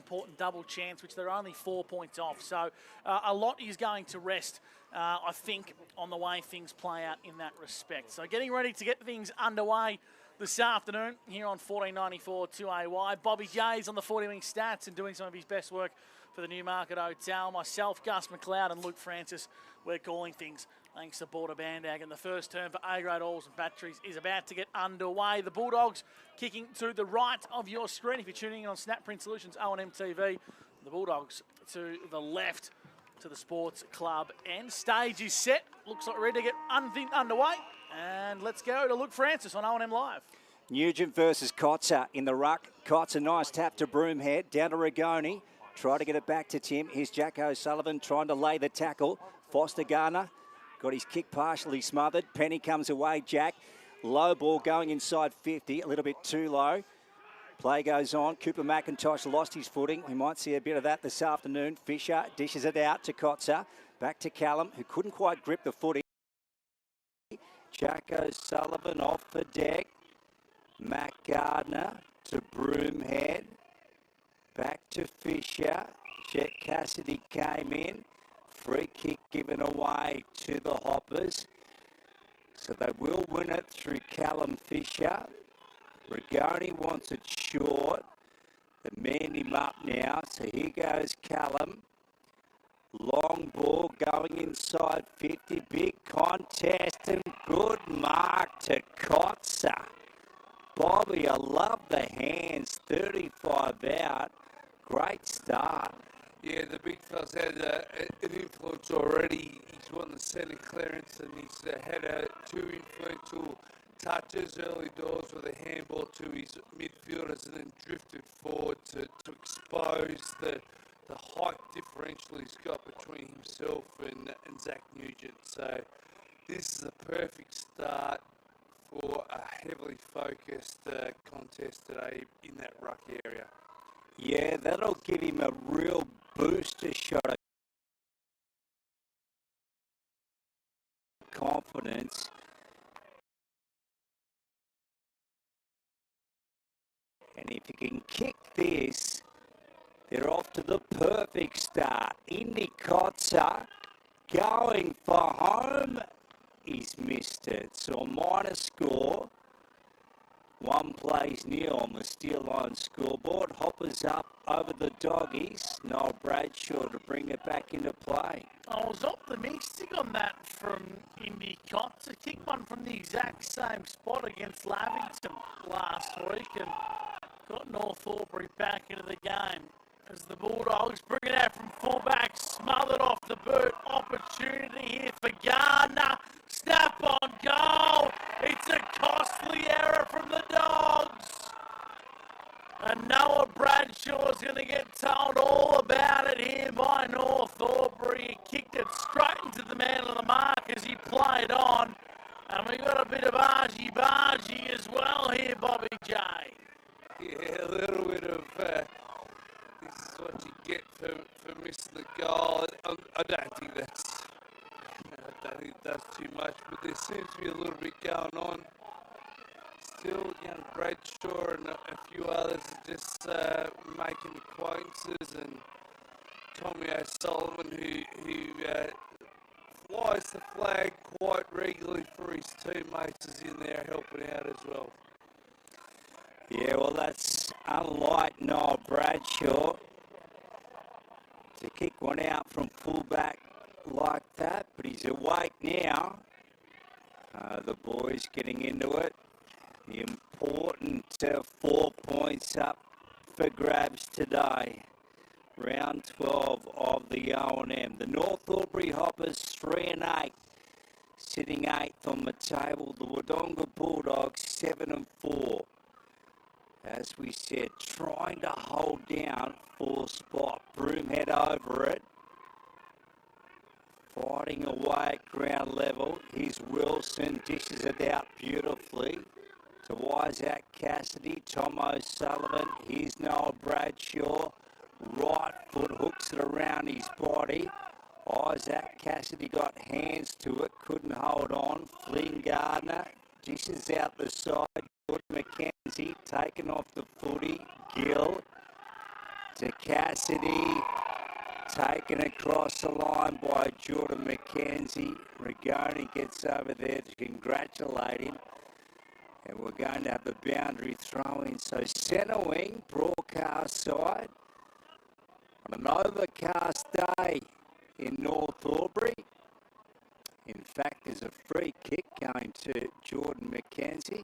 important double chance, which they're only 4 points off. So a lot is going to rest, I think, on the way things play out in that respect. So getting ready to get things underway this afternoon here on 1494 2AY. Bobby J's on the 40-wing stats and doing some of his best work for the Newmarket Hotel. Myself, Gus McLeod, and Luke Francis, we're calling things thanks to Border Bandag. And the first term for A-grade oils and batteries is about to get underway. The Bulldogs kicking to the right of your screen. If you're tuning in on Snapprint Solutions, O&M TV, the Bulldogs to the left to the Sports Club. And stage is set. Looks like we're ready to get underway. And let's go to Luke Francis on O&M Live. Nugent versus Kotzer in the ruck. Kotzer, nice tap to Broomhead, down to Rigoni. Try to get it back to Tim. Here's Jack O'Sullivan trying to lay the tackle. Foster Garner got his kick partially smothered. Penny comes away, Jack. Low ball going inside 50, a little bit too low. Play goes on. Cooper McIntosh lost his footing. We might see a bit of that this afternoon. Fisher dishes it out to Kotzer. Back to Callum, who couldn't quite grip the footing. Jack O'Sullivan off the deck. Matt Gardner to Broomhead. Back to Fisher. Jet Cassidy came in. Free kick given away to the Hoppers. So they will win it through Callum Fisher. Rigoni wants it short. They man him up now. So here goes Callum. Long ball going inside 50. Big contest and good mark to Kotzer. Bobby, I love the hands. 35 out. Great start. Yeah, the big fella's had an influence already. He's won the centre clearance and he's had two influential touches early doors with a handball to his midfielders and then drifted forward to expose the height differential he's got between himself and Zach Nugent. So this is a perfect start for a heavily focused contest today in that ruck area. Yeah, that'll give him a real booster shot of confidence. And if he can kick this, they're off to the perfect start. Indy Kotzer going for home. He's missed it. So a minor score. One plays nil on the steel line scoreboard. Hoppers up over the Doggies. Noel Bradshaw to bring it back into play. I was optimistic on that from Indy Kotzer. Kicked one from the exact same spot against Lavington last week and got North Albury back into the game. As the Bulldogs bring it out from fullback, smothered off the boot. Opportunity here for Gardner. Snap on goal. It's a costly error from the Dogs. And Noah Bradshaw is going to get told all about it here by North Albury. He kicked it straight into the man of the mark as he played on. And we got a bit of argy-bargy as well here, Bobby J. Yeah, a little bit of... this is what you get for missing the goal. I don't think that's too much, but there seems to be a little bit going on. Still, Bradshaw and a few others are just making acquaintances, and Tommy O'Sullivan, who flies the flag quite regularly for his teammates, is in there helping out as well. Yeah, well, that's unlike Noel Bradshaw to kick one out from fullback like that, but he's awake now. The boys getting into it. The important 4 points up for grabs today. Round 12 of the O&M. The North Albury Hoppers 3-8, sitting 8th on the table. The Wodonga Bulldogs 7-4. As we said, trying to hold down 4 spot. Broomhead over it. Fighting away at ground level. Here's Wilson, dishes it out beautifully to Isaac Cassidy. Tom O'Sullivan. Here's Noel Bradshaw. Right foot hooks it around his body. Isaac Cassidy got hands to it, couldn't hold on. Flynn Gardner dishes out the side. Good McKenzie taken off the footy. Gill to Cassidy. Taken across the line by Jordan McKenzie. Rigoni gets over there to congratulate him. And we're going to have a boundary throw-in. So centre wing, broadcast side. On an overcast day in North Albury. In fact, there's a free kick going to Jordan McKenzie.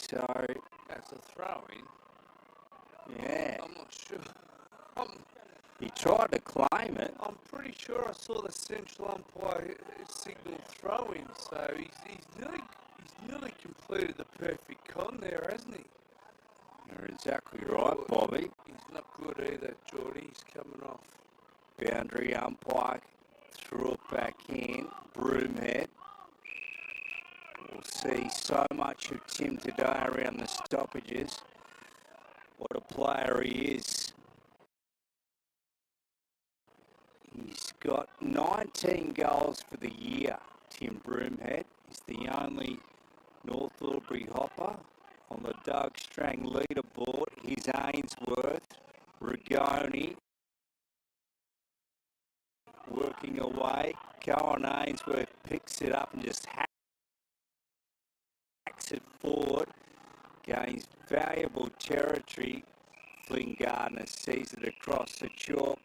So That's a throw-in. yeah, I'm not sure. he tried to claim it. I'm pretty sure I saw the central umpire signal throw-in, so he's nearly completed the perfect con there, hasn't he? You're exactly right, Bobby. He's not good either, Geordie. He's coming off. Boundary umpire threw it back in. Broomhead. We'll see so much of Tim today around the stoppages. What a player he is. He's got 19 goals for the year, Tim Broomhead. He's the only North Albury hopper on the Doug Strang leaderboard. He's Ainsworth, Rigoni, working away. Cohen Ainsworth picks it up and just hacks it forward. Gains valuable territory. Flynn Gardner sees it across the chalk.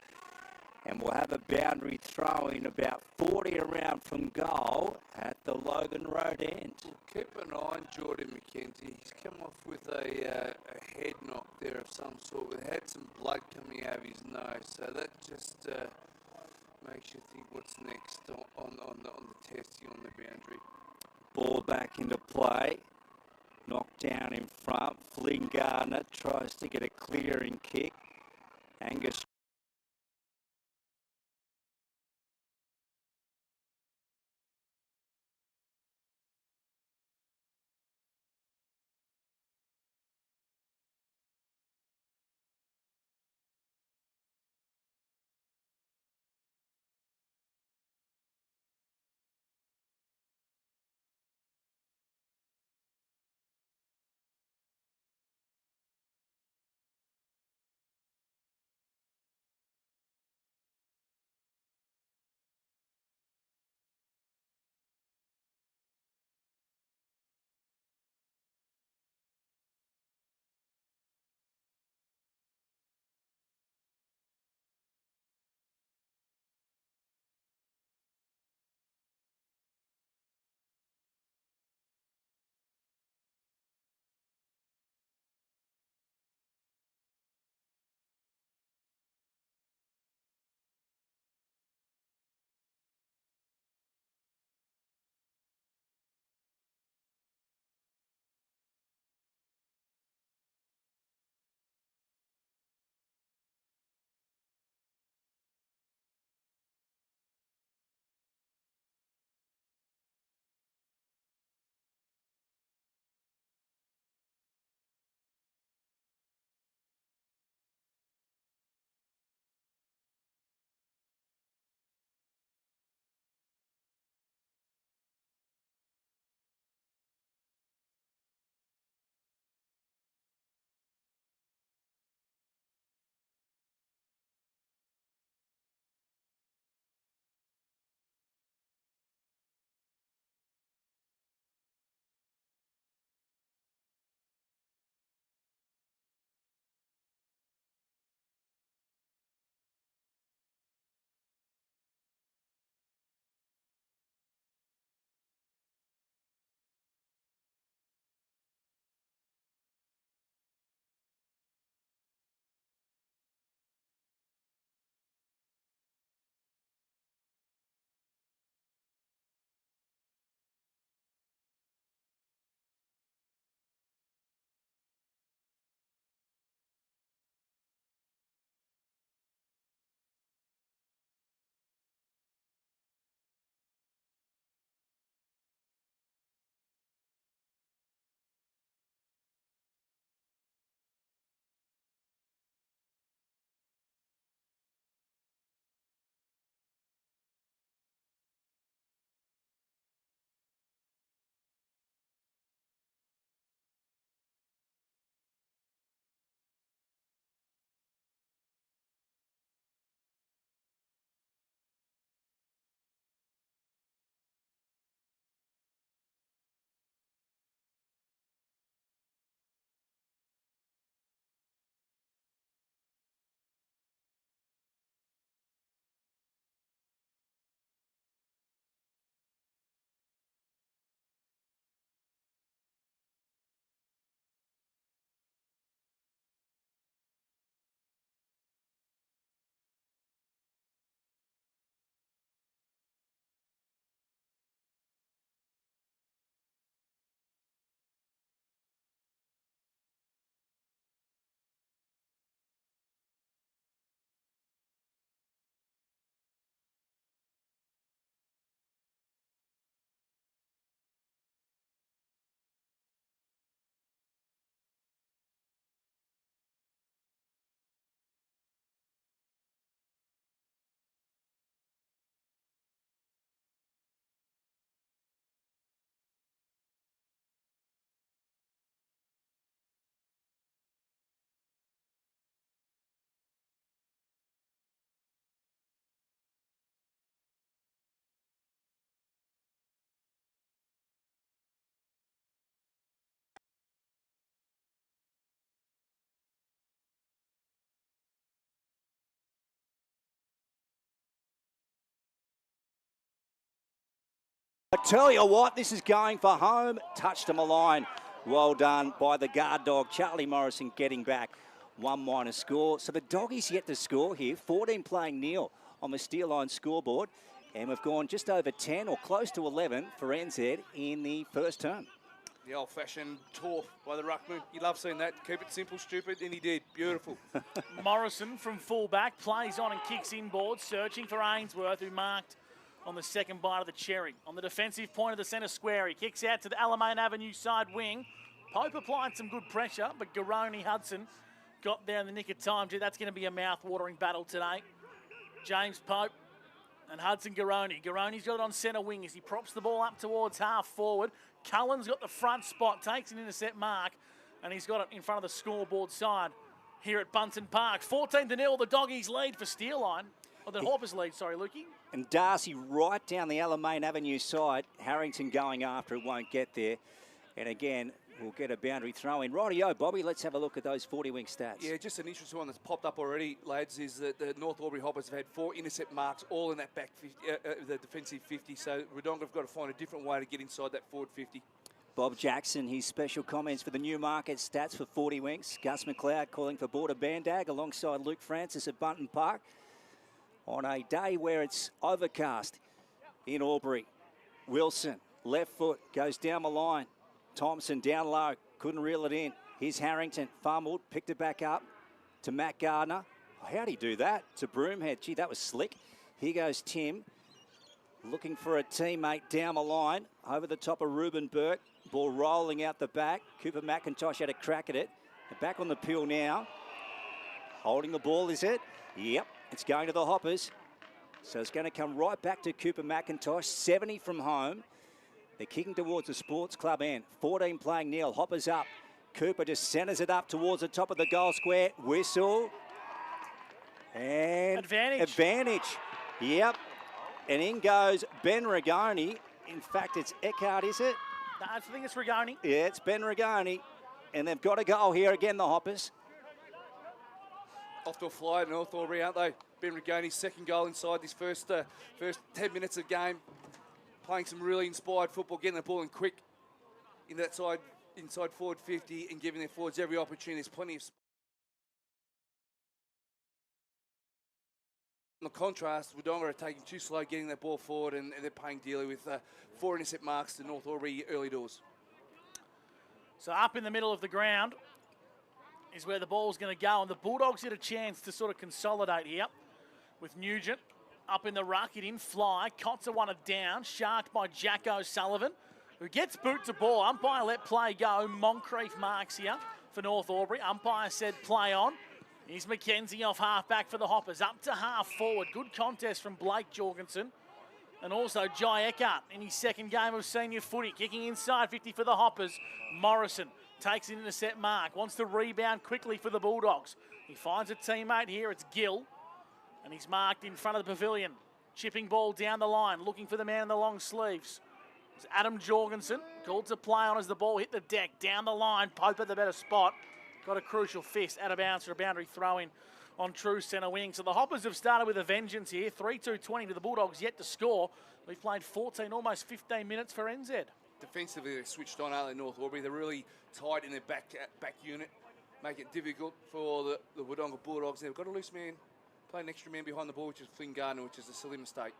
And we'll have a boundary throw in about 40 around from goal at the Logan Road end. Keep an eye on Jordan McKenzie. He's come off with a head knock there of some sort. It had some blood coming out of his nose, so that just makes you think what's next on the testing on the boundary. Ball back into play. Knocked down in front. Flynn Gardner tries to get a clearing kick. Angus tell you what, this is going for home. Touched him a line. Well done by the guard dog, Charlie Morrison, getting back 1- score. So the doggies yet to score here. 14 playing nil on the Steel Line scoreboard. And we've gone just over 10 or close to 11 for NZ in the first term. The old-fashioned tour by the ruckman. You love seeing that. Keep it simple, stupid, and he did. Beautiful. Morrison from fullback plays on and kicks inboard, searching for Ainsworth, who marked on the second bite of the cherry. On the defensive point of the centre square, he kicks out to the Alamein Avenue side wing. Pope applied some good pressure, but Garoni Hudson got there in the nick of time. Gee, that's going to be a mouth-watering battle today. James Pope and Hudson Garoni. Garoni's got it on centre wing as he props the ball up towards half forward. Cullen's got the front spot, takes an intercept mark, and he's got it in front of the scoreboard side here at Bunton Park. 14-0, the doggies lead for Steel Line. Or the Hawkers lead, sorry, Lukey. And Darcy right down the Alamein Avenue side. Harrington going after it, won't get there. And again, we'll get a boundary throw in. Rightio, Bobby, let's have a look at those 40-wing stats. Yeah, just an interesting one that's popped up already, lads, is that the North Albury Hoppers have had 4 intercept marks, all in that back 50, the defensive 50. So Wodonga have got to find a different way to get inside that forward 50. Bob Jackson, his special comments for the Newmarket stats for 40 wings. Gus McLeod calling for Border Bandag alongside Luke Francis at Bunton Park on a day where it's overcast in Albury. Wilson, left foot, goes down the line. Thompson down low, couldn't reel it in. Here's Harrington, fumbled, picked it back up to Matt Gardner. How'd he do that? To Broomhead. Gee, that was slick. Here goes Tim, looking for a teammate down the line, over the top of Ruben Burke. Ball rolling out the back. Cooper McIntosh had a crack at it. They're back on the peel now. Holding the ball, is it? Yep, it's going to the Hoppers. So it's going to come right back to Cooper McIntosh, 70 from home. They're kicking towards the Sports Club end. 14 playing nil. Hoppers up. Cooper just centres it up towards the top of the goal square. Whistle. And advantage. Yep. And in goes Ben Rigoni. In fact, it's Eckhart, is it? No, I think it's Rigoni. Yeah, it's Ben Rigoni. And they've got a goal here again, the Hoppers. Off to a fly at North Albury, aren't they? Ben Rigoni's second goal inside this first 10 minutes of game. Playing some really inspired football, getting the ball in quick in that side, inside forward 50 and giving their forwards every opportunity. There's plenty of... On the contrast, Wodonga are taking too slow getting that ball forward and they're paying dearly with 4 intercept marks to North Albury early doors. So up in the middle of the ground is where the ball's going to go, and the Bulldogs get a chance to sort of consolidate here with Nugent up in the ruck. He didn't fly. Kotzer won it down, sharked by Jack O'Sullivan, who gets boot to ball. Umpire let play go. Moncrief marks here for North Albury. Umpire said play on. Here's McKenzie off half-back for the Hoppers, up to half-forward. Good contest from Blake Jorgensen. And also Jai Eckhart in his second game of senior footy, kicking inside 50 for the Hoppers. Morrison takes an intercept mark, wants to rebound quickly for the Bulldogs. He finds a teammate here, it's Gill, and he's marked in front of the pavilion. Chipping ball down the line, looking for the man in the long sleeves. It's Adam Jorgensen, called to play on as the ball hit the deck. Down the line, Pope at the better spot. Got a crucial fist, out of bounds for a boundary throw-in on true centre wing. So the Hoppers have started with a vengeance here. 3-2-20 to the Bulldogs yet to score. We've played 14, almost 15 minutes for NZ. Defensively, they're switched on, aren't they, North Albury? They're really tight in their back unit, make it difficult for the Wodonga Bulldogs. They've got a loose man, play an extra man behind the ball, which is Flynn Gardner, which is a silly mistake.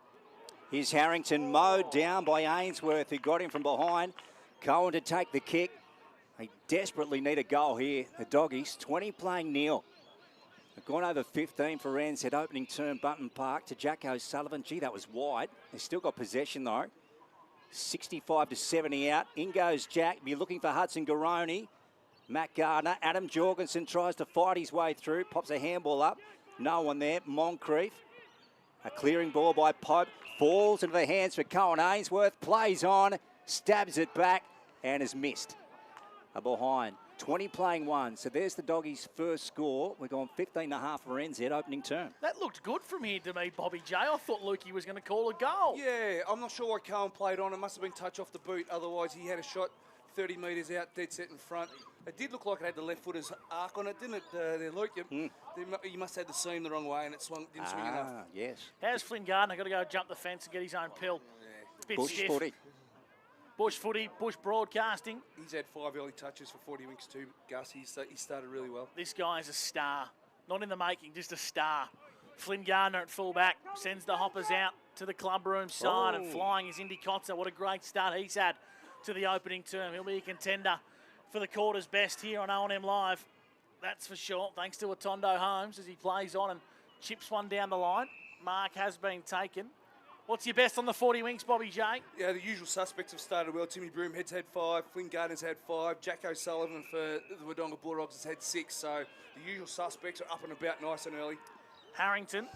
Here's Harrington, mowed down by Ainsworth, who got him from behind. Cohen to take the kick. They desperately need a goal here. The Doggies, 20 playing nil. They've gone over 15 for NZ opening term, Bunton Park to Jack O'Sullivan. Gee, that was wide. They still got possession though. 65-70 out. In goes Jack. Be looking for Hudson Garoni. Matt Gardner. Adam Jorgensen tries to fight his way through. Pops a handball up. No one there. Moncrief. A clearing ball by Pope. Falls into the hands for Cohen Ainsworth. Plays on. Stabs it back and is missed. A behind. 20 playing one. So there's the Doggies' first score. We're going 15.5 for NZ opening term. That looked good from here to me, Bobby J. I thought Lukey was going to call a goal. Yeah, I'm not sure why Cohen played on. It must have been touch off the boot. Otherwise, he had a shot 30 metres out, dead set in front. It did look like it had the left footer's arc on it, didn't it, there, Luke? You must have had the seam the wrong way and it didn't swing enough. Yes. How's Flynn Gardner got to go jump the fence and get his own pill? Yeah. Bit Bush stiff. footy. Bush footy, Bush broadcasting. He's had 5 early touches for 40 winks too, Gus. He started really well. This guy's a star. Not in the making, just a star. Flynn Gardner at fullback sends the Hoppers out to the clubroom side and flying is Indy Kotzer. What a great start he's had to the opening term. He'll be a contender for the quarter's best here on O&M Live. That's for sure, thanks to Atondo Holmes as he plays on and chips one down the line. Mark has been taken. What's your best on the 40 winks, Bobby J? Yeah, the usual suspects have started well. Timmy Broomhead's had 5, Flynn Gardner's had 5, Jack O'Sullivan for the Wodonga Bulldogs has had 6. So the usual suspects are up and about nice and early. Harrington,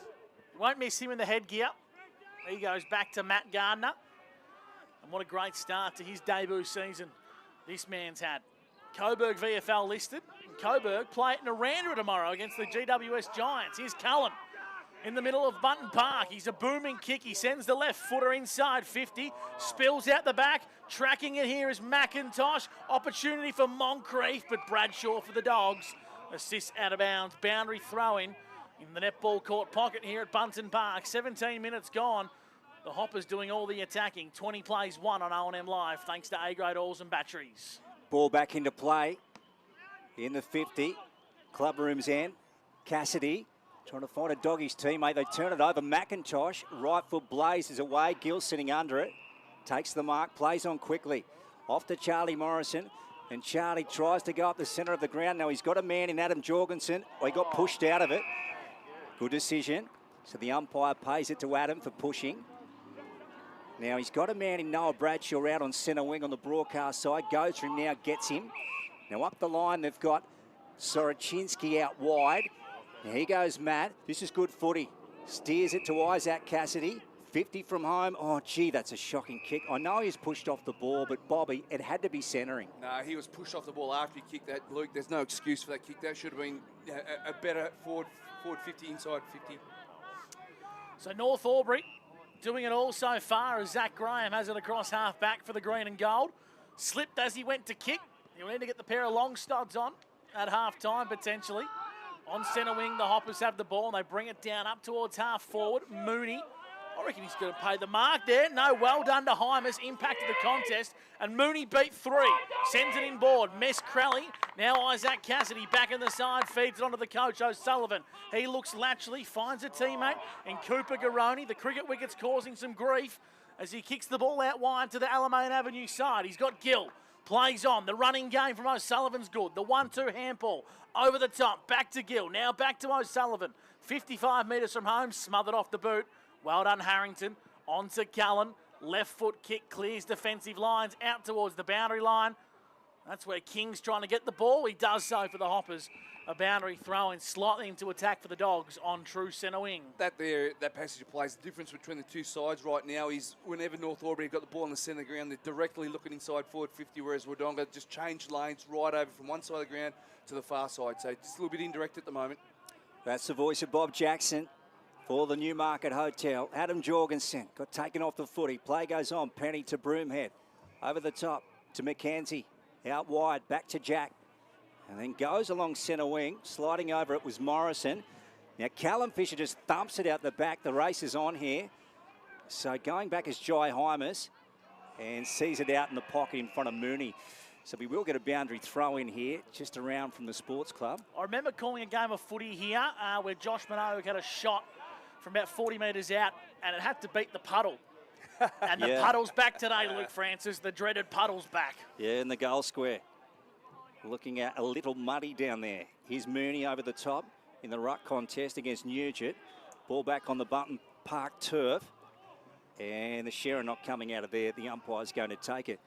won't miss him in the headgear. He goes back to Matt Gardner. And what a great start to his debut season this man's had. Coburg VFL listed. And Coburg play at Narandra tomorrow against the GWS Giants. Here's Cullen in the middle of Button Park. He's a booming kick. He sends the left footer inside 50. Spills out the back. Tracking it here is McIntosh. Opportunity for Moncrief, but Bradshaw for the Dogs. Assist out of bounds. Boundary throw in the netball court pocket here at Bunton Park. 17 minutes gone. The Hoppers doing all the attacking. 20 plays won on O&M Live thanks to A-grade oils and batteries. Ball back into play in the 50. Clubroom's end. Cassidy trying to find a Doggies teammate. They turn it over. McIntosh, right foot blazes away. Gill sitting under it. Takes the mark, plays on quickly. Off to Charlie Morrison. And Charlie tries to go up the centre of the ground. Now he's got a man in Adam Jorgensen. Oh, he got pushed out of it. Good decision. So the umpire pays it to Adam for pushing. Now he's got a man in Noah Bradshaw out on centre wing on the broadcast side. Goes for him now, gets him. Now up the line they've got Soroczynski out wide. Now here goes Matt. This is good footy. Steers it to Isaac Cassidy. 50 from home. Oh, gee, that's a shocking kick. I know he's pushed off the ball, but Bobby, it had to be centering. No, he was pushed off the ball after he kicked that, Luke. There's no excuse for that kick. That should have been a better forward 50, inside 50. So North Albury doing it all so far as Zach Graham has it across half back for the green and gold. Slipped as he went to kick. He'll need to get the pair of long studs on at half time potentially. On centre wing, the Hoppers have the ball and they bring it down up towards half forward. Mooney, I reckon he's going to pay the mark there. No, well done to Hymas, impacted the contest. And Mooney beat 3, sends it inboard. Mess Crowley, now Isaac Cassidy back in the side, feeds it onto the coach O'Sullivan. He looks laterally, finds a teammate in Cooper Garoni. The cricket wicket's causing some grief as he kicks the ball out wide to the Alamein Avenue side. He's got Gill, plays on. The running game from O'Sullivan's good. The 1-2 handball over the top, back to Gill, now back to O'Sullivan. 55 metres from home, smothered off the boot. Well done, Harrington. On to Cullen. Left foot kick clears defensive lines out towards the boundary line. That's where King's trying to get the ball. He does so for the Hoppers. A boundary throw in slightly into attack for the Dogs on true centre wing. That passage of play is the difference between the two sides right now is whenever North Albury have got the ball in the centre of the ground, they're directly looking inside forward 50, whereas Wodonga just changed lanes right over from one side of the ground to the far side. So just a little bit indirect at the moment. That's the voice of Bob Jackson for the Newmarket Hotel. Adam Jorgensen got taken off the footy. Play goes on. Penny to Broomhead. Over the top to McKenzie. Out wide. Back to Jack. And then goes along centre wing. Sliding over it was Morrison. Now Callum Fisher just thumps it out the back. The race is on here. So going back is Jai Hymas. And sees it out in the pocket in front of Mooney. So we will get a boundary throw in here, just around from the sports club. I remember calling a game of footy here where Josh Minogue had a shot from about 40 metres out, and it had to beat the puddle. And the puddle's back today, Luke Francis. The dreaded puddle's back. Yeah, in the goal square. Looking at a little muddy down there. Here's Mooney over the top in the ruck contest against Nugent. Ball back on the Button Park turf. And the Sheriff not coming out of there. The umpire's going to take it.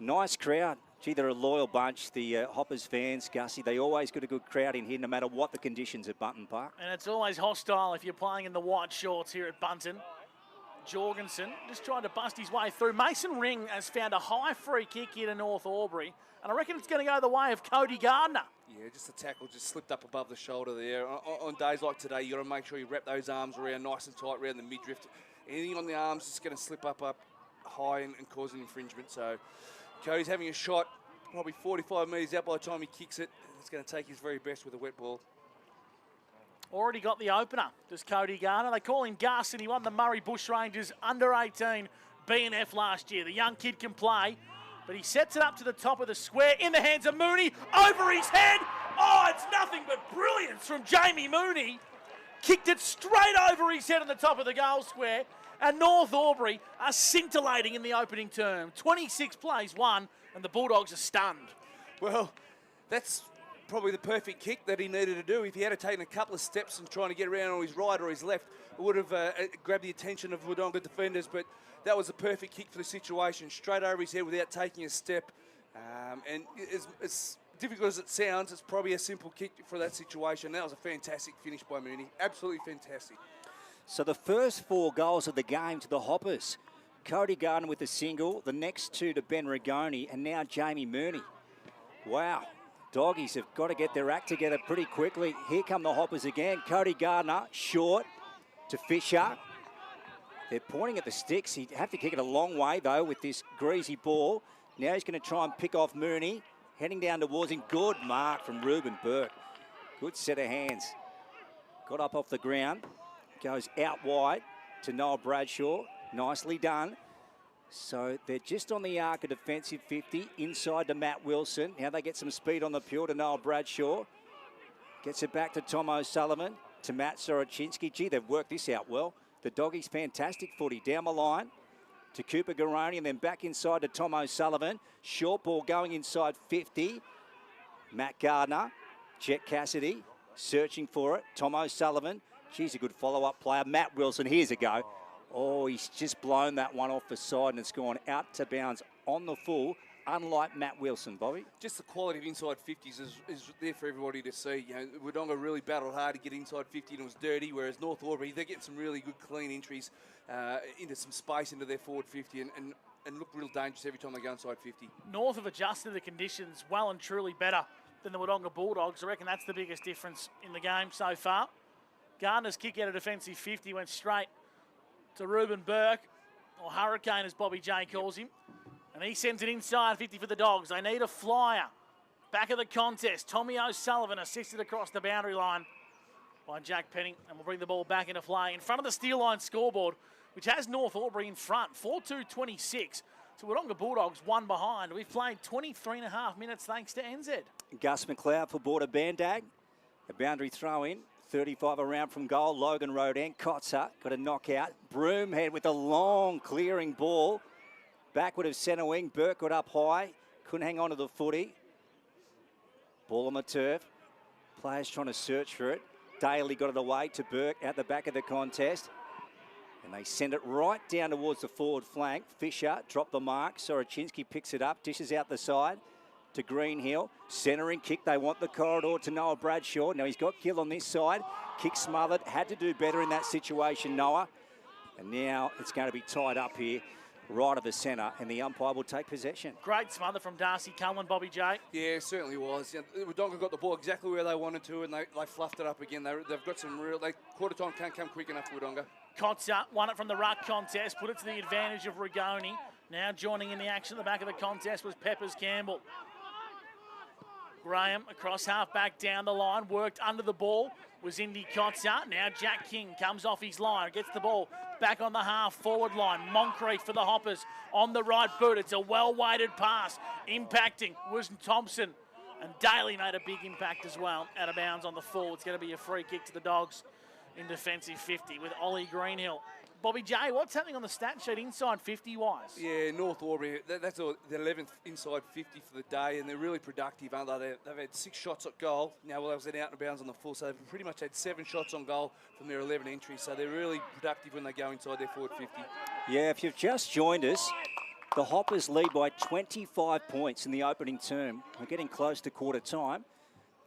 Nice crowd. Gee, they're a loyal bunch, the Hoppers fans, Gussie. They always got a good crowd in here, no matter what the conditions at Bunton Park. And it's always hostile if you're playing in the white shorts here at Bunton. Jorgensen just trying to bust his way through. Mason Ring has found a high free kick here to North Albury, and I reckon it's going to go the way of Cody Gardner. Yeah, just the tackle just slipped up above the shoulder there. On days like today, you got to make sure you wrap those arms around nice and tight around the midriff. Anything on the arms is going to slip up high and cause an infringement. So Cody's having a shot, probably 45 metres out by the time he kicks it. He's going to take his very best with a wet ball. Already got the opener, does Cody Garner. They call him Gus, and he won the Murray Bushrangers under-18 B&F last year. The young kid can play, but he sets it up to the top of the square in the hands of Mooney, over his head. Oh, it's nothing but brilliance from Jamie Mooney. Kicked it straight over his head on the top of the goal square. And North Albury are scintillating in the opening term. 26 plays won, and the Bulldogs are stunned. Well, that's probably the perfect kick that he needed to do. If he had taken a couple of steps and trying to get around on his right or his left, it would have grabbed the attention of Wodonga defenders, but that was a perfect kick for the situation, straight over his head without taking a step. And as difficult as it sounds, it's probably a simple kick for that situation. That was a fantastic finish by Mooney. Absolutely fantastic. So the first 4 goals of the game to the Hoppers. Cody Gardner with a single, the next 2 to Ben Rigoni, and now Jamie Mooney. Wow. Doggies have got to get their act together pretty quickly. Here come the Hoppers again. Cody Gardner, short to Fisher. They're pointing at the sticks. He'd have to kick it a long way, though, with this greasy ball. Now he's going to try and pick off Mooney. Heading down towards him. Good mark from Ruben Burke. Good set of hands. Got up off the ground. Goes out wide to Noel Bradshaw. Nicely done. So they're just on the arc of defensive 50. Inside to Matt Wilson. Now they get some speed on the pure to Noel Bradshaw. Gets it back to Tom O'Sullivan. To Matt Soroczynski. Gee, they've worked this out well. The Doggies fantastic footy. Down the line to Cooper Garoni and then back inside to Tom O'Sullivan. Short ball going inside 50. Matt Gardner. Jet Cassidy searching for it. Tom O'Sullivan. She's a good follow-up player. Matt Wilson, here's a go. Oh, he's just blown that one off the side and it's gone out to bounds on the full, unlike Matt Wilson, Bobby. Just the quality of inside 50s is there for everybody to see. You know, Wodonga really battled hard to get inside 50 and it was dirty, whereas North Albury, they're getting some really good clean entries into some space into their forward 50 and look real dangerous every time they go inside 50. North have adjusted the conditions well and truly better than the Wodonga Bulldogs. I reckon that's the biggest difference in the game so far. Gardner's kick out of defensive 50 went straight to Ruben Burke, or Hurricane as Bobby J calls him. And he sends it inside 50 for the Dogs. They need a flyer. Back of the contest, Tommy O'Sullivan assisted across the boundary line by Jack Penning. And we'll bring the ball back into play in front of the steel line scoreboard, which has North Albury in front, 4-2-26. So Wodonga Bulldogs 1 behind. We've played 23.5 minutes thanks to NZ. Gus McLeod for Border Bandag. A boundary throw in. 35 around from goal. Logan Rodan. Kotzer got a knockout. Broomhead with a long clearing ball. Backward of centre wing. Burke got up high. Couldn't hang on to the footy. Ball on the turf. Players trying to search for it. Daly got it away to Burke at the back of the contest. And they send it right down towards the forward flank. Fisher dropped the mark. Soroczynski picks it up. Dishes out the side to Greenhill. Centering kick. They want the corridor to Noah Bradshaw. Now he's got Gill on this side. Kick smothered. Had to do better in that situation, Noah. And now it's going to be tied up here, right of the centre, and the umpire will take possession. Great smother from Darcy Cullen, Bobby J. Yeah, it certainly was. Wodonga got the ball exactly where they wanted to, and they fluffed it up again. They've got some real... quarter time can't come quick enough for Wodonga. Kotzer won it from the ruck contest, put it to the advantage of Rigoni. Now joining in the action at the back of the contest was Peppers Campbell. Graham across half back down the line, worked under the ball, was Indy Kotzer. Now Jack King comes off his line, gets the ball back on the half forward line. Moncrief for the Hoppers on the right boot. It's a well-weighted pass. Impacting was Thompson. And Daly made a big impact as well, out of bounds on the full. It's going to be a free kick to the Dogs in defensive 50 with Ollie Greenhill. Bobby J, what's happening on the stat sheet inside 50-wise? Yeah, North Albury, that's the 11th inside 50 for the day, and they're really productive, aren't they? They've had 6 shots at goal. Now, well, they was out of bounds on the full, so they've pretty much had 7 shots on goal from their 11 entries, so they're really productive when they go inside their forward 50. Yeah, if you've just joined us, the Hoppers lead by 25 points in the opening term. We're getting close to quarter time.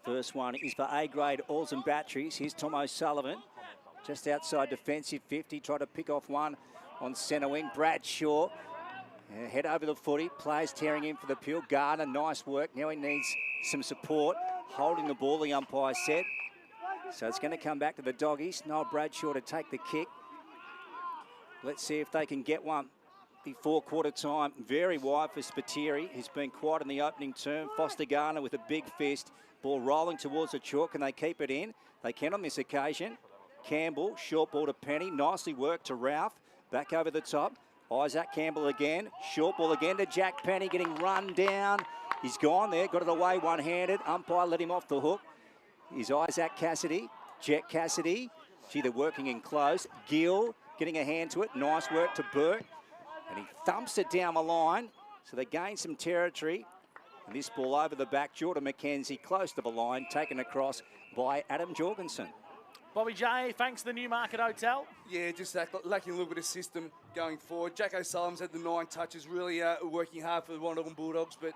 First one is for A-grade Oils and Batteries. Here's Tom O'Sullivan. Just outside defensive 50, try to pick off one on centre wing. Bradshaw, head over the footy, players tearing in for the peel. Gardner, nice work. Now he needs some support. Holding the ball, the umpire said. So it's going to come back to the Doggies. Noel Bradshaw to take the kick. Let's see if they can get one before quarter time. Very wide for Spiteri, who's been quiet in the opening term. Foster Garner with a big fist. Ball rolling towards the chalk. Can they keep it in? They can on this occasion. Campbell, short ball to Penny. Nicely worked to Ralph. Back over the top. Isaac Campbell again. Short ball again to Jack Penny, getting run down. He's gone there, got it away one-handed. Umpire let him off the hook. He's Isaac Cassidy. Jet Cassidy. Gee, they're working in close. Gill getting a hand to it. Nice work to Burt. And he thumps it down the line. So they gain some territory. And this ball over the back. Jordan McKenzie close to the line. Taken across by Adam Jorgensen. Bobby J, thanks to the Newmarket Hotel. Yeah, just lacking a little bit of system going forward. Jack O'Sullivan's had the 9 touches, really working hard for the Wanderoo Bulldogs, but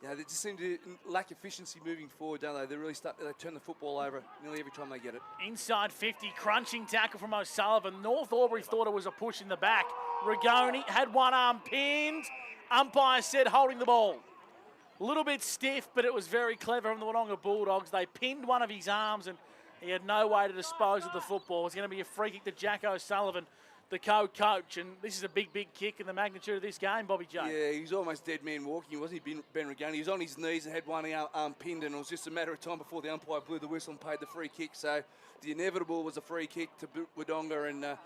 they just seem to lack efficiency moving forward, don't they? They turn the football over nearly every time they get it. Inside 50, crunching tackle from O'Sullivan. North Albury thought it was a push in the back. Rigoni had one arm pinned. Umpire said holding the ball. A little bit stiff, but it was very clever from the Wodonga Bulldogs. They pinned one of his arms and he had no way to dispose of the football. It's going to be a free kick to Jack O'Sullivan, the co-coach. And this is a big, big kick in the magnitude of this game, Bobby J. Yeah, he's almost dead man walking, wasn't he, Ben Rigoni? He was on his knees and had one arm pinned, and it was just a matter of time before the umpire blew the whistle and paid the free kick. So the inevitable was a free kick to Wodonga, and the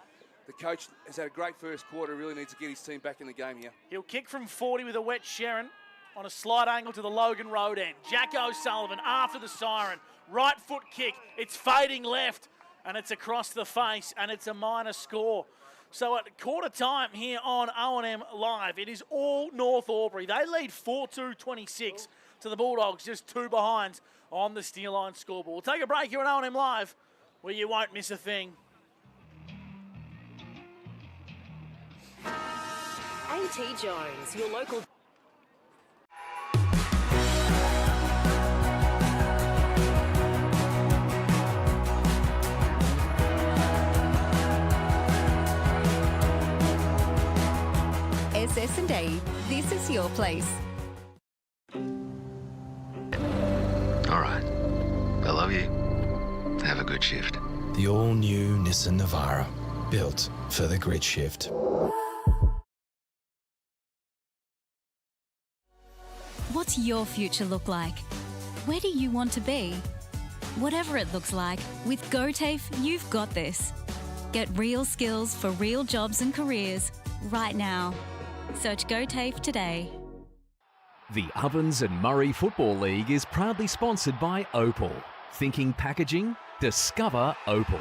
coach has had a great first quarter, really needs to get his team back in the game here. He'll kick from 40 with a wet Sharon on a slight angle to the Logan Road end. Jack O'Sullivan after the siren. Right foot kick. It's fading left and it's across the face and it's a minor score. So at quarter time here on O&M Live, it is all North Albury. They lead 4-2-26 to the Bulldogs, just 2 behind on the Steel Line scoreboard. We'll take a break here on O&M Live where you won't miss a thing. A.T. Jones, your local... SS&A, this is your place. All right. I love you. Have a good shift. The all-new Nissan Navara, built for the grid shift. What's your future look like? Where do you want to be? Whatever it looks like, with GoTAFE, you've got this. Get real skills for real jobs and careers right now. Search GoTAFE today. The Ovens and Murray Football League is proudly sponsored by Opal. Thinking packaging? Discover Opal.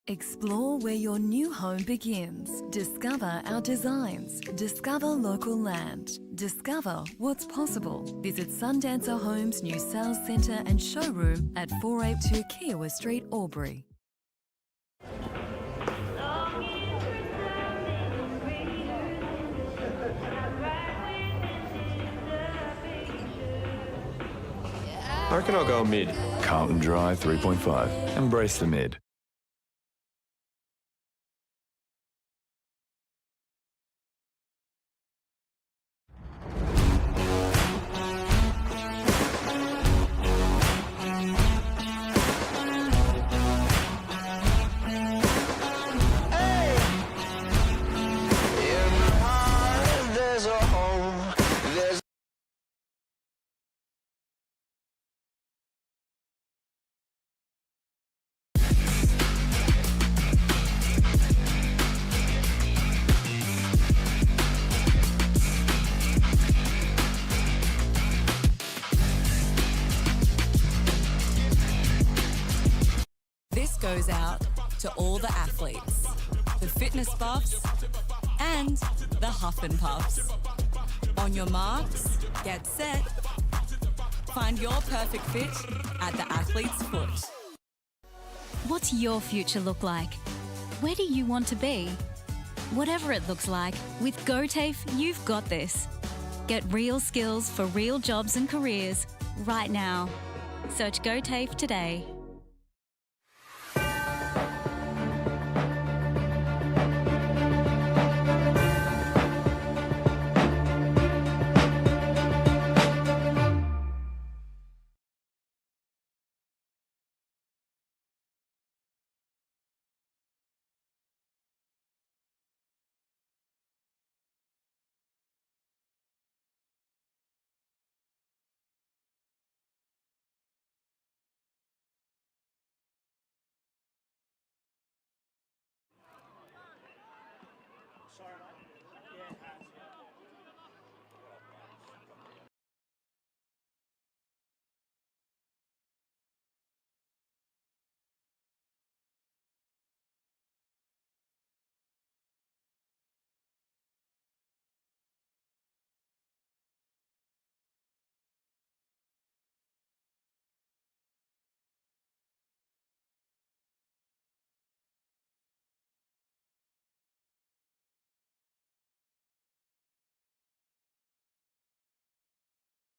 Explore where your new home begins. Discover our designs. Discover local land. Discover what's possible. Visit Sundancer Homes' new sales centre and showroom at 482 Kiowa Street, Albury. I reckon I'll go mid. Carlton Dry 3.5. Embrace the mid. Goes out to all the athletes, the fitness buffs, and the huff and puffs. On your marks, get set. Find your perfect fit at the athlete's foot. What's your future look like? Where do you want to be? Whatever it looks like, with GoTAFE, you've got this. Get real skills for real jobs and careers right now. Search GoTAFE today.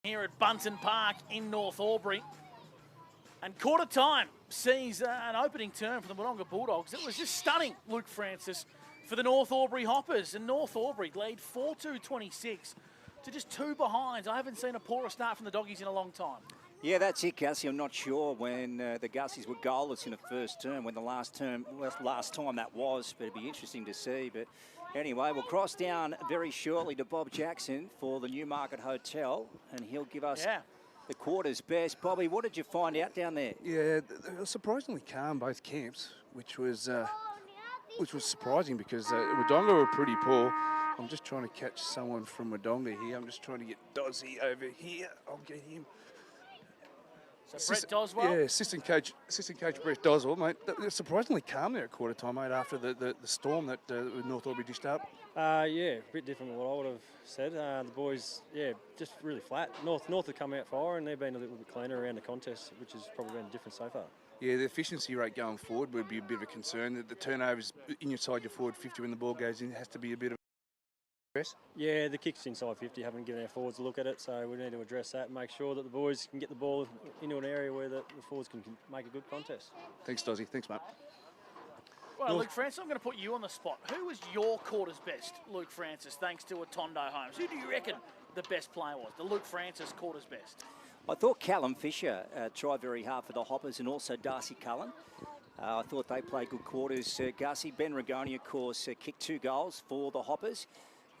Here at Bunton Park in North Albury. And quarter time sees an opening turn for the Wodonga Bulldogs. It was just stunning, Luke Francis, for the North Albury Hoppers. And North Albury lead 4-2-26 to just 2 behinds. I haven't seen a poorer start from the Doggies in a long time. Yeah, that's it, Gussie. I'm not sure when the Gussies were goalless in the first term, when the last time that was, but it'd be interesting to see. But anyway, we'll cross down very shortly to Bob Jackson for the Newmarket Hotel, and he'll give us the quarter's best. Bobby, what did you find out down there? Yeah, they were surprisingly calm, both camps, which was surprising because Wodonga were pretty poor. I'm just trying to catch someone from Wodonga here. I'm just trying to get Dozzy over here. I'll get him. So Brett Doswell? Yeah, assistant coach Brett Doswell, mate. They're surprisingly calm there at quarter time, mate, after the storm that North Albury dished up. Yeah, a bit different than what I would have said. The boys, just really flat. North have come out fire and they've been a little bit cleaner around the contest, which has probably been different so far. Yeah, the efficiency rate going forward would be a bit of a concern. The turnovers inside your forward 50 when the ball goes in has to be a bit of stress. Yeah, the kicks inside 50 haven't given our forwards a look at it, so we need to address that and make sure that the boys can get the ball into an area where the forwards can make a good contest. Thanks, Dozzy. Thanks, mate. Well, Luke Francis, I'm going to put you on the spot. Who was your quarter's best, Luke Francis, thanks to Atondo Holmes? Who do you reckon the best player was, the Luke Francis quarter's best? I thought Callum Fisher tried very hard for the Hoppers, and also Darcy Cullen. I thought they played good quarters. Gussie, Ben Rigoni, of course, kicked 2 goals for the Hoppers.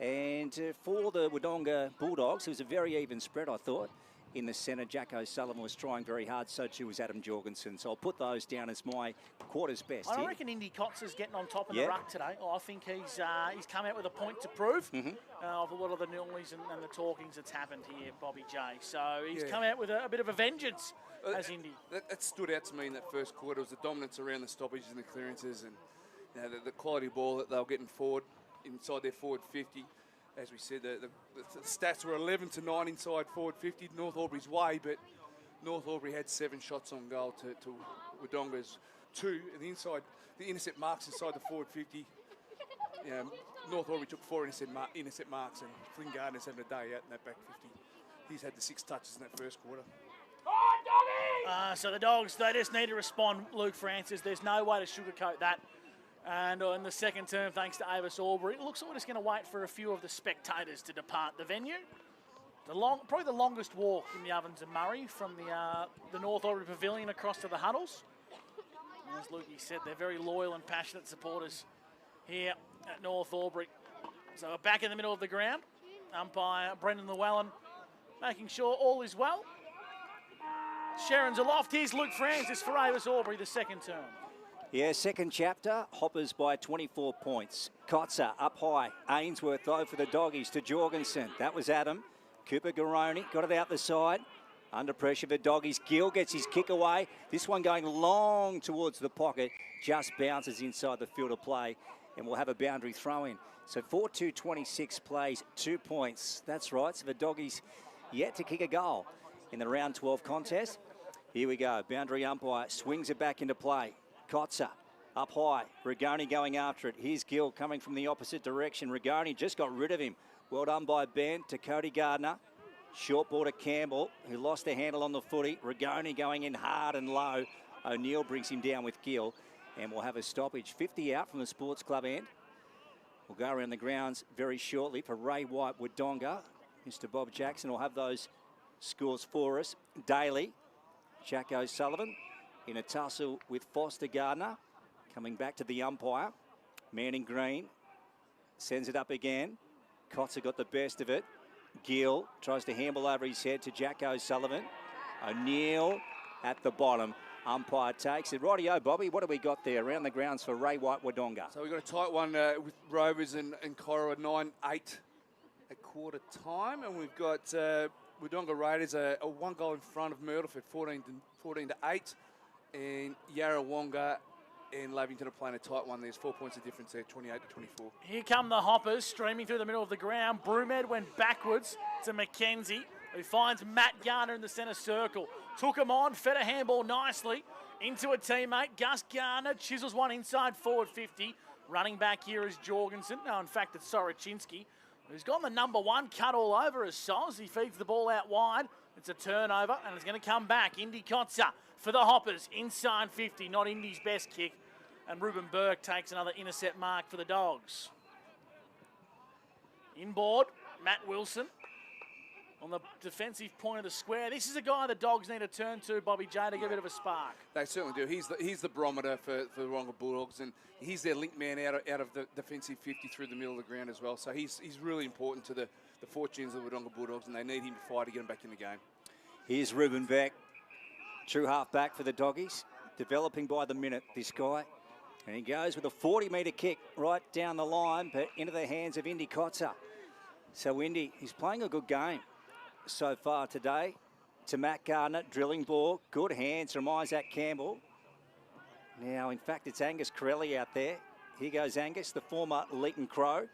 And for the Wodonga Bulldogs, it was a very even spread, I thought. In the centre, Jack O'Sullivan was trying very hard, so too was Adam Jorgensen. So I'll put those down as my quarter's best. I reckon Indy Kotz is getting on top of the ruck today. I think he's come out with a point to prove of a lot of the noise and the talkings that's happened here, Bobby J. So he's come out with a bit of a vengeance as Indy. That stood out to me in that first quarter. It was the dominance around the stoppages and the clearances, and the quality ball that they were getting forward inside their forward 50. As we said, the stats were 11-9 inside forward 50, North Albury's way, but North Albury had 7 shots on goal to Wodonga's 2. And the intercept marks inside the forward 50. North Albury took 4 intercept marks, and Flynn Gardner's having a day out in that back 50. He's had the 6 touches in that first quarter. So the Dogs, they just need to respond, Luke Francis. There's no way to sugarcoat that. And in the second term, thanks to Avis Albury, it looks like we're just going to wait for a few of the spectators to depart the venue. Probably the longest walk in the Ovens and Murray from the North Albury Pavilion across to the Huddles. As Lukey said, they're very loyal and passionate supporters here at North Albury. So we're back in the middle of the ground. Umpire Brendan Llewellyn making sure all is well. Sharon's aloft. Here's Luke Francis for Avis Albury, the second term. Yeah, second chapter, Hoppers by 24 points. Kotzer up high. Ainsworth, though, for the Doggies to Jorgensen. That was Adam. Cooper Garoni got it out the side. Under pressure for Doggies. Gill gets his kick away. This one going long towards the pocket. Just bounces inside the field of play. And we'll have a boundary throw in. So 4-2-26 plays, 2 points. That's right. So the Doggies yet to kick a goal in the round 12 contest. Here we go. Boundary umpire swings it back into play. Kotzer up high. Rigoni going after it. Here's Gill coming from the opposite direction. Rigoni just got rid of him. Well done by Ben to Cody Gardner. Short ball to Campbell, who lost the handle on the footy. Rigoni going in hard and low. O'Neill brings him down with Gill. And we'll have a stoppage. 50 out from the Sports Club end. We'll go around the grounds very shortly for Ray White Wodonga. Mr. Bob Jackson will have those scores for us. Daly, Jack O'Sullivan in a tussle with Foster Gardner. Coming back to the umpire. Manning Green sends it up again. Kotzer got the best of it. Gill tries to handle over his head to Jack O'Sullivan. O'Neill at the bottom. Umpire takes it. Rightio, Bobby, what have we got there around the grounds for Ray White Wodonga? So we've got a tight one with Rovers and Coro at 9-8 at quarter time. And we've got Wodonga Raiders a 1 goal in front of Myrtleford, 14-8. And Yarrawonga and Lavington are playing a tight one. There's 4 points of difference there, 28-24. Here come the Hoppers, streaming through the middle of the ground. Broomhead went backwards to Mackenzie, who finds Matt Garner in the centre circle. Took him on, fed a handball nicely into a teammate. Gus Garner chisels one inside forward 50. Running back here is Jorgensen. No, in fact, it's Soroczynski, who's got the number 1 cut all over his Soz. He feeds the ball out wide. It's a turnover, and it's going to come back. Indy Kotzer for the Hoppers, inside 50, not Indy's best kick. And Ruben Burke takes another intercept mark for the Dogs. Inboard, Matt Wilson on the defensive point of the square. This is a guy the Dogs need to turn to, Bobby J, to get a bit of a spark. They certainly do. He's the barometer for the Wodonga Bulldogs, and he's their link man out of the defensive 50 through the middle of the ground as well. So he's really important to the fortunes of the Wodonga Bulldogs, and they need him to fire to get him back in the game. Here's Ruben Beck, true half-back for the Doggies, developing by the minute, this guy. And he goes with a 40-metre kick right down the line, but into the hands of Indy Kotzer. So Indy, he's playing a good game so far today. To Matt Gardner, drilling ball, good hands from Isaac Campbell. Now, in fact, it's Angus Corelli out there. Here goes Angus, the former Leeton Crow.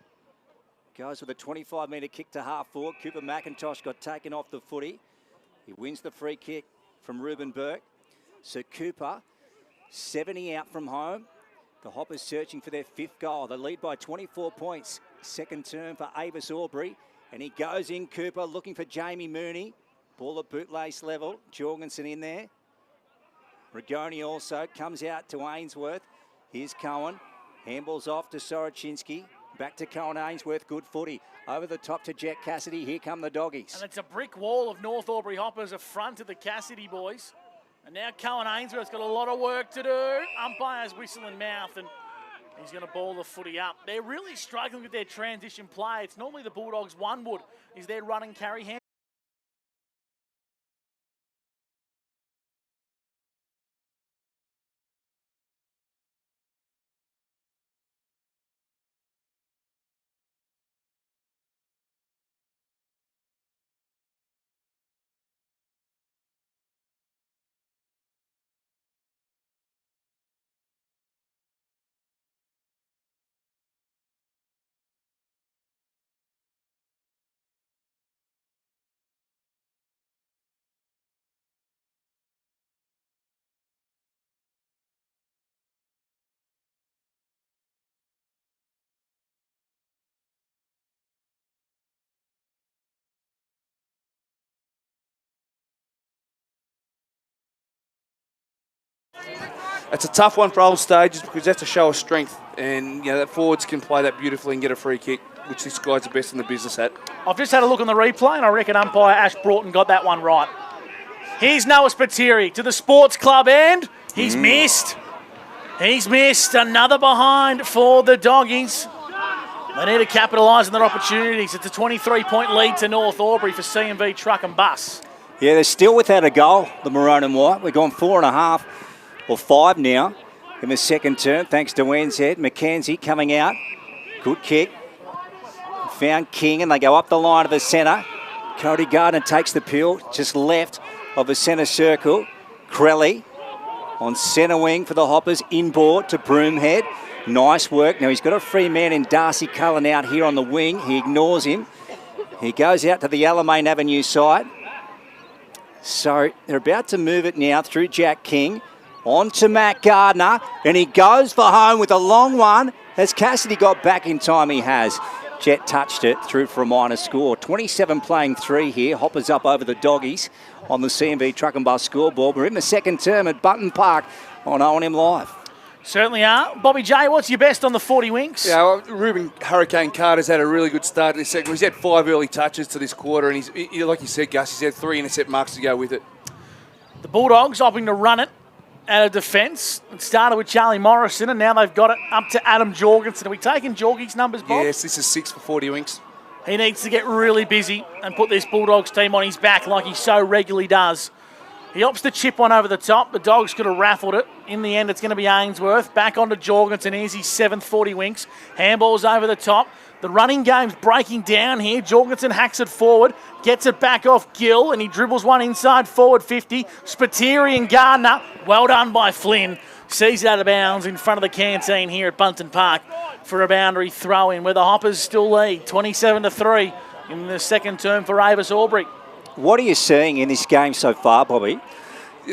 Goes with a 25-metre kick to half forward. Cooper McIntosh got taken off the footy. He wins the free kick from Ruben Burke. So Cooper, 70 out from home. The Hoppers searching for their 5th goal. They lead by 24 points. Second term for Avis Aubrey. And he goes in, Cooper, looking for Jamie Mooney. Ball at bootlace level. Jorgensen in there. Rigoni also comes out to Ainsworth. Here's Cohen. Handballs off to Soroczynski. Back to Cohen Ainsworth. Good footy. Over the top to Jet Cassidy. Here come the Doggies. And it's a brick wall of North Albury Hoppers affront of the Cassidy boys. And now Cohen Ainsworth's got a lot of work to do. Umpire's whistle in mouth, and he's going to ball the footy up. They're really struggling with their transition play. It's normally the Bulldogs' one wood is their run and carry hand. It's a tough one for old stages because that's a show of strength, and you know that forwards can play that beautifully and get a free kick, which this guy's the best in the business at. I've just had a look on the replay, and I reckon umpire Ash Broughton got that one right. Here's Noah Spiteri to the sports club end. He's missed. He's missed. Another behind for the Doggies. They need to capitalise on their opportunities. It's a 23-point lead to North Albury for C&V Truck and Bus. Yeah, they're still without a goal, the Maroon and White. We've gone 4.5 or 5 now in the second term, thanks to Wenshead. McKenzie coming out. Good kick. Found King, and they go up the line of the centre. Cody Gardner takes the peel, just left of the centre circle. Crelly on centre wing for the Hoppers, inboard to Broomhead. Nice work. Now he's got a free man in Darcy Cullen out here on the wing. He ignores him. He goes out to the Alamein Avenue side. So they're about to move it now through Jack King. On to Matt Gardner, and he goes for home with a long one. Has Cassidy got back in time? He has. Jet touched it through for a minor score. 27 playing 3 here. Hoppers up over the Doggies on the C&V Truck and Bus scoreboard. We're in the second term at Button Park on O&M Live. Certainly are. Bobby J, what's your best on the 40 Winks? Yeah, well, Ruben Hurricane Carter's had a really good start in the second. He's had 5 early touches to this quarter, and he's, like you said, Gus, he's had 3 intercept marks to go with it. The Bulldogs opting to run it out of defence. It started with Charlie Morrison, and now they've got it up to Adam Jorgensen. Are we taking Jorgie's numbers, Bob? Yes, this is 6 for 40 Winks. He needs to get really busy and put this Bulldogs team on his back like he so regularly does. He opts to chip one over the top. The Dogs could have raffled it. In the end, it's going to be Ainsworth. Back onto Jorgensen. Here's his 7th 40 Winks. Handballs over the top. The running game's breaking down here. Jorgensen hacks it forward, gets it back off Gill, and he dribbles one inside forward 50. Spiteri and Gardner. Well done by Flynn. Sees it out of bounds in front of the canteen here at Bunton Park for a boundary throw-in where the Hoppers still lead 27-3 in the second term for Avis Aubrey. What are you seeing in this game so far, Bobby?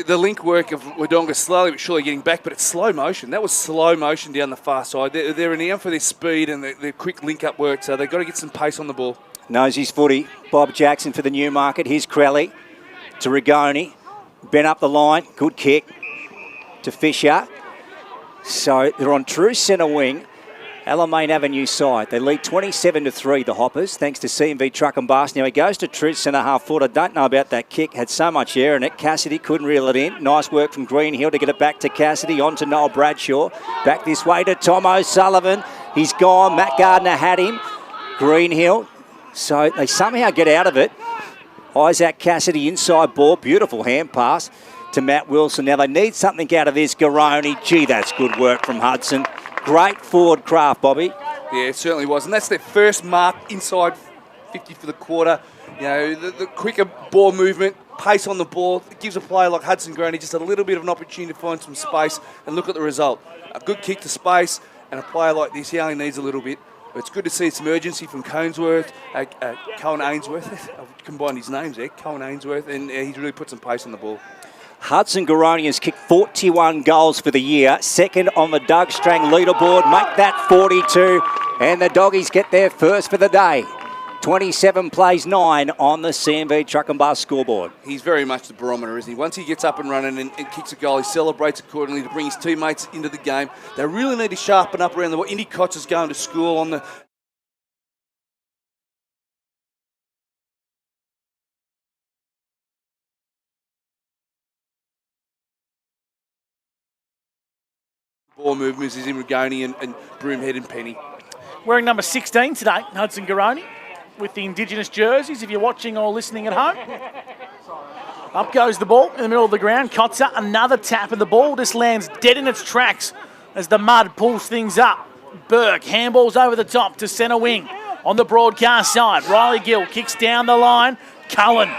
the link work of Wodonga slowly but surely getting back, but it's slow motion. That was slow motion down the far side. They're renowned for their speed and their quick link-up work, so they've got to get some pace on the ball. Knows his footy. Bob Jackson for the Newmarket. Here's Crowley to Rigoni. Bent up the line. Good kick to Fisher. So they're on true centre wing. Alamein Avenue side. They lead 27-3, the Hoppers, thanks to CMV Truck and Bus. Now he goes to Truth centre half foot. I don't know about that kick. Had so much air in it. Cassidy couldn't reel it in. Nice work from Greenhill to get it back to Cassidy. On to Noel Bradshaw. Back this way to Tom O'Sullivan. He's gone. Matt Gardner had him. Greenhill. So they somehow get out of it. Isaac Cassidy inside ball. Beautiful hand pass to Matt Wilson. Now they need something out of this. Garoni. Gee, that's good work from Hudson. Great forward craft, Bobby. Yeah, it certainly was. And that's their first mark inside 50 for the quarter. You know, the quicker ball movement, pace on the ball, it gives a player like Hudson Gurney just a little bit of an opportunity to find some space, and look at the result. A good kick to space, and a player like this, he only needs a little bit. But it's good to see some urgency from Cohen Ainsworth. I've combined his names there, Cohen Ainsworth, and he's really put some pace on the ball. Hudson Garoni has kicked 41 goals for the year. Second on the Doug Strang leaderboard. Make that 42. And the Doggies get there first for the day. 27 plays 9 on the CMV Truck and Bus scoreboard. He's very much the barometer, isn't he? Once he gets up and running and kicks a goal, he celebrates accordingly to bring his teammates into the game. They really need to sharpen up around the ball. Indy Kotz is going to school on the... Ball movements is in Rigoni and Broomhead and Penny. Wearing number 16 today, Hudson Garoni, with the Indigenous jerseys, if you're watching or listening at home. Up goes the ball in the middle of the ground. Kotzer, another tap of the ball, just lands dead in its tracks as the mud pulls things up. Burke handballs over the top to centre wing on the broadcast side. Riley Gill kicks down the line. Cullen,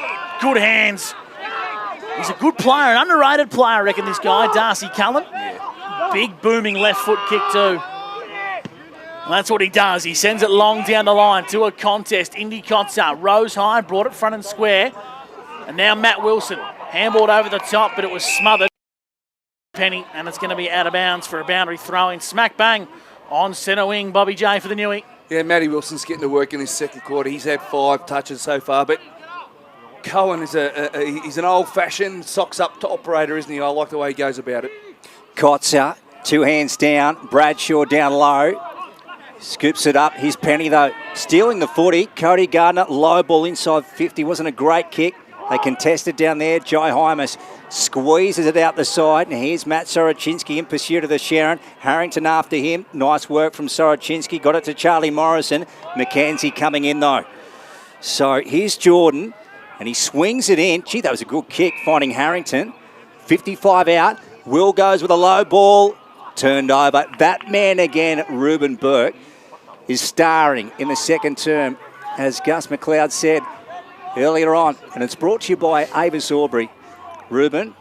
good hands. He's a good player, an underrated player, I reckon, this guy, Darcy Cullen. Big booming left foot kick too. And that's what he does. He sends it long down the line to a contest. Indy Kotzer rose high, brought it front and square. And now Matt Wilson handballed over the top, but it was smothered. Penny, and it's going to be out of bounds for a boundary throw in. Smack bang on centre wing. Bobby J for the Newie. Yeah, Matty Wilson's getting to work in his second quarter. He's had 5 touches so far, but Cohen is he's an old-fashioned socks up to operator, isn't he? I like the way he goes about it. Kotzer, 2 hands down. Bradshaw down low. Scoops it up. Here's Penny, though, stealing the footy. Cody Gardner, low ball inside 50. Wasn't a great kick. They contested down there. Jai Hymas squeezes it out the side. And here's Matt Soroczynski in pursuit of the Sharon. Harrington after him. Nice work from Soroczynski. Got it to Charlie Morrison. McKenzie coming in, though. So here's Jordan, and he swings it in. Gee, that was a good kick, finding Harrington. 55 out. Will goes with a low ball. Turned over. That man again, Ruben Burke, is starring in the second term, as Gus McLeod said earlier on. And it's brought to you by Avis Aubrey. Ruben,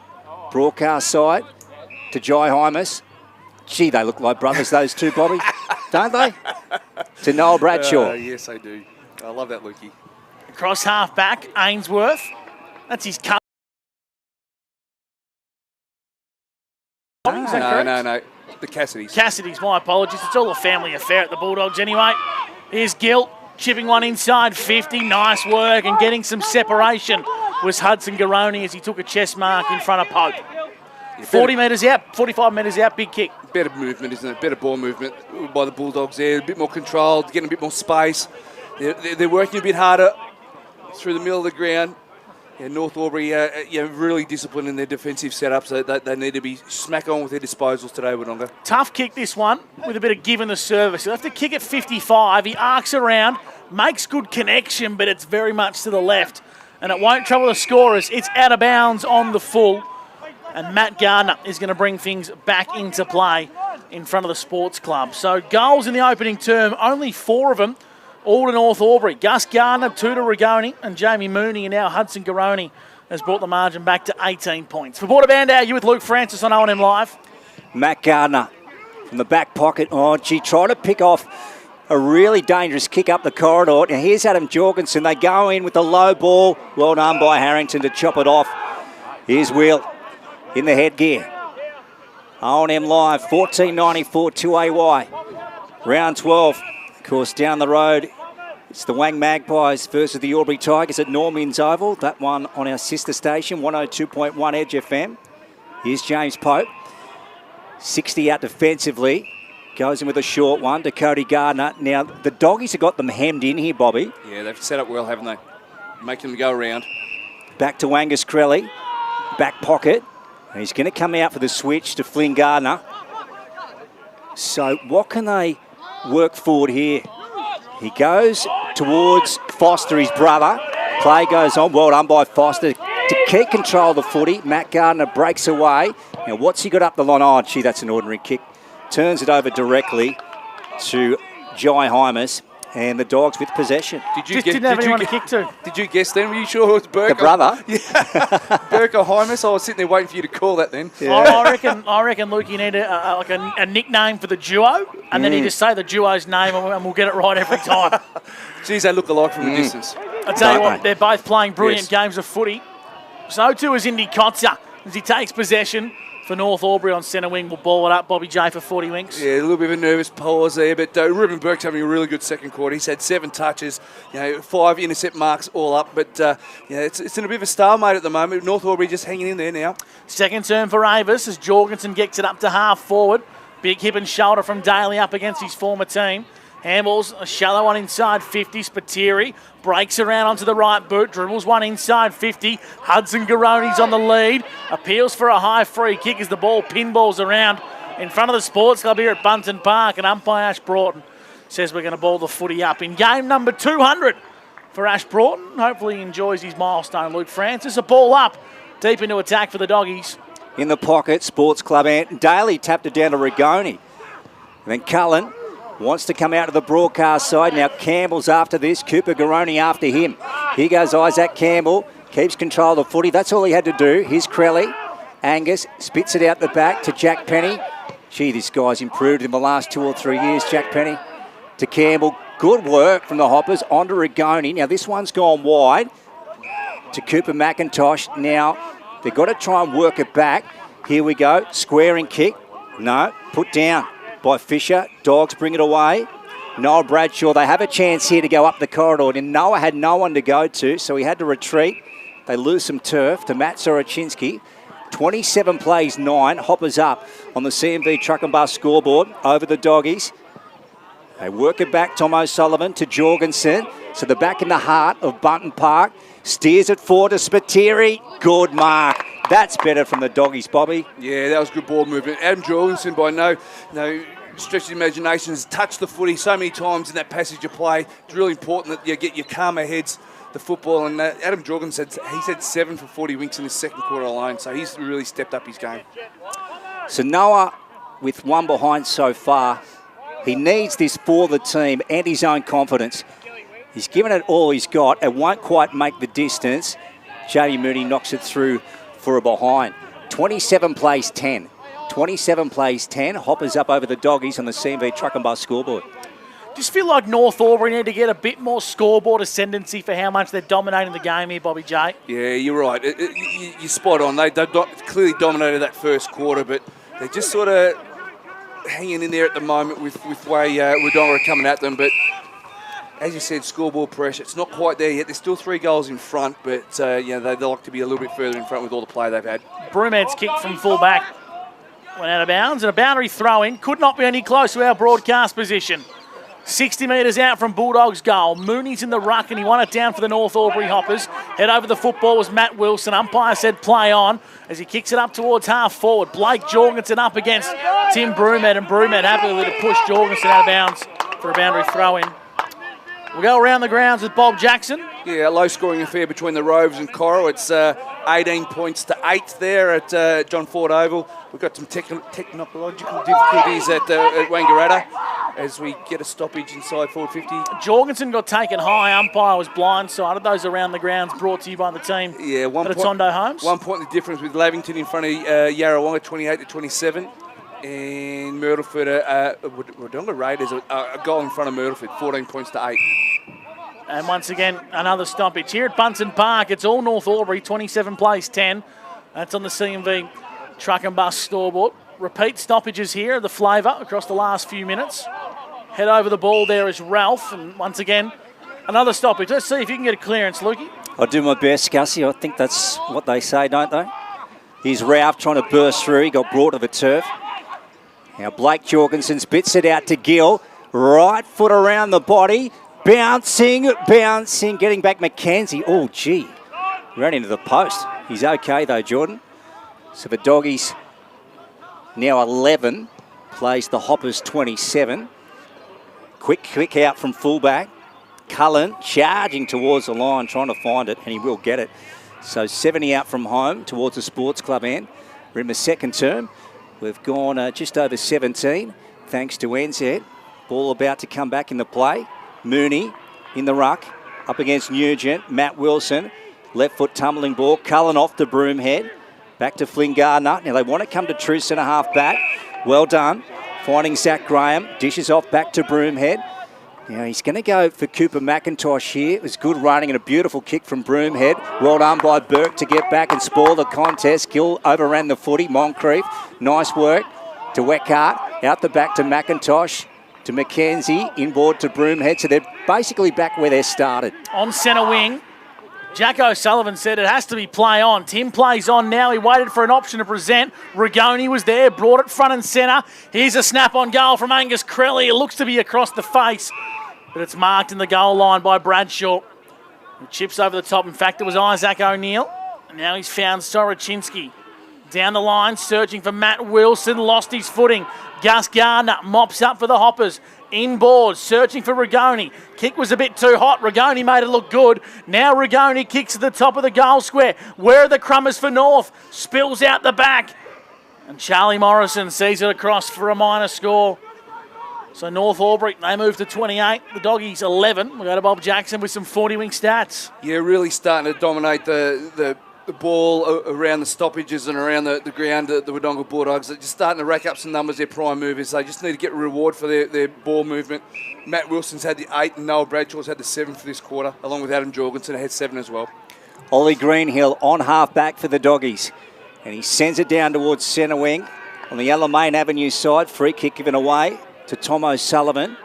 broadcast side to Jai Hymas. Gee, they look like brothers, those two, Bobby. Don't they? To Noel Bradshaw. Yes, I do. I love that, Lukey. Across half back, Ainsworth. That's his cut. No. The Cassidys. Cassidy's, my apologies. It's all a family affair at the Bulldogs anyway. Here's Gill, chipping one inside 50. Nice work, and getting some separation was Hudson Garoni as he took a chest mark in front of Pope. 40 metres out, 45 metres out, big kick. Better movement, isn't it? Better ball movement by the Bulldogs there. A bit more controlled, getting a bit more space. They're working a bit harder through the middle of the ground. Yeah, North Albury, really disciplined in their defensive setup, so they need to be smack on with their disposals today, Wodonga. Tough kick, this one, with a bit of give in the service. He'll have to kick at 55. He arcs around, makes good connection, but it's very much to the left. And it won't trouble the scorers. It's out of bounds on the full. And Matt Gardner is going to bring things back into play in front of the sports club. So goals in the opening term, only 4 of them. All to North Albury. Gus Gardner, 2 to Rigoni, and Jamie Mooney, and now Hudson Garoni has brought the margin back to 18 points. For Border Bandau, you with Luke Francis on OMFNL Live. Matt Gardner from the back pocket. Oh, gee, trying to pick off a really dangerous kick up the corridor. Now here's Adam Jorgensen. They go in with the low ball. Well done by Harrington to chop it off. Here's Will. in the headgear. O&M Live, 14.94 2AY. Round 12, of course, down the road. It's the Wang Magpies versus the Albury Tigers at Norman's Oval. That one on our sister station, 102.1 Edge FM. Here's James Pope. 60 out defensively. Goes in with a short one to Cody Gardner. Now, the Doggies have got them hemmed in here, Bobby. Yeah, they've set up well, haven't they? Making them go around. Back to Angus Crelly. Back pocket. And he's going to come out for the switch to Flynn Gardner. So what can they work forward here? He goes towards Foster, his brother. Play goes on. Well done by Foster to keep control of the footy. Matt Gardner breaks away. Now, what's he got up the line? Oh, gee, that's an ordinary kick. Turns it over directly to Jai Hymas, and the Dogs with possession. Didn't have anyone to kick to. Did you guess then? Were you sure it was Burke? The brother? Yeah. Burke or Hymas? I was sitting there waiting for you to call that then. Yeah. I reckon, Luke, you need a nickname for the duo, and then you just say the duo's name, and we'll get it right every time. Geez, they look alike from a distance. I tell you what, they're both playing brilliant games of footy. So too is Indy Kotzer as he takes possession for North Albury on centre wing. Will ball it up, Bobby J for 40 winks. Yeah, a little bit of a nervous pause there, but Ruben Burke's having a really good second quarter. He's had 7 touches, 5 intercept marks all up, but it's in a bit of a stalemate at the moment. North Albury just hanging in there now. Second turn for Avis as Jorgensen gets it up to half forward. Big hip and shoulder from Daly up against his former team. Handballs a shallow one inside 50. Spiteri breaks around onto the right boot, dribbles one inside 50. Hudson Garoni's on the lead. Appeals for a high free kick as the ball pinballs around in front of the Sports Club here at Bunton Park. And umpire Ash Broughton says we're going to ball the footy up in game number 200 for Ash Broughton. Hopefully he enjoys his milestone, Luke Francis. A ball up, deep into attack for the Doggies. In the pocket, Sports Club. Daly tapped it down to Rigoni. And then Cullen wants to come out to the broadcast side. Now Campbell's after this. Cooper Garoni after him. Here goes Isaac Campbell. Keeps control of the footy. That's all he had to do. Here's Crelly. Angus spits it out the back to Jack Penny. Gee, this guy's improved in the last 2 or 3 years, Jack Penny. To Campbell. Good work from the Hoppers. On to Rigoni. Now this one's gone wide to Cooper McIntosh. Now they've got to try and work it back. Here we go. Squaring kick. No. Put down by Fisher. Dogs bring it away. Noah Bradshaw, they have a chance here to go up the corridor. And Noah had no one to go to, so he had to retreat. They lose some turf to Matt Soroczynski. 27 plays 9. Hoppers up on the CMV Truck and Bus scoreboard over the Doggies. They work it back, Tom O'Sullivan to Jorgensen. So they're back in the heart of Bunton Park. Steers it forward to Spiteri. Good mark. That's better from the Doggies, Bobby. Yeah, that was good ball movement. Adam Jorgensen, by no stretch of the imagination, has touched the footy so many times in that passage of play. It's really important that you get your calmer heads the football. And Adam Jorgensen, he's had 7 for 40 winks in his second quarter alone, so he's really stepped up his game. So Noah, with one behind so far, he needs this for the team and his own confidence. He's given it all he's got. It won't quite make the distance. Jamie Mooney knocks it through for a behind. 27 plays 10. 27 plays 10. Hoppers up over the Doggies on the CMV Truck and Bus scoreboard. Just feel like North Albury need to get a bit more scoreboard ascendancy for how much they're dominating the game here, Bobby J. Yeah, you're right. You're spot on. They've clearly dominated that first quarter, but they're just sort of hanging in there at the moment with way Wodonga coming at them. But as you said, scoreboard pressure. It's not quite there yet. There's still 3 goals in front, but they like to be a little bit further in front with all the play they've had. Broomhead's kick from full back went out of bounds, and a boundary throw-in. Could not be any close to our broadcast position. 60 metres out from Bulldogs' goal. Mooney's in the ruck, and he won it down for the North Albury Hoppers. Head over the football was Matt Wilson. Umpire said play on as he kicks it up towards half forward. Blake Jorgensen up against Tim Broomhead, and Broomhead happily to push Jorgensen out of bounds for a boundary throw-in. We'll go around the grounds with Bob Jackson. Yeah, a low-scoring affair between the Rovers and Coral. It's 18 points to 8 there at John Ford Oval. We've got some technological difficulties at Wangaratta as we get a stoppage inside forward 50. Jorgensen got taken high. Umpire was blindsided. Those around the grounds brought to you by the team at Tondo Homes. 1 point the difference with Lavington in front of Yarrawonga, 28-27. And Myrtleford, Wodonga Raiders, a goal in front of Myrtleford, 14 points to 8. And once again, another stoppage here at Bunton Park. It's all North Albury, 27 plays 10. That's on the CMV Truck and Bus scoreboard. Repeat stoppages here, the flavour across the last few minutes. Head over the ball there is Ralph, and once again, another stoppage. Let's see if you can get a clearance, Lukey. I'll do my best, Gussie. I think that's what they say, don't they? Here's Ralph trying to burst through. He got brought to the turf. Now Blake Jorgensen spits it out to Gill. Right foot around the body. Bouncing, getting back Mackenzie. Oh, gee. Ran into the post. He's okay, though, Jordan. So the Doggies now 11. Plays the Hoppers 27. Quick out from fullback. Cullen charging towards the line, trying to find it, and he will get it. So 70 out from home towards the Sports Club end. We're in the second term. We've gone just over 17, thanks to NZ. Ball about to come back in the play. Mooney in the ruck, up against Nugent. Matt Wilson, left foot tumbling ball. Cullen off to Broomhead. Back to Flynn Gardner. Now they want to come to true centre half back. Well done. Finding Zach Graham. Dishes off back to Broomhead. Now he's going to go for Cooper McIntosh here. It was good running and a beautiful kick from Broomhead. Well done by Burke to get back and spoil the contest. Gill overran the footy. Moncrief, nice work to Weckart. Out the back to McIntosh, to Mackenzie, inboard to Broomhead. So they're basically back where they started. On centre wing, Jack O'Sullivan said it has to be play on. Tim plays on now. He waited for an option to present. Rigoni was there, brought it front and centre. Here's a snap on goal from Angus Crelly. It looks to be across the face, but it's marked in the goal line by Bradshaw. He chips over the top. In fact, it was Isaac O'Neill. And now he's found Soroczynski. Down the line, searching for Matt Wilson. Lost his footing. Gus Gardner mops up for the Hoppers. Inboard, searching for Rigoni. Kick was a bit too hot. Rigoni made it look good. Now Rigoni kicks at the top of the goal square. Where are the crummers for North? Spills out the back. And Charlie Morrison sees it across for a minor score. So North Albury, they move to 28. The Doggies 11. We'll go to Bob Jackson with some 40-wing stats. Yeah, really starting to dominate the ball around the stoppages and around the ground, the Wodonga Bulldogs. They're just starting to rack up some numbers, their prime movers. They just need to get a reward for their ball movement. Matt Wilson's had the 8 and Noah Bradshaw's had the 7 for this quarter, along with Adam Jorgensen, who had 7 as well. Ollie Greenhill on half-back for the Doggies. And he sends it down towards centre wing. On the Alamein Avenue side, free kick given away to Tom O'Sullivan.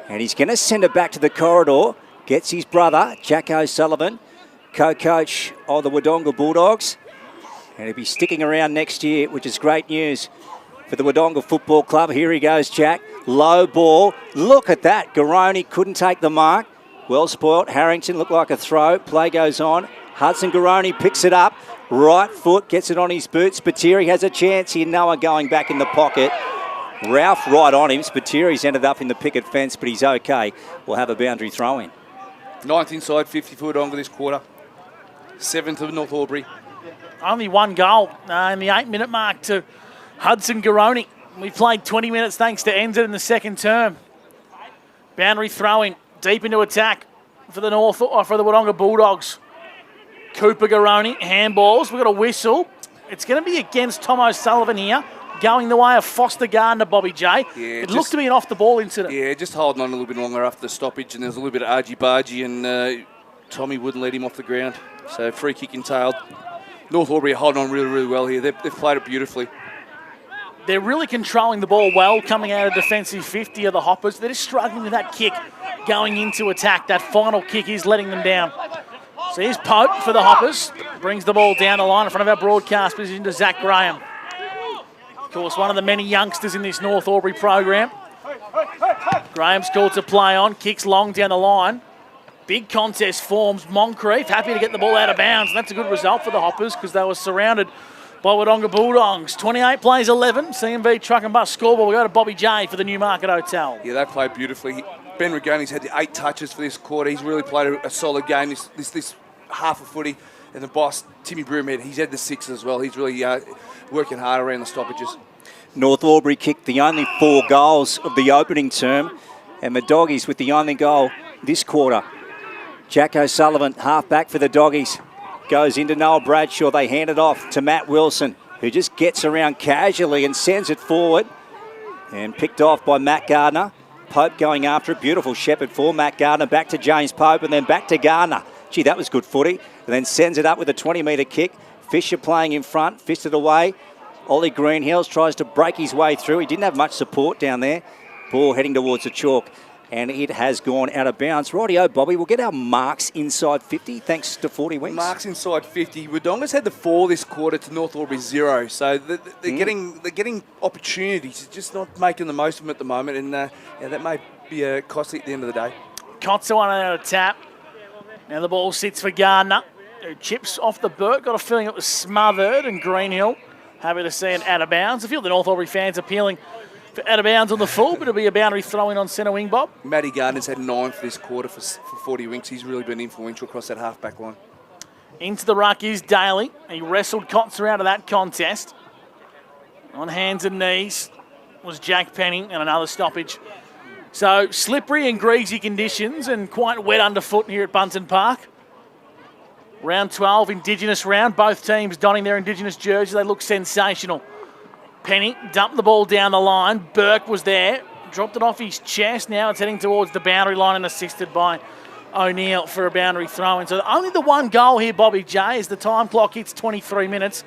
And he's going to send it back to the corridor. Gets his brother, Jack O'Sullivan, co-coach of the Wodonga Bulldogs. And he'll be sticking around next year, which is great news for the Wodonga Football Club. Here he goes, Jack. Low ball. Look at that. Garoni couldn't take the mark. Well spoilt. Harrington looked like a throw. Play goes on. Hudson Garoni picks it up. Right foot, gets it on his boot. Spiteri has a chance here. Noah going back in the pocket. Ralph right on him. Spitteri's ended up in the picket fence, but he's okay. We'll have a boundary throw in. 9th inside, 50 for Wodonga this quarter. 7th of North Albury. Only one goal in the 8-minute mark to Hudson Garoni. We played 20 minutes thanks to Enza in the second term. Boundary throwing deep into attack for the Wodonga Bulldogs. Cooper Garoni, handballs. We've got a whistle. It's going to be against Tom O'Sullivan here, going the way of Foster Gardner, Bobby J. Yeah, it looked to be an off-the-ball incident. Yeah, just holding on a little bit longer after the stoppage, and there's a little bit of argy-bargy, and Tommy wouldn't let him off the ground. So free kick entailed. North Albury are holding on really, really well here. They've played it beautifully. They're really controlling the ball well, coming out of defensive 50 of the Hoppers. They're just struggling with that kick going into attack. That final kick is letting them down. So here's Pope for the Hoppers. Brings the ball down the line in front of our broadcast position to Zach Graham. Of course, one of the many youngsters in this North Albury program. Graham's called to play on. Kicks long down the line. Big contest forms. Moncrief happy to get the ball out of bounds. And that's a good result for the Hoppers because they were surrounded by Wodonga Bulldogs. 28 plays 11. CMB Truck and Bus scoreboard. We'll go to Bobby J for the Newmarket Hotel. Yeah, they played beautifully. Ben Rigoni's had the 8 touches for this quarter. He's really played a solid game this half of footy. And the boss, Timmy Broomhead, he's had the 6 as well. He's really working hard around the stoppages. North Albury kicked the only 4 goals of the opening term. And the Doggies with the only goal this quarter. Jack O'Sullivan, half-back for the Doggies. Goes into Noel Bradshaw. They hand it off to Matt Wilson, who just gets around casually and sends it forward. And picked off by Matt Gardner. Pope going after it. Beautiful shepherd for Matt Gardner. Back to James Pope and then back to Gardner. Gee, that was good footy. And then sends it up with a 20-metre kick. Fisher playing in front. Fisted away Ollie Greenhills tries to break his way through. He didn't have much support down there. Ball heading towards the chalk, and it has gone out of bounds. Rightio, Bobby, we'll get our marks inside 50 thanks to 40 Winks. Marks inside 50. Wodonga's had the 4 this quarter to North Albury 0, so they're getting opportunities, just not making the most of them at the moment, and that may be costly at the end of the day. Kotza one out of tap. Now the ball sits for Gardner, who chips off the Burke. Got a feeling it was smothered, and Greenhill happy to see it out of bounds. I feel the North Albury fans appealing for out of bounds on the full, but it'll be a boundary throw-in on centre wing, Bob. Matty Gardner's had 9 for this quarter for 40 Winks. He's really been influential across that half-back line. Into the ruck is Daly. He wrestled Kotzer out of that contest. On hands and knees was Jack Penny, and another stoppage. So slippery and greasy conditions and quite wet underfoot here at Bunton Park. Round 12, Indigenous round. Both teams donning their Indigenous jerseys. They look sensational. Penny dumped the ball down the line. Burke was there. Dropped it off his chest. Now it's heading towards the boundary line and assisted by O'Neill for a boundary throw-in. So only the one goal here, Bobby J, as the time clock hits 23 minutes.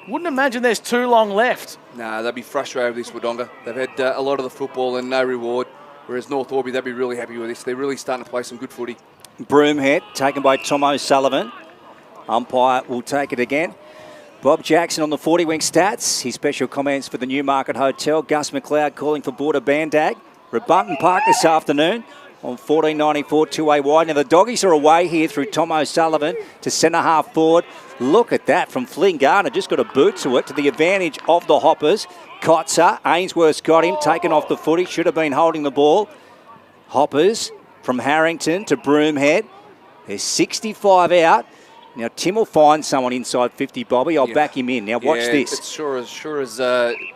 Wouldn't imagine there's too long left. No, they'll be frustrated with this Wodonga. They've had a lot of the football and no reward, whereas North Albury, they'll be really happy with this. They're really starting to play some good footy. Broomhead taken by Tom O'Sullivan. Umpire will take it again. Bob Jackson on the 40 Wing stats. His special comments for the Newmarket Hotel. Gus McLeod calling for Border Bandag. We're at Bunton Park this afternoon on 1494 2-way wide. Now the Doggies are away here through Tom O'Sullivan to centre half forward. Look at that from Flynn Garner. Just got a boot to it to the advantage of the Hoppers. Kotzer, Ainsworth's got him, taken off the footy. Should have been holding the ball. Hoppers from Harrington to Broomhead. There's 65 out. Now, Tim will find someone inside 50, Bobby. I'll back him in. Now, watch this. It's sure as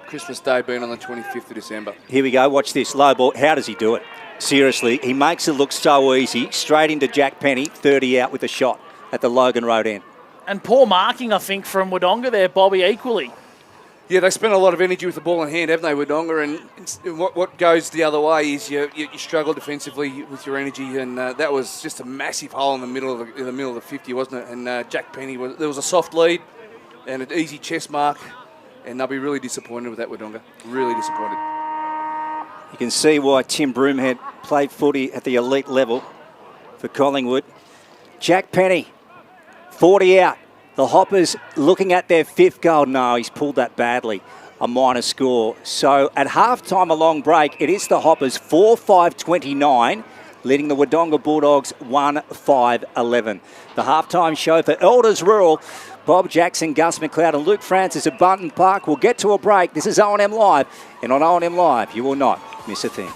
Christmas Day being on the 25th of December. Here we go. Watch this. Low ball. How does he do it? Seriously, he makes it look so easy. Straight into Jack Penny, 30 out with a shot at the Logan Road end. And poor marking, I think, from Wodonga there, Bobby, equally. Yeah, they spent a lot of energy with the ball in hand, haven't they, Wodonga? And what goes the other way is you struggle defensively with your energy, and that was just a massive hole in the middle of the 50, wasn't it? And Jack Penny, there was a soft lead and an easy chest mark, and they'll be really disappointed with that, Wodonga. Really disappointed. You can see why Tim Broomhead played footy at the elite level for Collingwood. Jack Penny, 40 out. The Hoppers looking at their 5th goal. No, he's pulled that badly. A minor score. So at halftime, a long break, it is the Hoppers 4-5-29, leading the Wodonga Bulldogs 1-5-11. The halftime show for Elders Rural. Bob Jackson, Gus McLeod and Luke Francis at Bunton Park. We'll get to a break. This is O&M Live. And on O&M Live, you will not miss a thing.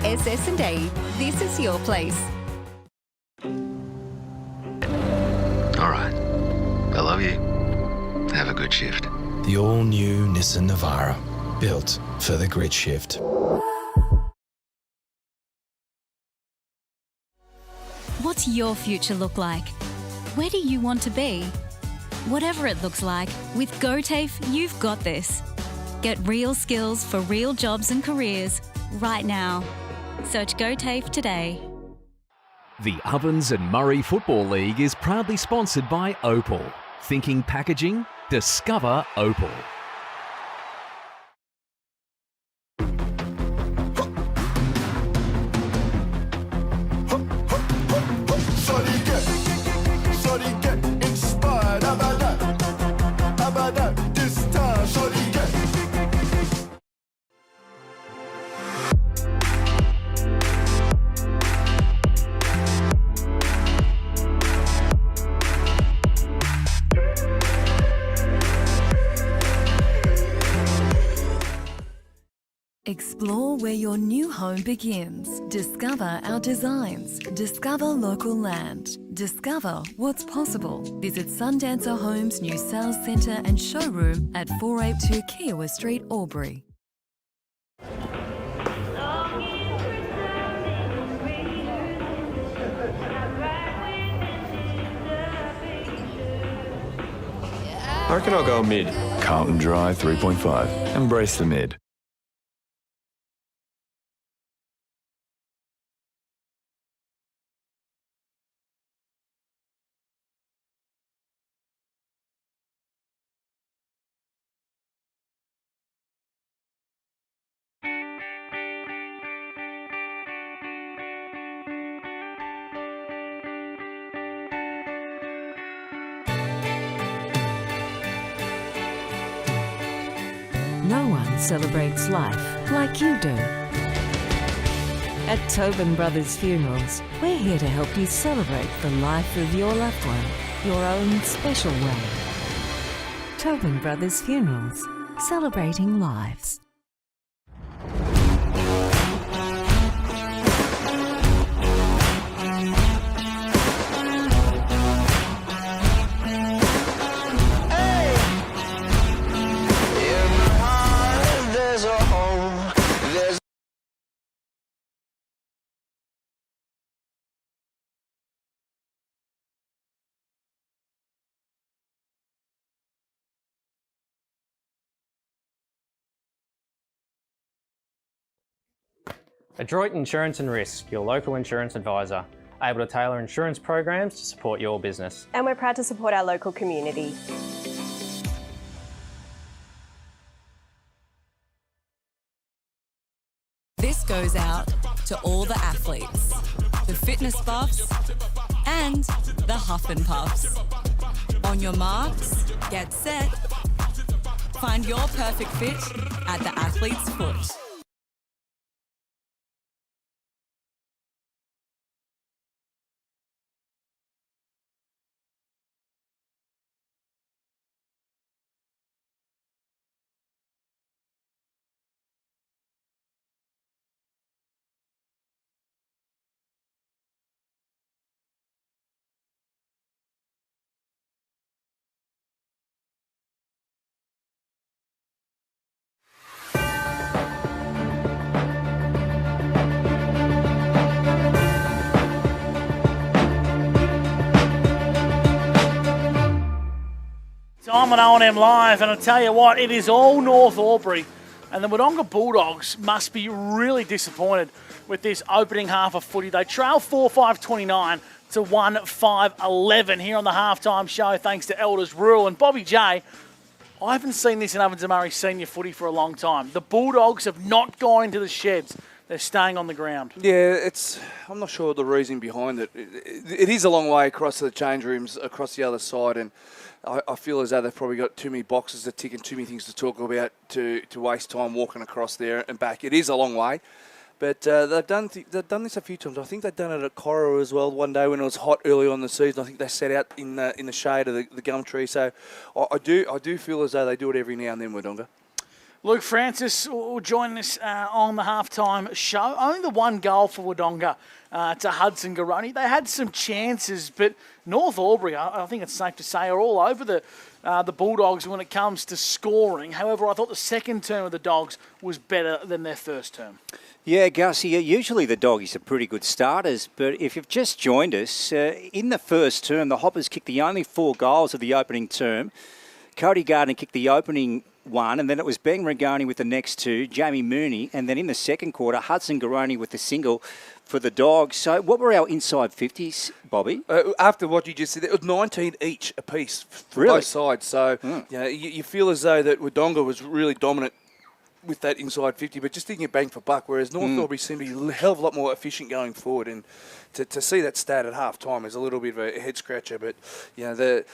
SS&A, this is your place. All right. I love you. Have a good shift. The all-new Nissan Navara, built for the grid shift. What's your future look like? Where do you want to be? Whatever it looks like, with GoTAFE, you've got this. Get real skills for real jobs and careers right now. Search GoTAFE today. The Ovens and Murray Football League is proudly sponsored by Opal. Thinking packaging? Discover Opal. Explore where your new home begins. Discover our designs. Discover local land. Discover what's possible. Visit Sundancer Homes' new sales centre and showroom at 482 Kiowa Street, Albury. I reckon I'll go mid. Carlton Dry 3.5. Embrace the mid. No one celebrates life like you do. At Tobin Brothers Funerals, we're here to help you celebrate the life of your loved one, your own special way. Tobin Brothers Funerals, celebrating lives. Adroit Insurance and Risk, your local insurance advisor, able to tailor insurance programs to support your business. And we're proud to support our local community. This goes out to all the athletes, the fitness buffs, and the huff and puffs. On your marks, get set. Find your perfect fit at the Athlete's Foot. Time on O&M Live, and I tell you what, it is all North Albury, and the Wodonga Bulldogs must be really disappointed with this opening half of footy. They trail 4-5-29 to 1-5-11 here on the halftime show, thanks to Elders Rural. And Bobby J, I haven't seen this in Ovens and Murray senior footy for a long time. The Bulldogs have not gone into the sheds. They're staying on the ground. Yeah, I'm not sure the reason behind it. It is a long way across the change rooms, across the other side, and I feel as though they've probably got too many boxes to tick and too many things to talk about to waste time walking across there and back. It is a long way, but they've done this a few times. I think they've done it at Coro as well one day when it was hot early on in the season. I think they sat out in the shade of the gum tree. So I do feel as though they do it every now and then, Wodonga. Luke Francis will join us on the halftime show. Only the one goal for Wodonga to Hudson Garoni. They had some chances, but North Albury, I think it's safe to say, are all over the Bulldogs when it comes to scoring. However, I thought the second term of the Dogs was better than their first term. Yeah, Gussie, usually the Doggies are pretty good starters, but if you've just joined us, in the first term, the Hoppers kicked the only 4 goals of the opening term. Cody Gardner kicked the opening one, and then it was Ben Regoni with the next 2, Jamie Mooney, and then in the second quarter, Hudson Garoni with the single for the Dogs. So what were our inside 50s, Bobby? After what you just said, it was 19 each apiece for both sides. So you feel as though that Wodonga was really dominant with that inside 50, but just thinking of bang for buck, whereas North Albury seemed to be a hell of a lot more efficient going forward. And to see that stat at half time is a little bit of a head scratcher. But the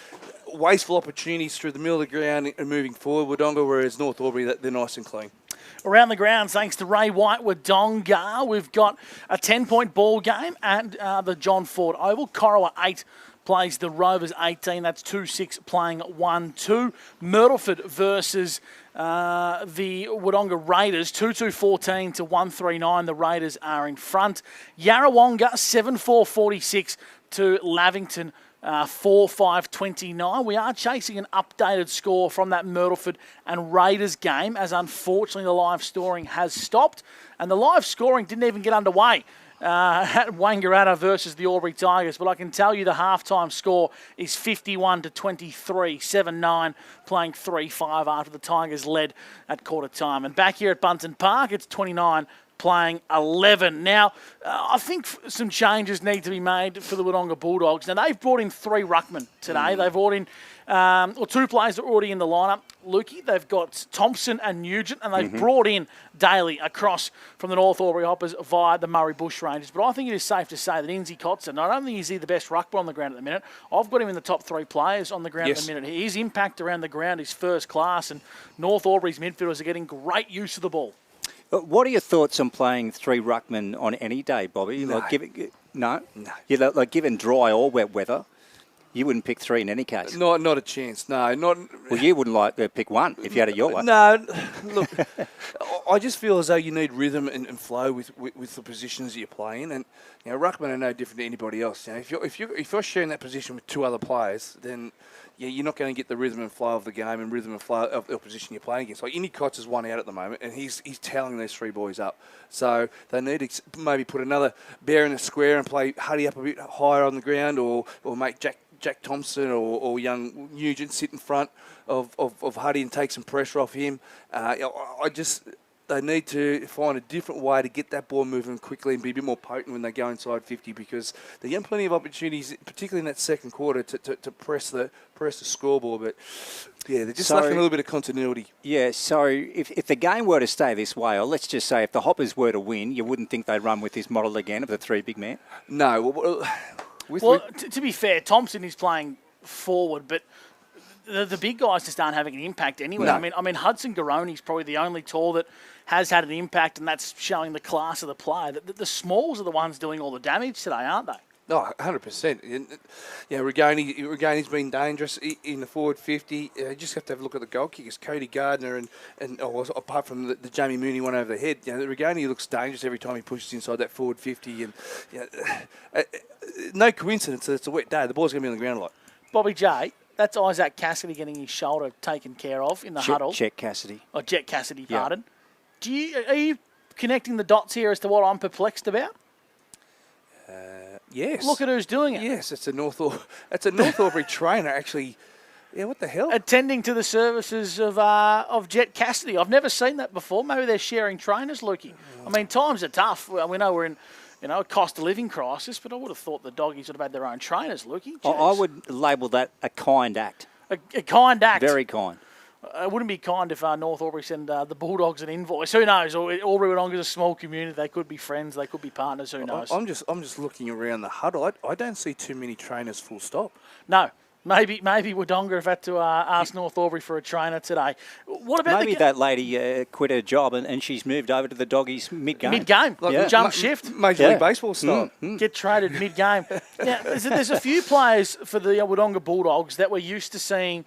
wasteful opportunities through the middle of the ground and moving forward, Wodonga, whereas North Albury, they're nice and clean. Around the grounds, thanks to Ray White, Wodonga, we've got a 10-point ball game at the John Ford Oval. Corowa 8 plays the Rovers 18. That's 2-6 playing 1-2. Myrtleford versus the Wodonga Raiders, 2-2-14 to 1-3-9. The Raiders are in front. Yarrawonga 7-4-46 to Lavington 4-5-29. We are chasing an updated score from that Myrtleford and Raiders game, as unfortunately the live scoring has stopped. And the live scoring didn't even get underway at Wangaratta versus the Albury Tigers, but I can tell you the halftime score is 51-23, 7-9, playing 3-5 after the Tigers led at quarter time. And back here at Bunton Park, it's 29 playing 11. Now, I think some changes need to be made for the Wodonga Bulldogs. Now, they've brought in 3 ruckmen today. They've brought in, 2 players are already in the lineup. Lukey, they've got Thompson and Nugent, and they've brought in Daly across from the North Albury Hoppers via the Murray Bush Rangers. But I think it is safe to say that Inzi Kotzer, I don't think he's the best ruckman on the ground at the minute. I've got him in the top 3 players on the ground at the minute. His impact around the ground is first class, and North Albury's midfielders are getting great use of the ball. What are your thoughts on playing 3 ruckmen on any day, Bobby? No. No? Yeah, like given dry or wet weather, you wouldn't pick 3 in any case. Not a chance. No, not. Well, you wouldn't like pick 1 if you had it your way. No, look, I just feel as though you need rhythm and flow with the positions that you're playing, and ruckmen are no different to anybody else. If you're sharing that position with 2 other players, then you're not going to get the rhythm and flow of the game and rhythm and flow of the position you're playing against. Like Indy Kotz is 1 out at the moment, and he's tallying these 3 boys up. So they need to maybe put another bear in the square and play Huddy up a bit higher on the ground, or make Jack Thompson or young Nugent sit in front of Huddy and take some pressure off him. They need to find a different way to get that ball moving quickly and be a bit more potent when they go inside 50, because they're getting plenty of opportunities, particularly in that second quarter, to press the scoreboard. But yeah, they're just lacking a little bit of continuity. Yeah, so if the game were to stay this way, or let's just say if the Hoppers were to win, you wouldn't think they'd run with this model again of the 3 big men? No. To be fair, Thompson is playing forward, but the big guys just aren't having an impact anyway. No. I mean, Hudson Garoni is probably the only tall that has had an impact, and that's showing the class of the player. The smalls are the ones doing all the damage today, aren't they? No, 100%. Rigoni's been dangerous in the forward 50. You just have to have a look at the goal kickers, Cody Gardner and apart from the Jamie Mooney one over the head, Rigoni looks dangerous every time he pushes inside that forward 50. And no coincidence that it's a wet day. The ball's going to be on the ground a lot. Bobby J, that's Isaac Cassidy getting his shoulder taken care of in the huddle. Jet Cassidy. Oh, Jet Cassidy, pardon. Are you connecting the dots here as to what I'm perplexed about? Yes. Look at who's doing it. Yes, it's a North Albury trainer actually. Yeah, what the hell? Attending to the services of Jet Cassidy. I've never seen that before. Maybe they're sharing trainers, Lukey. I mean, times are tough. We know we're in a cost of living crisis, but I would have thought the doggies would have had their own trainers, Lukey. I would label that a kind act. A kind act. Very kind. It wouldn't be kind if North Albury send the Bulldogs an invoice. Who knows? Albury Wodonga is a small community. They could be friends. They could be partners. Who knows? I'm just looking around the huddle. I don't see too many trainers full stop. No. Maybe Wodonga have had to ask North Albury for a trainer today. What about maybe that lady quit her job and she's moved over to the doggies mid-game. Mid-game, jump shift. Major League Baseball style. Get traded mid-game. Now, there's a few players for the Wodonga Bulldogs that we're used to seeing,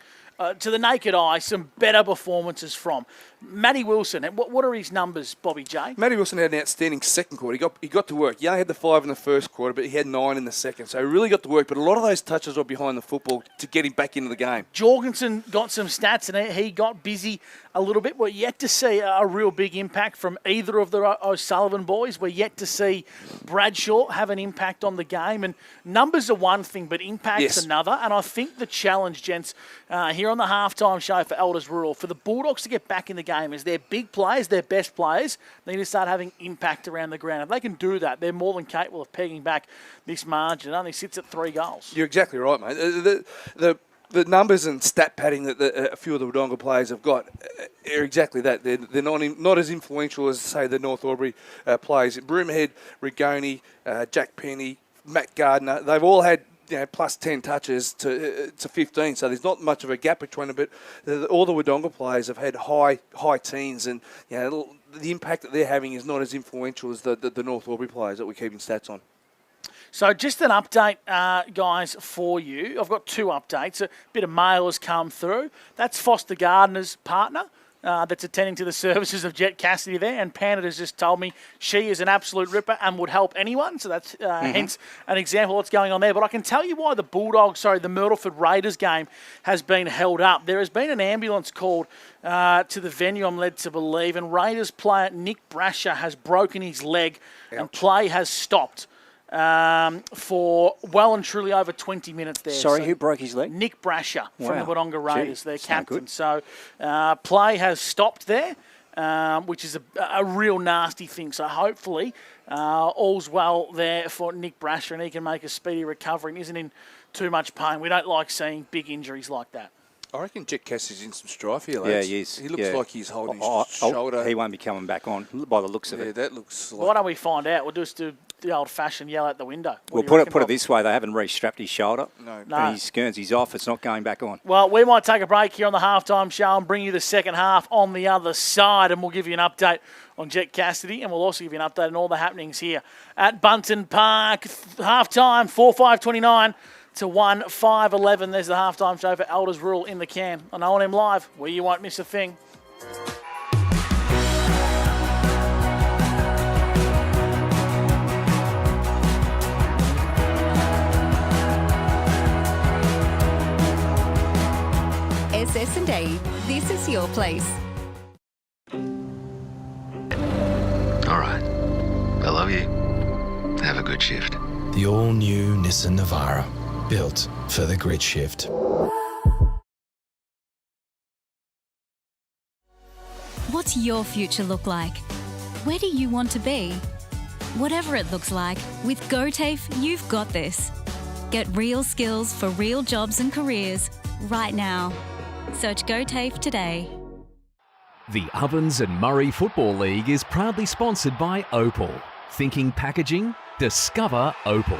to the naked eye, some better performances from. Matty Wilson, what are his numbers, Bobby J? Matty Wilson had an outstanding second quarter. He got to work. He only had the 5 in the first quarter, but he had 9 in the second. So he really got to work. But a lot of those touches were behind the football to get him back into the game. Jorgensen got some stats, and he got busy a little bit. We're yet to see a real big impact from either of the O'Sullivan boys. We're yet to see Bradshaw have an impact on the game. And numbers are one thing, but impact's another. And I think the challenge, gents, here on the halftime show for Elders Rural, for the Bulldogs to get back in the game is their big players, their best players, they need to start having impact around the ground. If they can do that, they're more than capable of pegging back this margin. It only sits at 3 goals. You're exactly right, mate. The numbers and stat padding that a few of the Wodonga players have got are exactly that. They're not as influential as, say, the North Albury players. Broomhead, Rigoni, Jack Penny, Matt Gardner, they've all had plus 10 touches to 15, so there's not much of a gap between them, but all the Wodonga players have had high teens, and the impact that they're having is not as influential as the North Albury players that we're keeping stats on. So just an update, guys, for you. I've got 2 updates. A bit of mail has come through. That's Foster Gardner's partner, that's attending to the services of Jet Cassidy there, and Panda has just told me she is an absolute ripper and would help anyone, so that's hence an example of what's going on there. But I can tell you why the Myrtleford Raiders game has been held up. There has been an ambulance called to the venue, I'm led to believe, and Raiders player Nick Brasher has broken his leg and play has stopped for well and truly over 20 minutes there. Sorry, so who broke his leg? Nick Brasher from the Wodonga Raiders, their captain. So play has stopped there, which is a real nasty thing. So hopefully all's well there for Nick Brasher and he can make a speedy recovery and isn't in too much pain. We don't like seeing big injuries like that. I reckon Jet Cassidy's in some strife here, Yeah, lads. he is. He looks like he's holding his shoulder. He won't be coming back on by the looks of it. Yeah, that looks like... Why don't we find out? We'll just do the old-fashioned yell out the window. Well, put it this way, they haven't re-strapped his shoulder. No. And his Guernsey's off. It's not going back on. Well, we might take a break here on the halftime show and bring you the second half on the other side, and we'll give you an update on Jet Cassidy, and we'll also give you an update on all the happenings here at Bunton Park. Halftime, 4-5-29 to 1-5-11. There's the halftime show for Elders Rural in the can on O&M Live, where you won't miss a thing. SS&A, this is your place. All right. I love you. Have a good shift. The all-new Nissan Navara, built for the grid shift. What's your future look like? Where do you want to be? Whatever it looks like, with GoTAFE, you've got this. Get real skills for real jobs and careers right now. Search GoTAFE today. The Ovens and Murray Football League is proudly sponsored by Opal. Thinking packaging? Discover Opal.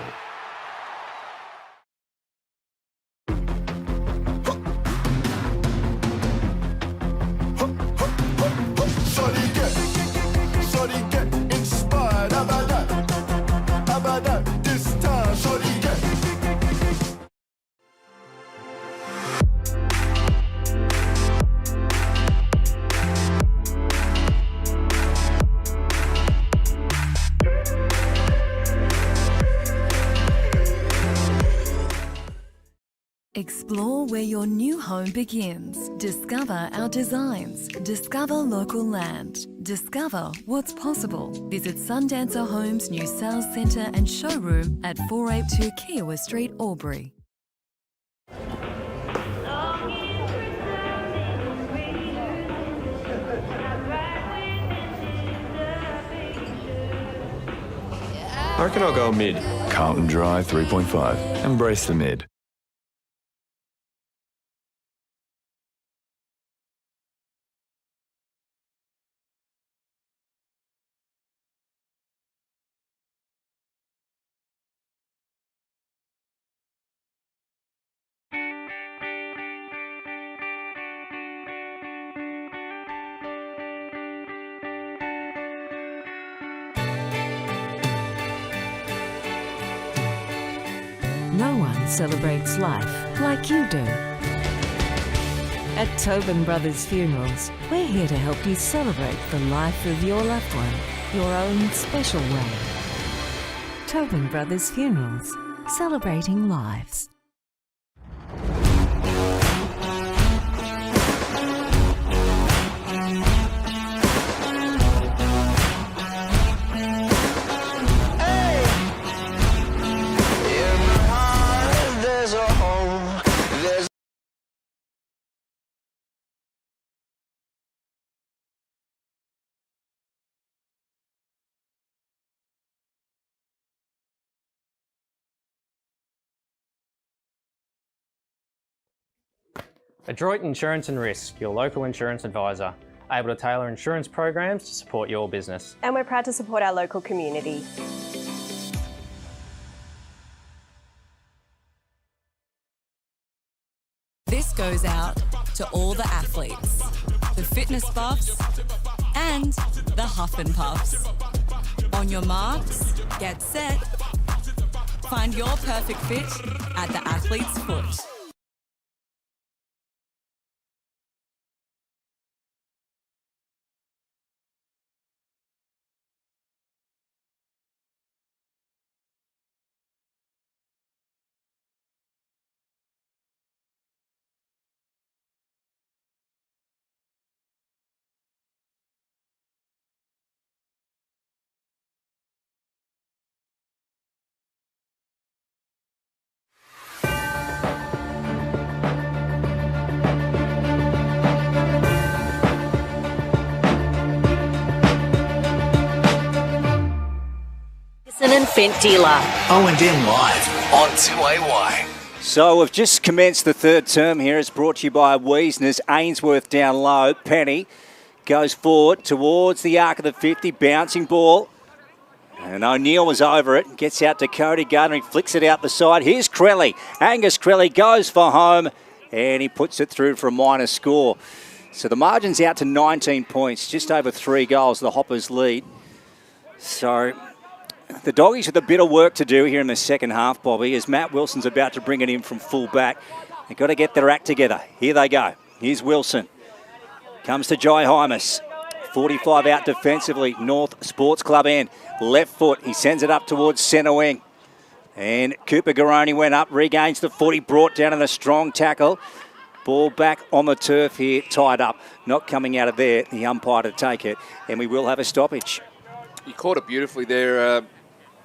Explore where your new home begins. Discover our designs. Discover local land. Discover what's possible. Visit Sundancer Homes' new sales centre and showroom at 482 Kiowa Street, Albury. I reckon I'll go mid. Carlton Dry 3.5. Embrace the mid. No one celebrates life like you do. At Tobin Brothers Funerals, we're here to help you celebrate the life of your loved one, your own special way. Tobin Brothers Funerals, celebrating lives. Adroit Insurance and Risk, your local insurance advisor, able to tailor insurance programs to support your business. And we're proud to support our local community. This goes out to all the athletes, the fitness buffs, and the huff and puffs. On your marks, get set. Find your perfect fit at the Athlete's Foot. and Fent dealer. O&M Live on 2AY. So we've just commenced the third term here. It's brought to you by Wiesner's. Ainsworth down low. Penny goes forward towards the arc of the 50. Bouncing ball. And O'Neill was over it. Gets out to Cody Gardner. He flicks it out the side. Here's Crelly. Angus Crelly goes for home. And he puts it through for a minor score. So the margin's out to 19 points. Just over 3 goals. The Hoppers lead. So the Doggies with a bit of work to do here in the second half, Bobby, as Matt Wilson's about to bring it in from full back. They've got to get their act together. Here they go. Here's Wilson. Comes to Jai Hymas. 45 out defensively. North Sports Club end. Left foot. He sends it up towards centre wing. And Cooper Garoni went up, regains the footy, brought down in a strong tackle. Ball back on the turf here, tied up. Not coming out of there, the umpire to take it. And we will have a stoppage. You caught it beautifully there,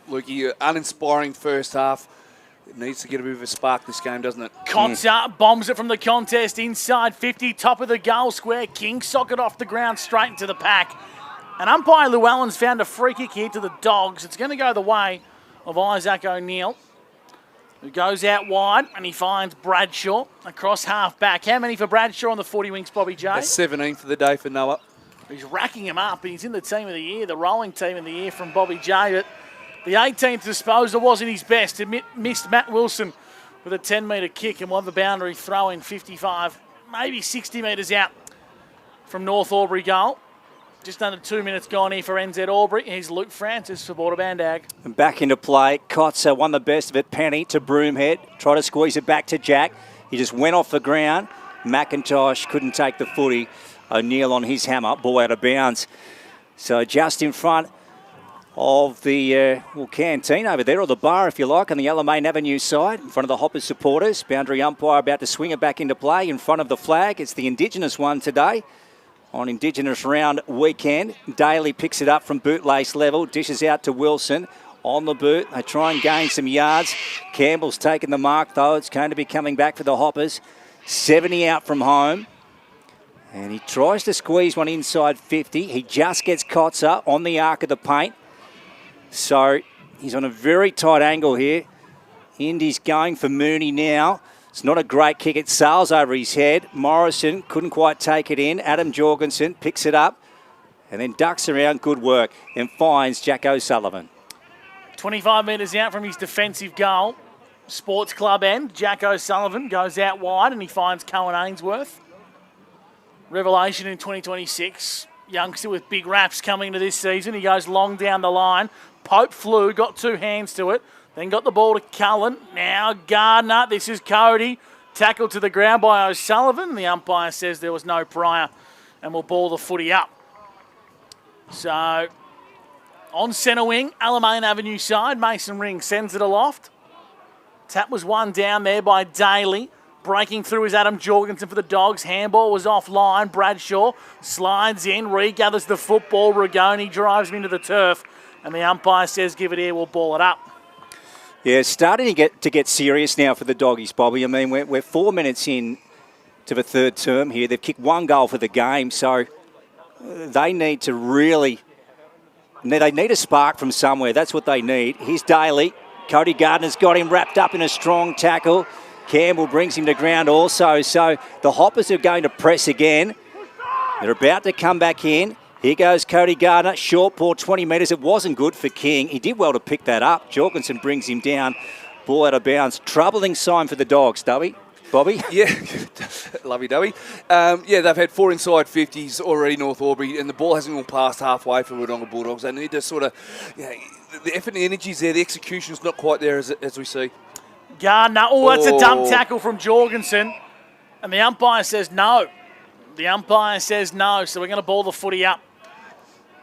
Lukey. Uninspiring first half. It needs to get a bit of a spark this game, doesn't it? Kotzer bombs it from the contest inside 50, top of the goal square. King socket off the ground straight into the pack. And umpire Llewellyn's found a free kick here to the Dogs. It's going to go the way of Isaac O'Neill, who goes out wide, and he finds Bradshaw across half back. How many for Bradshaw on the 40 wings, Bobby J? That's 17 for the day for Noah. He's racking him up. He's in the team of the year, the rolling team of the year from Bobby J. But the 18th disposal wasn't his best. It missed Matt Wilson with a 10-metre kick, and won the boundary throw in 55, maybe 60 metres out from North Albury goal. Just under 2 minutes gone here for NZ Albury. Here's Luke Francis for Border Bandag. And back into play. Kotzer won the best of it. Penny to Broomhead. Try to squeeze it back to Jack. He just went off the ground. McIntosh couldn't take the footy. O'Neill on his hammer. Ball out of bounds. So just in front of the canteen over there, or the bar if you like, on the Alamein Avenue side, in front of the Hoppers supporters. Boundary umpire about to swing it back into play in front of the flag. It's the Indigenous one today. On Indigenous round weekend, Daly picks it up from bootlace level, dishes out to Wilson on the boot. They try and gain some yards. Campbell's taken the mark though. It's going to be coming back for the Hoppers. 70 out from home. And he tries to squeeze one inside 50. He just gets Kotzer on the arc of the paint. So he's on a very tight angle here. Indy's going for Mooney now. It's not a great kick. It sails over his head. Morrison couldn't quite take it in. Adam Jorgensen picks it up and then ducks around. Good work. And finds Jack O'Sullivan. 25 metres out from his defensive goal. Sports Club end. Jack O'Sullivan goes out wide and he finds Cohen Ainsworth. Revelation in 2026. Youngster with big raps coming into this season. He goes long down the line. Pope flew, got 2 hands to it. Then got the ball to Cullen. Now Gardner. This is Cody. Tackled to the ground by O'Sullivan. The umpire says there was no prior and will ball the footy up. So on centre wing, Alamein Avenue side, Mason Ring sends it aloft. Tap was one down there by Daly. Breaking through is Adam Jorgensen for the Dogs. Handball was offline. Bradshaw slides in, regathers the football. Rigoni drives him into the turf. And the umpire says, give it here, we'll ball it up. Yeah, it's starting to get serious now for the Doggies, Bobby. I mean, we're 4 minutes in to the third term here. They've kicked 1 goal for the game, so they need to really... They need a spark from somewhere. That's what they need. Here's Daly. Cody Gardner's got him wrapped up in a strong tackle. Campbell brings him to ground also. So the Hoppers are going to press again. They're about to come back in. Here goes Cody Gardner. Short ball, 20 metres. It wasn't good for King. He did well to pick that up. Jorgensen brings him down. Ball out of bounds. Troubling sign for the Dogs, Bobby. Yeah, lovey-dovey. Yeah, they've had 4 inside 50s already, North Albury, and the ball hasn't gone past halfway for Wodonga Bulldogs. They need to sort of, the effort and the energy's there. The execution's not quite there as we see. Gardner. Oh, that's a dump tackle from Jorgensen. And the umpire says no. The umpire says no, so we're going to ball the footy up.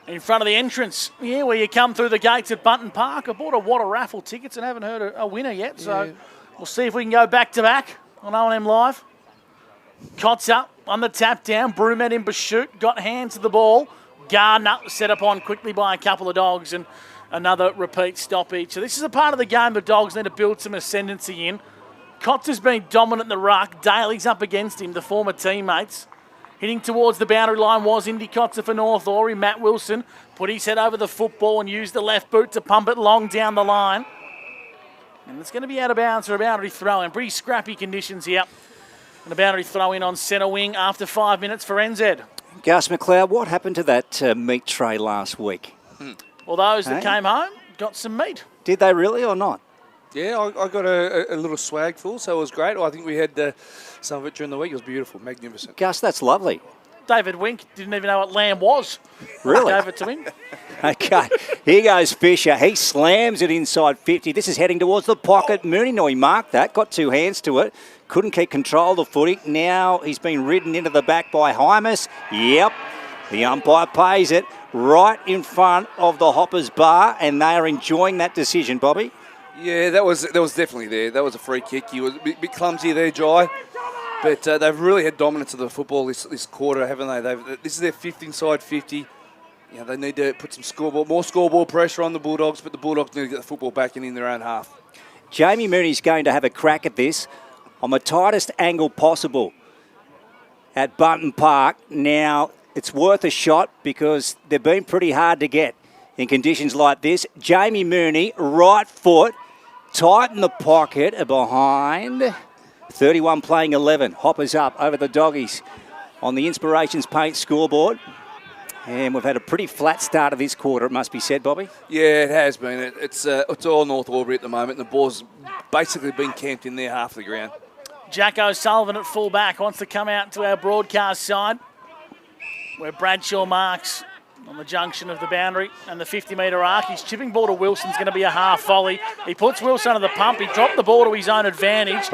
In front of the entrance, where you come through the gates at Bunton Park. I bought a wad of raffle tickets and haven't heard a winner yet, so we'll see if we can go back-to-back on O&M Live. Kotzer on the tap down. Broomhead in pursuit. Got hands to the ball. Gardner set upon quickly by a couple of Dogs and another repeat stoppage. So this is a part of the game the Dogs need to build some ascendancy in. Kotzer's been dominant in the ruck. Daly's up against him, the former teammates. Hitting towards the boundary line was Indy Kotzer for North Ori. Matt Wilson put his head over the football and used the left boot to pump it long down the line. And it's going to be out of bounds for a boundary throw in. Pretty scrappy conditions here. And a boundary throw in on centre wing after 5 minutes for NZ. Gus McLeod, what happened to that meat tray last week? Well, those that came home got some meat. Did they really or not? Yeah, I got a little swag full, so it was great. I think we had some of it during the week. It was beautiful, magnificent. Gus, that's lovely. David Wink didn't even know what lamb was. Really? I gave it to him. Okay, here goes Fisher. He slams it inside 50. This is heading towards the pocket. Mooney, no, he marked that, got two hands to it. Couldn't keep control of the footy. Now he's been ridden into the back by Hymas. Yep, the umpire pays it right in front of the Hoppers bar, and they are enjoying that decision, Bobby. Yeah, that was definitely there. That was a free kick. He was a bit clumsy there, Jai. But they've really had dominance of the football this quarter, haven't they? This is their fifth inside 50. You know, they need to put some more scoreboard pressure on the Bulldogs, but the Bulldogs need to get the football back in their own half. Jamie Mooney's going to have a crack at this on the tightest angle possible at Bunton Park. Now, it's worth a shot because they've been pretty hard to get in conditions like this. Jamie Mooney, right foot, tight in the pocket, behind. 31 playing 11. Hoppers up over the Doggies on the Inspirations Paint scoreboard. And we've had a pretty flat start of this quarter, it must be said, Bobby. Yeah, it has been. It's all North Albury at the moment. The ball's basically been camped in there half the ground. Jack O'Sullivan at full back wants to come out to our broadcast side where Bradshaw marks on the junction of the boundary and the 50-metre arc. His chipping ball to Wilson's going to be a half volley. He puts Wilson under the pump. He dropped the ball to his own advantage.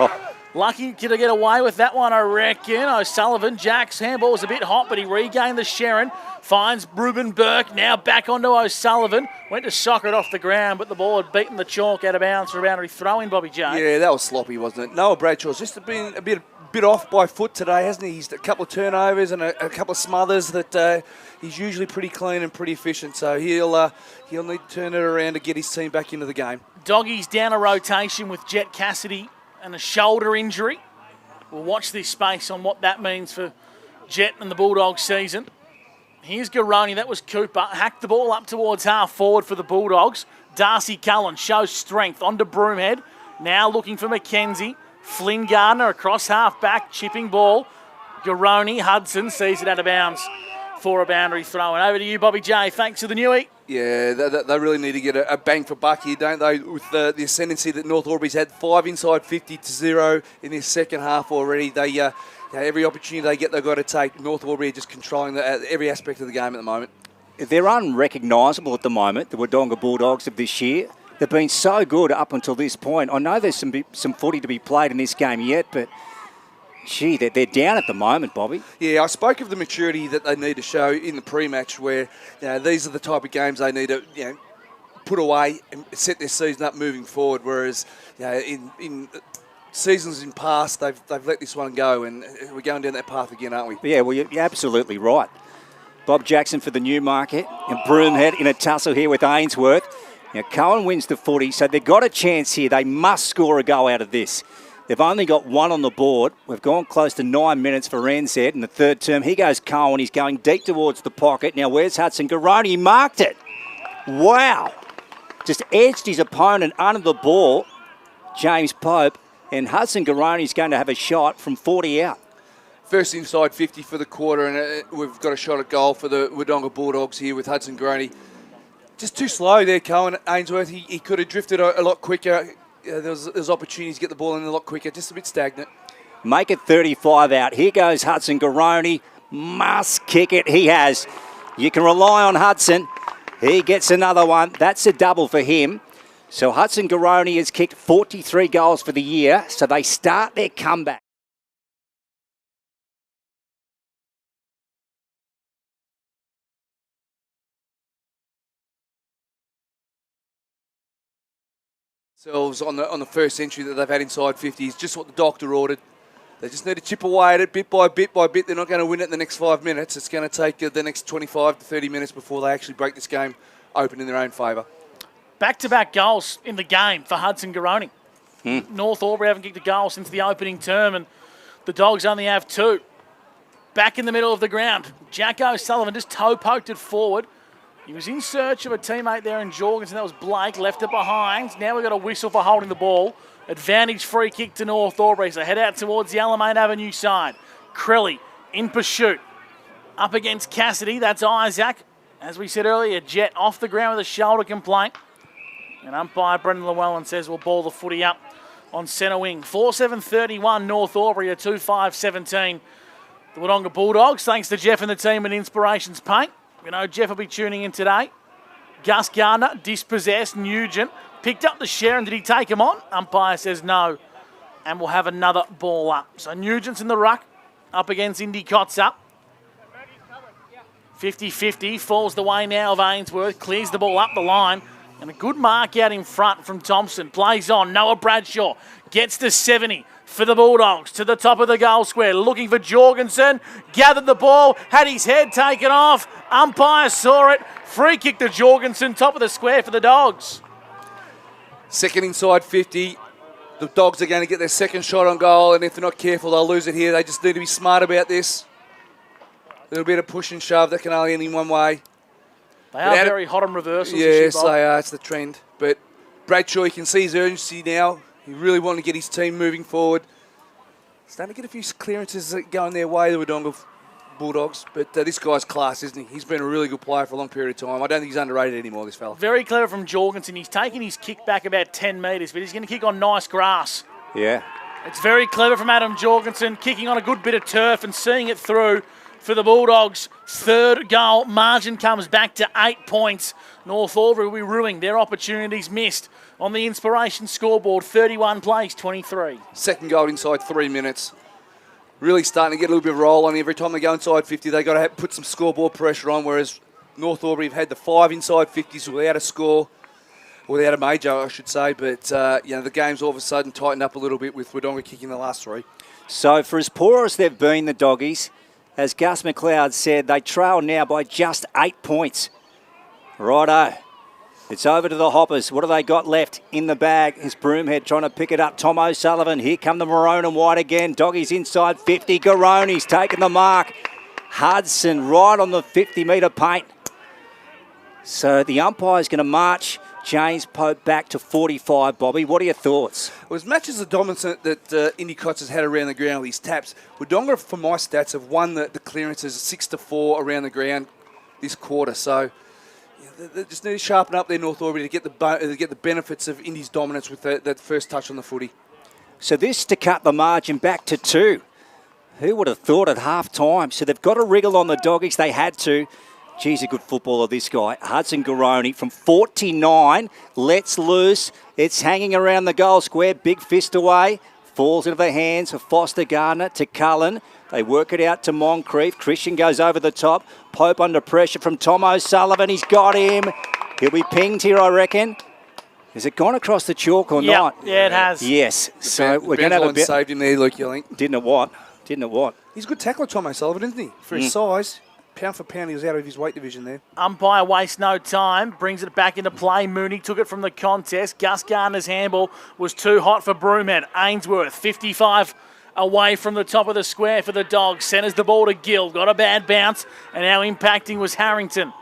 Lucky to get away with that one, I reckon. O'Sullivan, Jack's handball was a bit hot, but he regained the Sharon. Finds Ruben Burke, now back onto O'Sullivan. Went to sock it off the ground, but the ball had beaten the chalk out of bounds for a boundary throw-in, Bobby J. Yeah, that was sloppy, wasn't it? Noah Bradshaw's just been a bit off by foot today, hasn't he? He's a couple of turnovers and a couple of smothers that he's usually pretty clean and pretty efficient. So he'll need to turn it around to get his team back into the game. Doggies down a rotation with Jet Cassidy and a shoulder injury. We'll watch this space on what that means for Jet and the Bulldogs season. Here's Garoni, that was Cooper. Hacked the ball up towards half forward for the Bulldogs. Darcy Cullen shows strength onto Broomhead. Now looking for McKenzie. Flynn Gardner across half back, chipping ball. Garoni, Hudson sees it out of bounds for a boundary throw. And over to you, Bobby J. Thanks to the Newie. Yeah, they really need to get a bang for buck here, don't they? With the ascendancy that North Albury's had 5 inside 50-0 in this second half already. They every opportunity they get, they've got to take. North Albury are just controlling every aspect of the game at the moment. They're unrecognisable at the moment, the Wodonga Bulldogs of this year. They've been so good up until this point. I know there's some footy to be played in this game yet, but gee, they're down at the moment, Bobby. Yeah, I spoke of the maturity that they need to show in the pre-match where these are the type of games they need to put away and set their season up moving forward, whereas in seasons in past, they've let this one go, and we're going down that path again, aren't we? Yeah, well, you're absolutely right. Bob Jackson for the Newmarket, and Broomhead in a tussle here with Ainsworth. Now, Cohen wins the footy, so they've got a chance here. They must score a goal out of this. They've only got one on the board. We've gone close to 9 minutes for NZ in the third term. Here goes Cohen. He's going deep towards the pocket. Now, where's Hudson Garoni? He marked it. Wow. Just edged his opponent under the ball, James Pope. And Hudson Garoni's going to have a shot from 40 out. First inside 50 for the quarter, and we've got a shot at goal for the Wodonga Bulldogs here with Hudson Garoni. Just too slow there, Cohen. Ainsworth, he could have drifted a lot quicker. There's opportunities to get the ball in a lot quicker, just a bit stagnant. Make it 35 out. Here goes Hudson Garoni. Must kick it. He has. You can rely on Hudson. He gets another one. That's a double for him. So Hudson Garoni has kicked 43 goals for the year, so they start their comeback. On the first entry that they've had inside 50 is just what the doctor ordered. They just need to chip away at it bit by bit by bit. They're not going to win it in the next 5 minutes. It's going to take the next 25 to 30 minutes before they actually break this game open in their own favour. Back-to-back goals in the game for Hudson Garoni. North Albury haven't kicked a goal since the opening term, and the Dogs only have 2. back in the middle of the ground. Jack O'Sullivan just toe poked it forward. He was in search of a teammate there in Jorgensen. That was Blake, left it behind. Now we've got a whistle for holding the ball. Advantage free kick to North Albury. So head out towards the Alamein Avenue side. Crelly in pursuit. Up against Cassidy. That's Isaac. As we said earlier, Jet off the ground with a shoulder complaint. And umpire Brendan Llewellyn says we'll ball the footy up on centre wing. 4-7-31 North Albury to 2-5-17. The Wodonga Bulldogs, thanks to Jeff and the team at Inspirations Paint. We know Jeff will be tuning in today. Gus Gardner, dispossessed. Nugent picked up the share, and did he take him on? Umpire says no. And we'll have another ball up. So Nugent's in the ruck, up against Indy Kotzer. 50-50, falls the way now of Ainsworth, clears the ball up the line. And a good mark out in front from Thompson. Plays on. Noah Bradshaw gets to 70 for the Bulldogs. To the top of the goal square. Looking for Jorgensen. Gathered the ball. Had his head taken off. Umpire saw it. Free kick to Jorgensen. Top of the square for the Dogs. Second inside 50. The Dogs are going to get their second shot on goal. And if they're not careful, they'll lose it here. They just need to be smart about this. A little bit of push and shove. That can only end in one way. They are very hot on reversals. Yes, they are. It's the trend. But Bradshaw, you can see his urgency now. He really wanted to get his team moving forward. Starting to get a few clearances going their way, the Wodonga Bulldogs. But this guy's class, isn't he? He's been a really good player for a long period of time. I don't think he's underrated anymore, this fella. Very clever from Jorgensen. He's taken his kick back about 10 metres, but he's going to kick on nice grass. Yeah. It's very clever from Adam Jorgensen, kicking on a good bit of turf and seeing it through. For the Bulldogs, third goal. Margin comes back to 8 points. North Albury will be ruining their opportunities missed on the Inspiration scoreboard. 31 plays, 23. Second goal inside 3 minutes. Really starting to get a little bit of roll on. Every time they go inside 50, they've got to put some scoreboard pressure on, whereas North Albury have had the 5 inside 50s without a score, without a major, I should say. But, the game's all of a sudden tightened up a little bit with Wodonga kicking the last 3. So for as poor as they've been, the Doggies, as Gus McLeod said, they trail now by just 8 points. Righto. It's over to the Hoppers. What have they got left in the bag? Is Broomhead trying to pick it up. Tom O'Sullivan. Here come the maroon and white again. Doggies inside 50. Garoni's taking the mark. Hudson right on the 50-metre paint. So the umpire's going to march James Pope back to 45, Bobby. What are your thoughts? Well, as much as the dominance that Indy Kotz has had around the ground with his taps, Wodonga, for my stats, have won the clearances 6-4 around the ground this quarter. So they just need to sharpen up their North Albury to get the benefits of Indy's dominance with that first touch on the footy. So this to cut the margin back to 2. Who would have thought at half-time? So they've got a wriggle on the Doggies. They had to. Geez, a good footballer, this guy. Hudson Garoni from 49. Lets loose. It's hanging around the goal square. Big fist away. Falls into the hands of Foster Gardner to Cullen. They work it out to Moncrief. Christian goes over the top. Pope under pressure from Tom O'Sullivan. He's got him. He'll be pinged here, I reckon. Has it gone across the chalk or not? Yeah, it has. Yes. So we're going to have a bit. Saved him there, Luke, you think? Didn't it what? He's a good tackler, Tom O'Sullivan, isn't he? For his size. Pound for pound, he was out of his weight division there. Umpire wastes no time, brings it back into play. Mooney took it from the contest. Gus Gardner's handball was too hot for Broomhead. Ainsworth, 55 away from the top of the square for the Dogs. Centres the ball to Gill. Got a bad bounce, and now impacting was Harrington.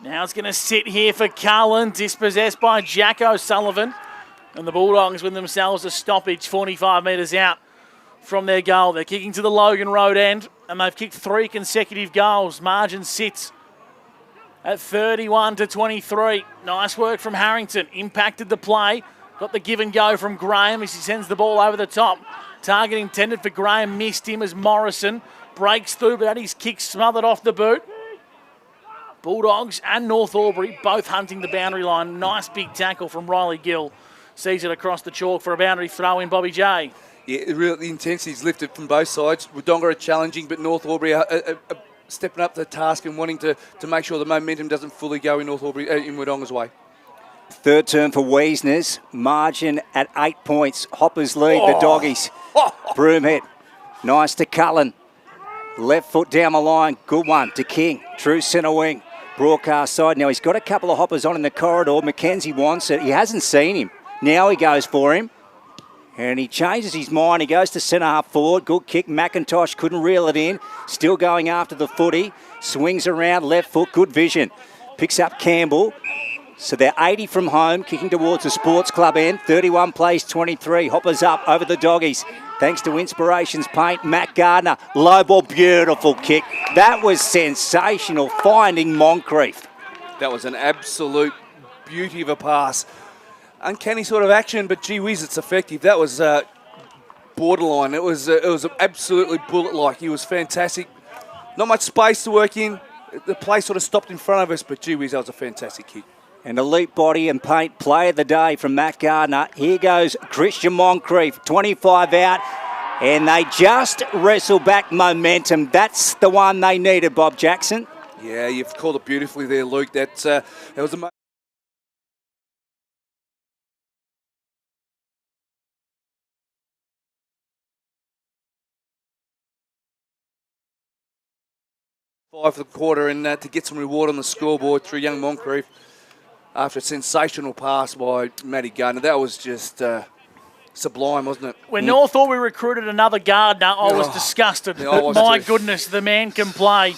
Now it's going to sit here for Cullen, dispossessed by Jack O'Sullivan. And the Bulldogs win themselves a stoppage 45 metres out from their goal. They're kicking to the Logan Road end, and they've kicked 3 consecutive goals. Margin sits at 31-23. Nice work from Harrington. Impacted the play. Got the give and go from Graham as he sends the ball over the top. Target intended for Graham, missed him as Morrison breaks through, but had his kick smothered off the boot. Bulldogs and North Albury both hunting the boundary line. Nice big tackle from Riley Gill. Sees it across the chalk for a boundary throw in, Bobby J. Yeah, the intensity's lifted from both sides. Wodonga are challenging, but North Albury are stepping up to the task and wanting to make sure the momentum doesn't fully go in in Wodonga's way. Third term for Wiesners. Margin at 8 points. Hoppers lead the Doggies. Broomhead. Nice to Cullen. Left foot down the line. Good one to King. True centre wing. Broadcast side. Now he's got a couple of hoppers on in the corridor. Mackenzie wants it. He hasn't seen him. Now he goes for him. And he changes his mind. He goes to centre half forward. Good kick. McIntosh couldn't reel it in. Still going after the footy. Swings around left foot. Good vision. Picks up Campbell. So they're 80 from home, kicking towards the Sports Club end. 31 plays 23. Hoppers up over the Doggies. Thanks to Inspirations Paint. Matt Gardner. Low ball. Beautiful kick. That was sensational. Finding Moncrief. That was an absolute beauty of a pass. Uncanny sort of action, but gee whiz, it's effective. That was borderline. It was absolutely bullet-like. He was fantastic. Not much space to work in. The play sort of stopped in front of us, but gee whiz, that was a fantastic kick. An elite body and paint play of the day from Matt Gardner. Here goes Christian Moncrief, 25 out, and they just wrestle back momentum. That's the one they needed, Bob Jackson. Yeah, you've called it beautifully there, Luke. That was a... for the quarter and to get some reward on the scoreboard through young Moncrief after a sensational pass by Matty Gardner. That was just sublime, wasn't it? When North Albury recruited another Gardner, I was disgusted. Yeah, I was My too. goodness, the man can play.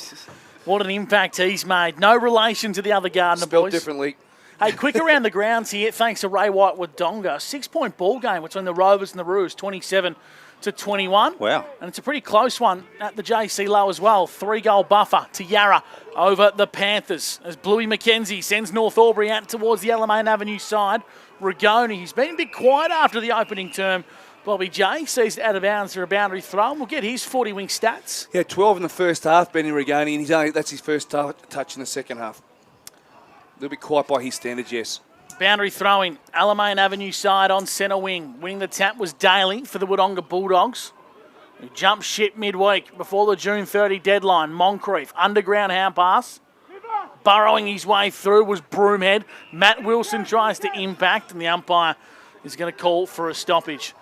What an impact he's made. No relation to the other Gardner Spelled boys. differently. Hey, quick around the grounds here, thanks to Ray White Wodonga. 6-point ball game between the Rovers and the Roos, 27-21. Wow. And it's a pretty close one at the JC Low as well. 3-goal buffer to Yarra over the Panthers as Bluey McKenzie sends North Albury out towards the Alamein Avenue side. Rigoni, he's been a bit quiet after the opening term. Bobby J sees it out of bounds for a boundary throw, and we'll get his 40-wing stats. Yeah, 12 in the first half, Benny Rigoni, and that's his first touch in the second half. A little bit quiet by his standards, yes. Boundary throwing, Alamein Avenue side on centre wing. Winning the tap was Daly for the Wodonga Bulldogs, who jumped ship midweek before the June 30 deadline. Moncrief, underground hand pass. Burrowing his way through was Broomhead. Matt Wilson tries to impact, and the umpire is going to call for a stoppage.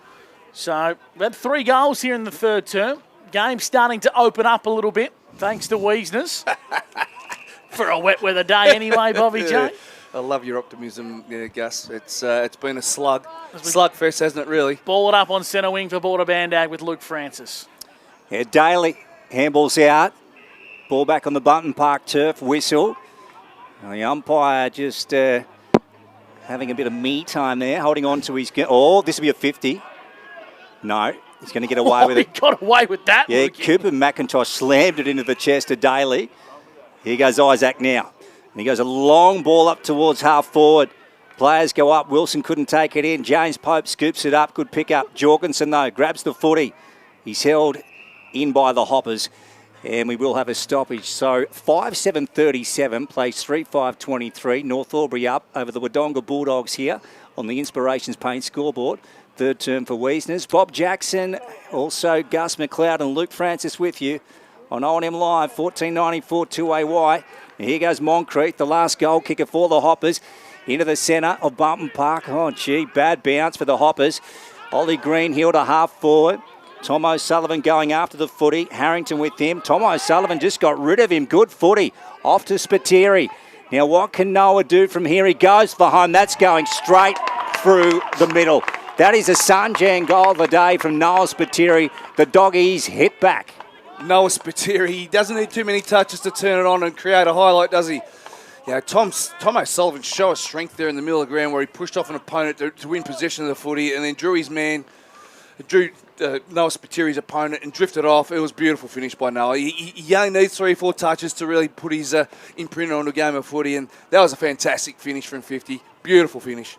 So we had 3 goals here in the third term. Game starting to open up a little bit, thanks to Wiesners. For a wet weather day anyway, Bobby J. I love your optimism there, Gus. It's been a slugfest, hasn't it, really? Ball it up on centre wing for Border Bandag with Luke Francis. Yeah, Daly, handball's out. Ball back on the Bunton Park turf, whistle. And the umpire just having a bit of me time there, holding on to his... Oh, this will be a 50. No, he's going to get away with it. He got away with that. Yeah, Cooper McIntosh slammed it into the chest of Daly. Here goes Isaac now. And he goes a long ball up towards half forward. Players go up. Wilson couldn't take it in. James Pope scoops it up. Good pick up. Jorgensen, though, grabs the footy. He's held in by the Hoppers. And we will have a stoppage. So 5-7-37, plays 3-5-23. North Albury up over the Wodonga Bulldogs here on the Inspirations Paint scoreboard. Third term for Wiesners. Bob Jackson, also Gus McLeod and Luke Francis with you on O&M Live, 1494 2AY. And here goes Moncrief, the last goal kicker for the Hoppers. Into the centre of Bunton Park. Oh, gee, bad bounce for the Hoppers. Ollie Greenhill to half forward. Tom O'Sullivan going after the footy. Harrington with him. Tom O'Sullivan just got rid of him. Good footy. Off to Spiteri. Now, what can Noah do from here? He goes for home. That's going straight through the middle. That is a Sanjay goal of the day from Noah Spiteri. The Doggies hit back. Noah Spiteri, he doesn't need too many touches to turn it on and create a highlight, does he? Yeah, Tom O'Sullivan show of strength there in the middle of the ground where he pushed off an opponent to win possession of the footy and then drew Noah Spiteri's opponent and drifted off. It was a beautiful finish by Noah. He only needs 3 or 4 touches to really put his imprint on a game of footy, and that was a fantastic finish from 50. Beautiful finish.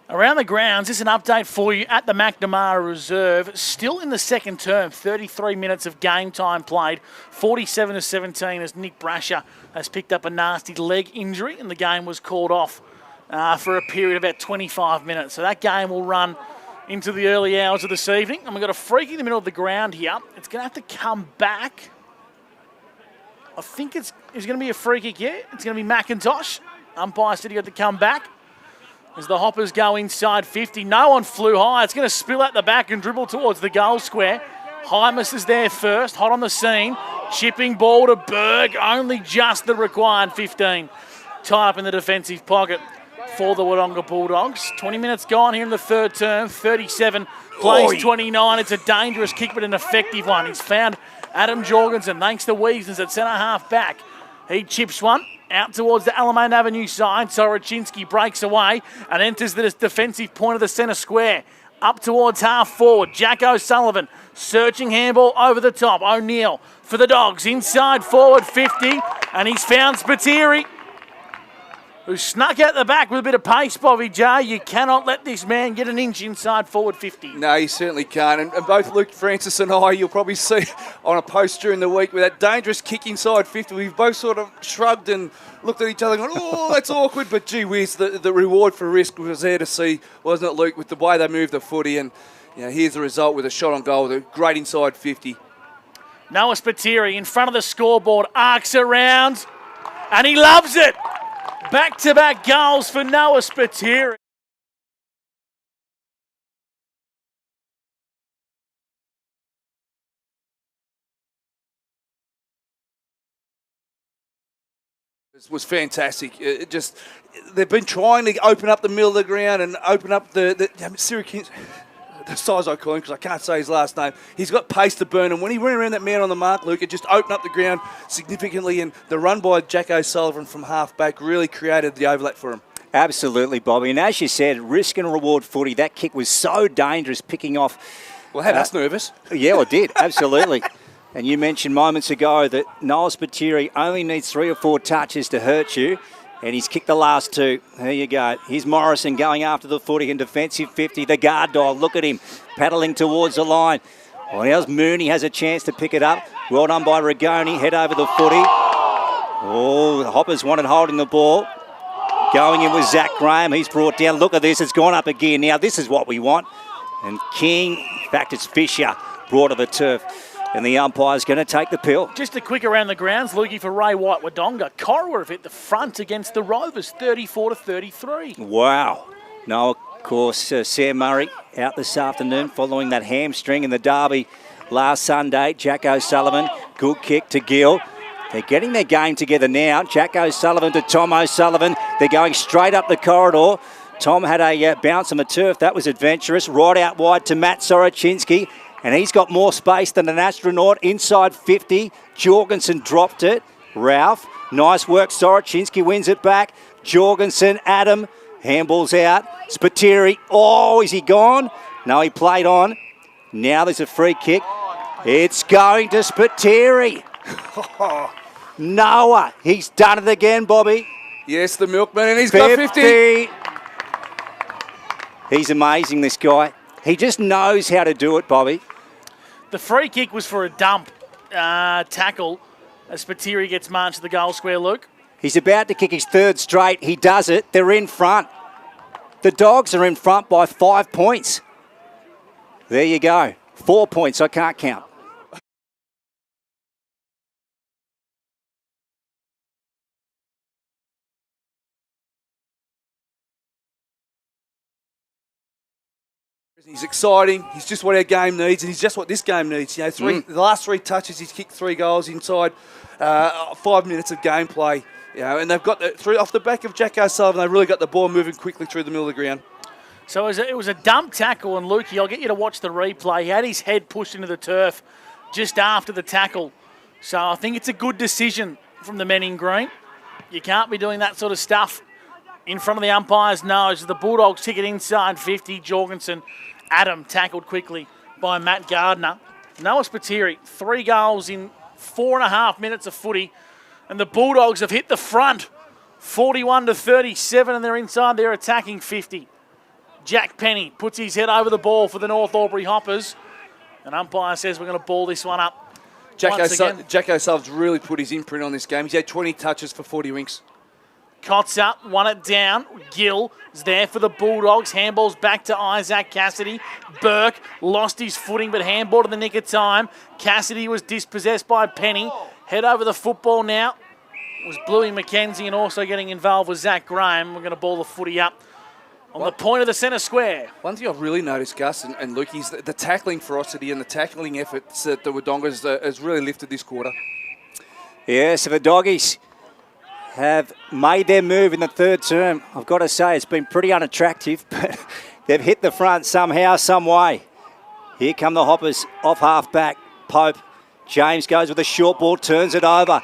Around the grounds, this is an update for you at the McNamara Reserve. Still in the second term, 33 minutes of game time played, 47-17 as Nick Brasher has picked up a nasty leg injury and the game was called off for a period of about 25 minutes. So that game will run into the early hours of this evening. And we've got a freak in the middle of the ground here. It's going to have to come back. I think it's going to be a free kick, yeah. It's going to be McIntosh. Umpire said he had to come back. As the Hoppers go inside 50, no one flew high. It's going to spill out the back and dribble towards the goal square. Hymus is there first, hot on the scene. Chipping ball to Berg, only just the required 15. Tied up in the defensive pocket. for the Wodonga Bulldogs. 20 minutes gone here in the third term. 37 plays 29. It's a dangerous kick, but an effective one. He's found Adam Jorgensen, thanks to Weasons at centre-half back. He chips one out towards the Alamein Avenue side. Sorochinski breaks away and enters the defensive point of the centre square. Up towards half forward. Jack O'Sullivan searching handball over the top. O'Neill for the Dogs. Inside forward 50. And he's found Spiteri, who snuck out the back with a bit of pace, Bobby J. You cannot let this man get an inch inside forward 50. No, you certainly can't. And both Luke Francis and I, you'll probably see on a post during the week with that dangerous kick inside 50. We've both sort of shrugged and looked at each other and gone, oh, that's awkward. But gee whiz, the reward for risk was there to see, wasn't it, Luke, with the way they moved the footy. And here's the result with a shot on goal with a great inside 50. Noah Spiteri in front of the scoreboard, arcs around, and he loves it. Back-to-back goals for Noah Spiteri. It was fantastic. They've been trying to open up the middle of the ground and open up the Syracuse. The size I call him because I can't say his last name. He's got pace to burn, and when he went around that man on the mark, Luke, it just opened up the ground significantly, and the run by Jack O'Sullivan from half-back really created the overlap for him. Absolutely, Bobby. And as you said, risk and reward footy, that kick was so dangerous picking off. Well, had us nervous. Yeah, it did, absolutely. And you mentioned moments ago that Noah Spiteri only needs 3 or 4 touches to hurt you. And he's kicked the last 2. There you go. Here's Morrison going after the footy in defensive 50. The guard dog, look at him, paddling towards the line. Well, now Mooney has a chance to pick it up. Well done by Rigoni. Head over the footy. Oh, the Hoppers wanted holding the ball. Going in with Zach Graham. He's brought down. Look at this. It's gone up again. Now, this is what we want. And King, in fact, it's Fisher, brought to the turf. And the umpire's going to take the pill. Just a quick around the grounds, Lukey, for Ray White Wodonga. Corowa have hit the front against the Rovers, 34-33. Wow. No, of course, Sam Murray out this afternoon following that hamstring in the derby last Sunday. Jack O'Sullivan, good kick to Gill. They're getting their game together now. Jack O'Sullivan to Tom O'Sullivan. They're going straight up the corridor. Tom had a bounce on the turf. That was adventurous. Right out wide to Matt Sorochinski. And he's got more space than an astronaut. Inside 50. Jorgensen dropped it. Ralph, nice work. Sorochinski wins it back. Jorgensen, Adam, handball's out. Spiteri, oh, is he gone? No, he played on. Now there's a free kick. It's going to Spiteri. Noah, he's done it again, Bobby. Yes, the milkman, and he's got 50. He's amazing, this guy. He just knows how to do it, Bobby. The free kick was for a dump tackle as Spiteri gets marched to the goal square, Luke. He's about to kick his 3rd straight. He does it. They're in front. The Dogs are in front by 5 points. There you go. 4 points. I can't count. He's exciting. He's just what our game needs, and he's just what this game needs. The last 3 touches, he's kicked 3 goals inside 5 minutes of gameplay. And they've got off the back of Jack O'Sullivan. They really got the ball moving quickly through the middle of the ground. So it was a dump tackle, and Lukey, I'll get you to watch the replay. He had his head pushed into the turf just after the tackle. So I think it's a good decision from the men in green. You can't be doing that sort of stuff in front of the umpire's nose. The Bulldogs tick it inside 50. Jorgensen, Adam tackled quickly by Matt Gardner. Noah Spiteri, 3 goals in 4.5 minutes of footy. And the Bulldogs have hit the front, 41-37, and they're inside their attacking 50. Jack Penny puts his head over the ball for the North Albury Hoppers. And umpire says we're going to ball this one up. Jack O'Sullivan's really put his imprint on this game. He's had 20 touches for 40 winks. Kotzer won it down. Gill is there for the Bulldogs. Handballs back to Isaac Cassidy. Burke lost his footing but handballed in the nick of time. Cassidy was dispossessed by Penny. Head over the football now. It was Bluey McKenzie and also getting involved with Zach Graham. We're going to ball the footy up on the point of the centre square. One thing I've really noticed, Gus and Luke, is the tackling ferocity and the tackling efforts that the Wodonga has really lifted this quarter. Yeah, so the Doggies have made their move in the third term. I've got to say, it's been pretty unattractive, but they've hit the front somehow, some way. Here come the Hoppers off half-back. Pope. James goes with a short ball, turns it over.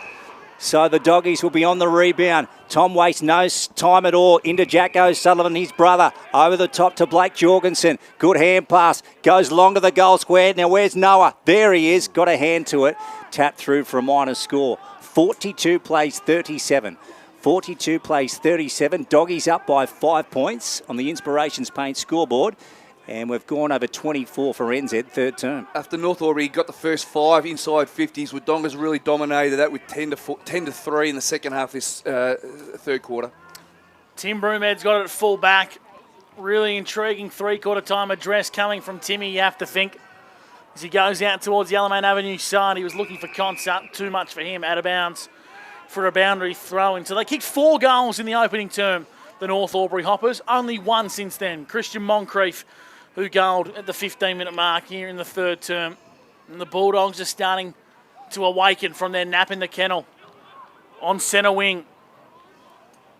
So the Doggies will be on the rebound. Tom wastes no time at all into Jack O'Sullivan, his brother. Over the top to Blake Jorgensen. Good hand pass. Goes long to the goal square. Now where's Noah? There he is. Got a hand to it. Tap through for a minor score. 42 plays 37. 42 plays 37. Doggies up by 5 points on the Inspirations Paint scoreboard. And we've gone over 24 for NZ, third term. After North Albury got the first 5 inside 50s, Wodonga's really dominated that with 10 to 3 in the second half this third quarter. Tim Broomhead's got it at full back. Really intriguing three-quarter time address coming from Timmy, you have to think. As he goes out towards the Alamein Avenue side, he was looking for concept. Too much for him, out of bounds for a boundary throw-in. So they kicked 4 goals in the opening term, the North Albury Hoppers. Only 1 since then. Christian Moncrief, who goaled at the 15-minute mark here in the third term. And the Bulldogs are starting to awaken from their nap in the kennel. On centre wing,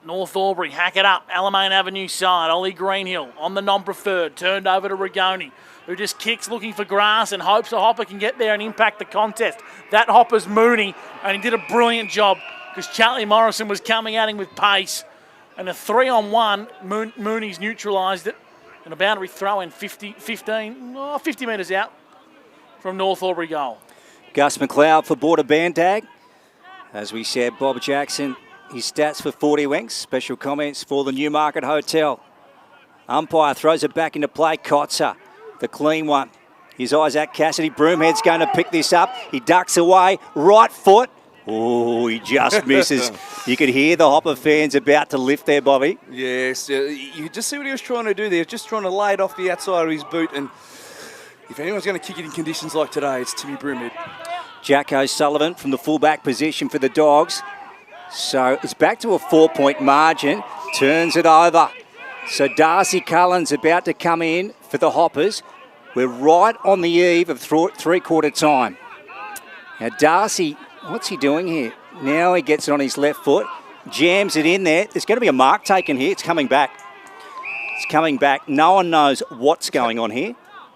North Albury, hack it up, Alamein Avenue side. Ollie Greenhill on the non-preferred, turned over to Rigoni, who just kicks looking for grass and hopes a Hopper can get there and impact the contest. That Hopper's Mooney, and he did a brilliant job because Charlie Morrison was coming at him with pace. And a 3-on-1, Mooney's neutralised it. And a boundary throw in 50 metres out from North Albury goal. Gus McLeod for Border Bandag. As we said, Bob Jackson, his stats for 40 winks. Special comments for the Newmarket Hotel. Umpire throws it back into play. Kotzer, the clean one. Here's Isaac Cassidy. Broomhead's going to pick this up. He ducks away. Right foot. Oh, he just misses. You could hear the Hopper fans about to lift there, Bobby. Yes, you just see what he was trying to do there. Just trying to lay it off the outside of his boot. And if anyone's going to kick it in conditions like today, it's Timmy Broomhead. Jack O'Sullivan from the fullback position for the Dogs. So it's back to a 4-point margin. Turns it over. So Darcy Cullen's about to come in for the Hoppers. We're right on the eve of three-quarter time. Now Darcy, what's he doing here? Now he gets it on his left foot, jams it in there. There's going to be a mark taken here. It's coming back. It's coming back. No one knows what's going on here.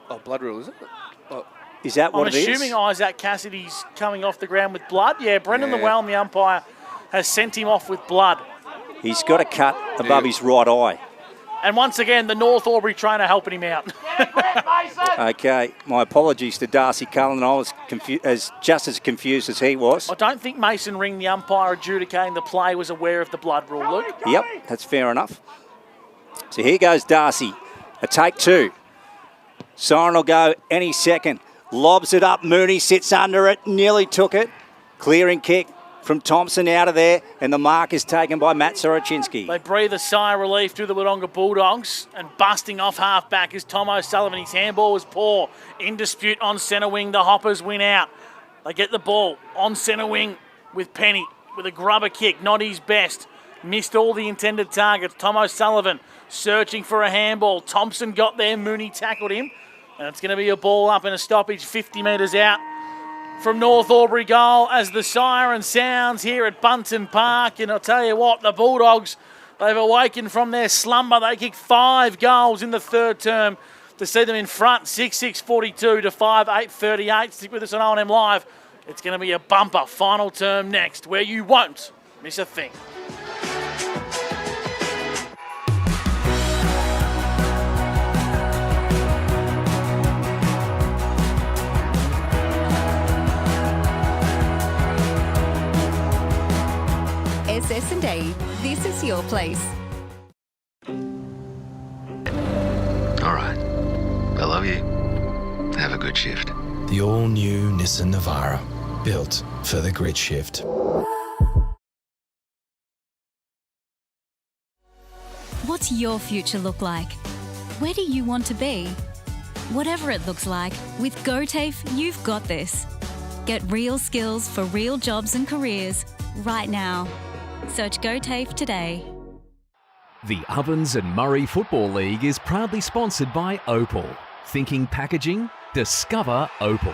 Oh, blood rule, is it? Oh. Is that what it is? I'm assuming Isaac Cassidy's coming off the ground with blood. Yeah, Brendan Llewellyn, the umpire, has sent him off with blood. He's got a cut above his right eye. And once again, the North Albury trainer helping him out. Okay, my apologies to Darcy Cullen. I was just as confused as he was. I don't think Mason Ring, the umpire adjudicating the play, was aware of the blood rule, Luke. Yep, that's fair enough. So here goes Darcy. A take 2. Siren will go any second. Lobs it up. Mooney sits under it. Nearly took it. Clearing kick from Thompson out of there, and the mark is taken by Matt Soroczynski. They breathe a sigh of relief through the Wodonga Bulldogs, and busting off half-back is Tom O'Sullivan. His handball was poor. In dispute on centre wing, the Hoppers win out. They get the ball on centre wing with Penny, with a grubber kick, not his best. Missed all the intended targets. Tom O'Sullivan searching for a handball. Thompson got there, Mooney tackled him, and it's going to be a ball up and a stoppage 50 metres out from North Albury goal as the siren sounds here at Bunton Park. And I'll tell you what, the Bulldogs, they've awakened from their slumber. They kicked 5 goals in the third term to see them in front, 6-6-42 to 5-8-38. Stick with us on O&M Live. It's going to be a bumper final term next where you won't miss a thing. SS&A, this is your place. All right. I love you. Have a good shift. The all-new Nissan Navara, built for the grid shift. What's your future look like? Where do you want to be? Whatever it looks like, with GoTAFE, you've got this. Get real skills for real jobs and careers right now. Search GoTAFE today. The Ovens and Murray Football League is proudly sponsored by Opal. Thinking packaging? Discover Opal.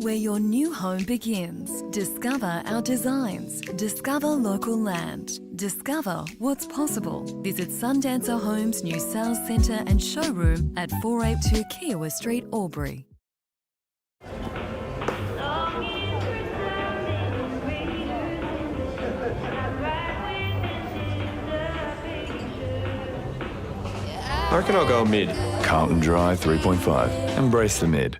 where your new home begins. Discover our designs. Discover local land. Discover what's possible. Visit Sundancer Homes' new sales centre and showroom at 482 Kiowa Street, Albury. I reckon I'll go mid. Carlton Dry 3.5. Embrace the mid.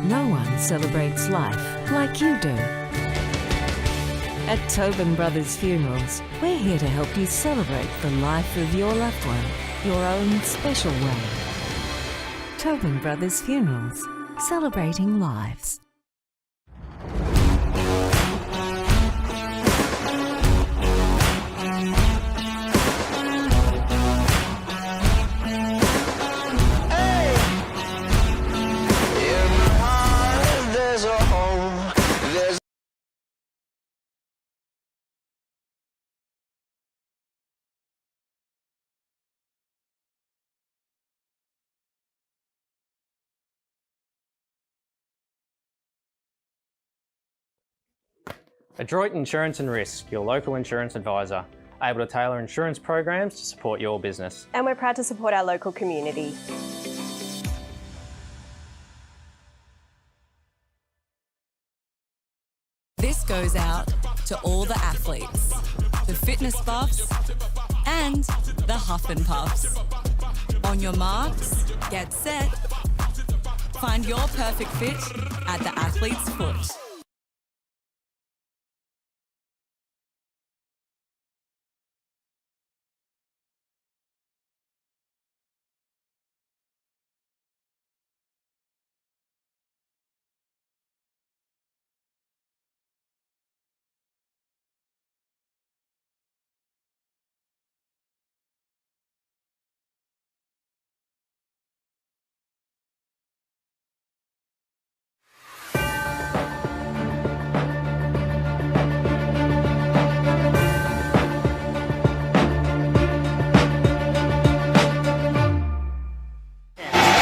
No one celebrates life like you do. At Tobin Brothers Funerals, we're here to help you celebrate the life of your loved one, your own special way. Tobin Brothers Funerals, celebrating lives. Adroit Insurance and Risk, your local insurance advisor, able to tailor insurance programs to support your business. And we're proud to support our local community. This goes out to all the athletes, the fitness buffs, and the huff and puffs. On your marks, get set. Find your perfect fit at the athlete's foot.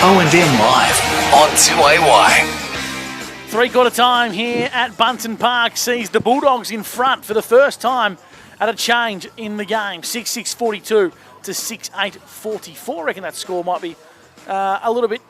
OMFNL Live on 2AY. Three-quarter time here at Bunton Park sees the Bulldogs in front for the first time at a change in the game. 6-6-42 to 6-8-44. I reckon that score might be a little bit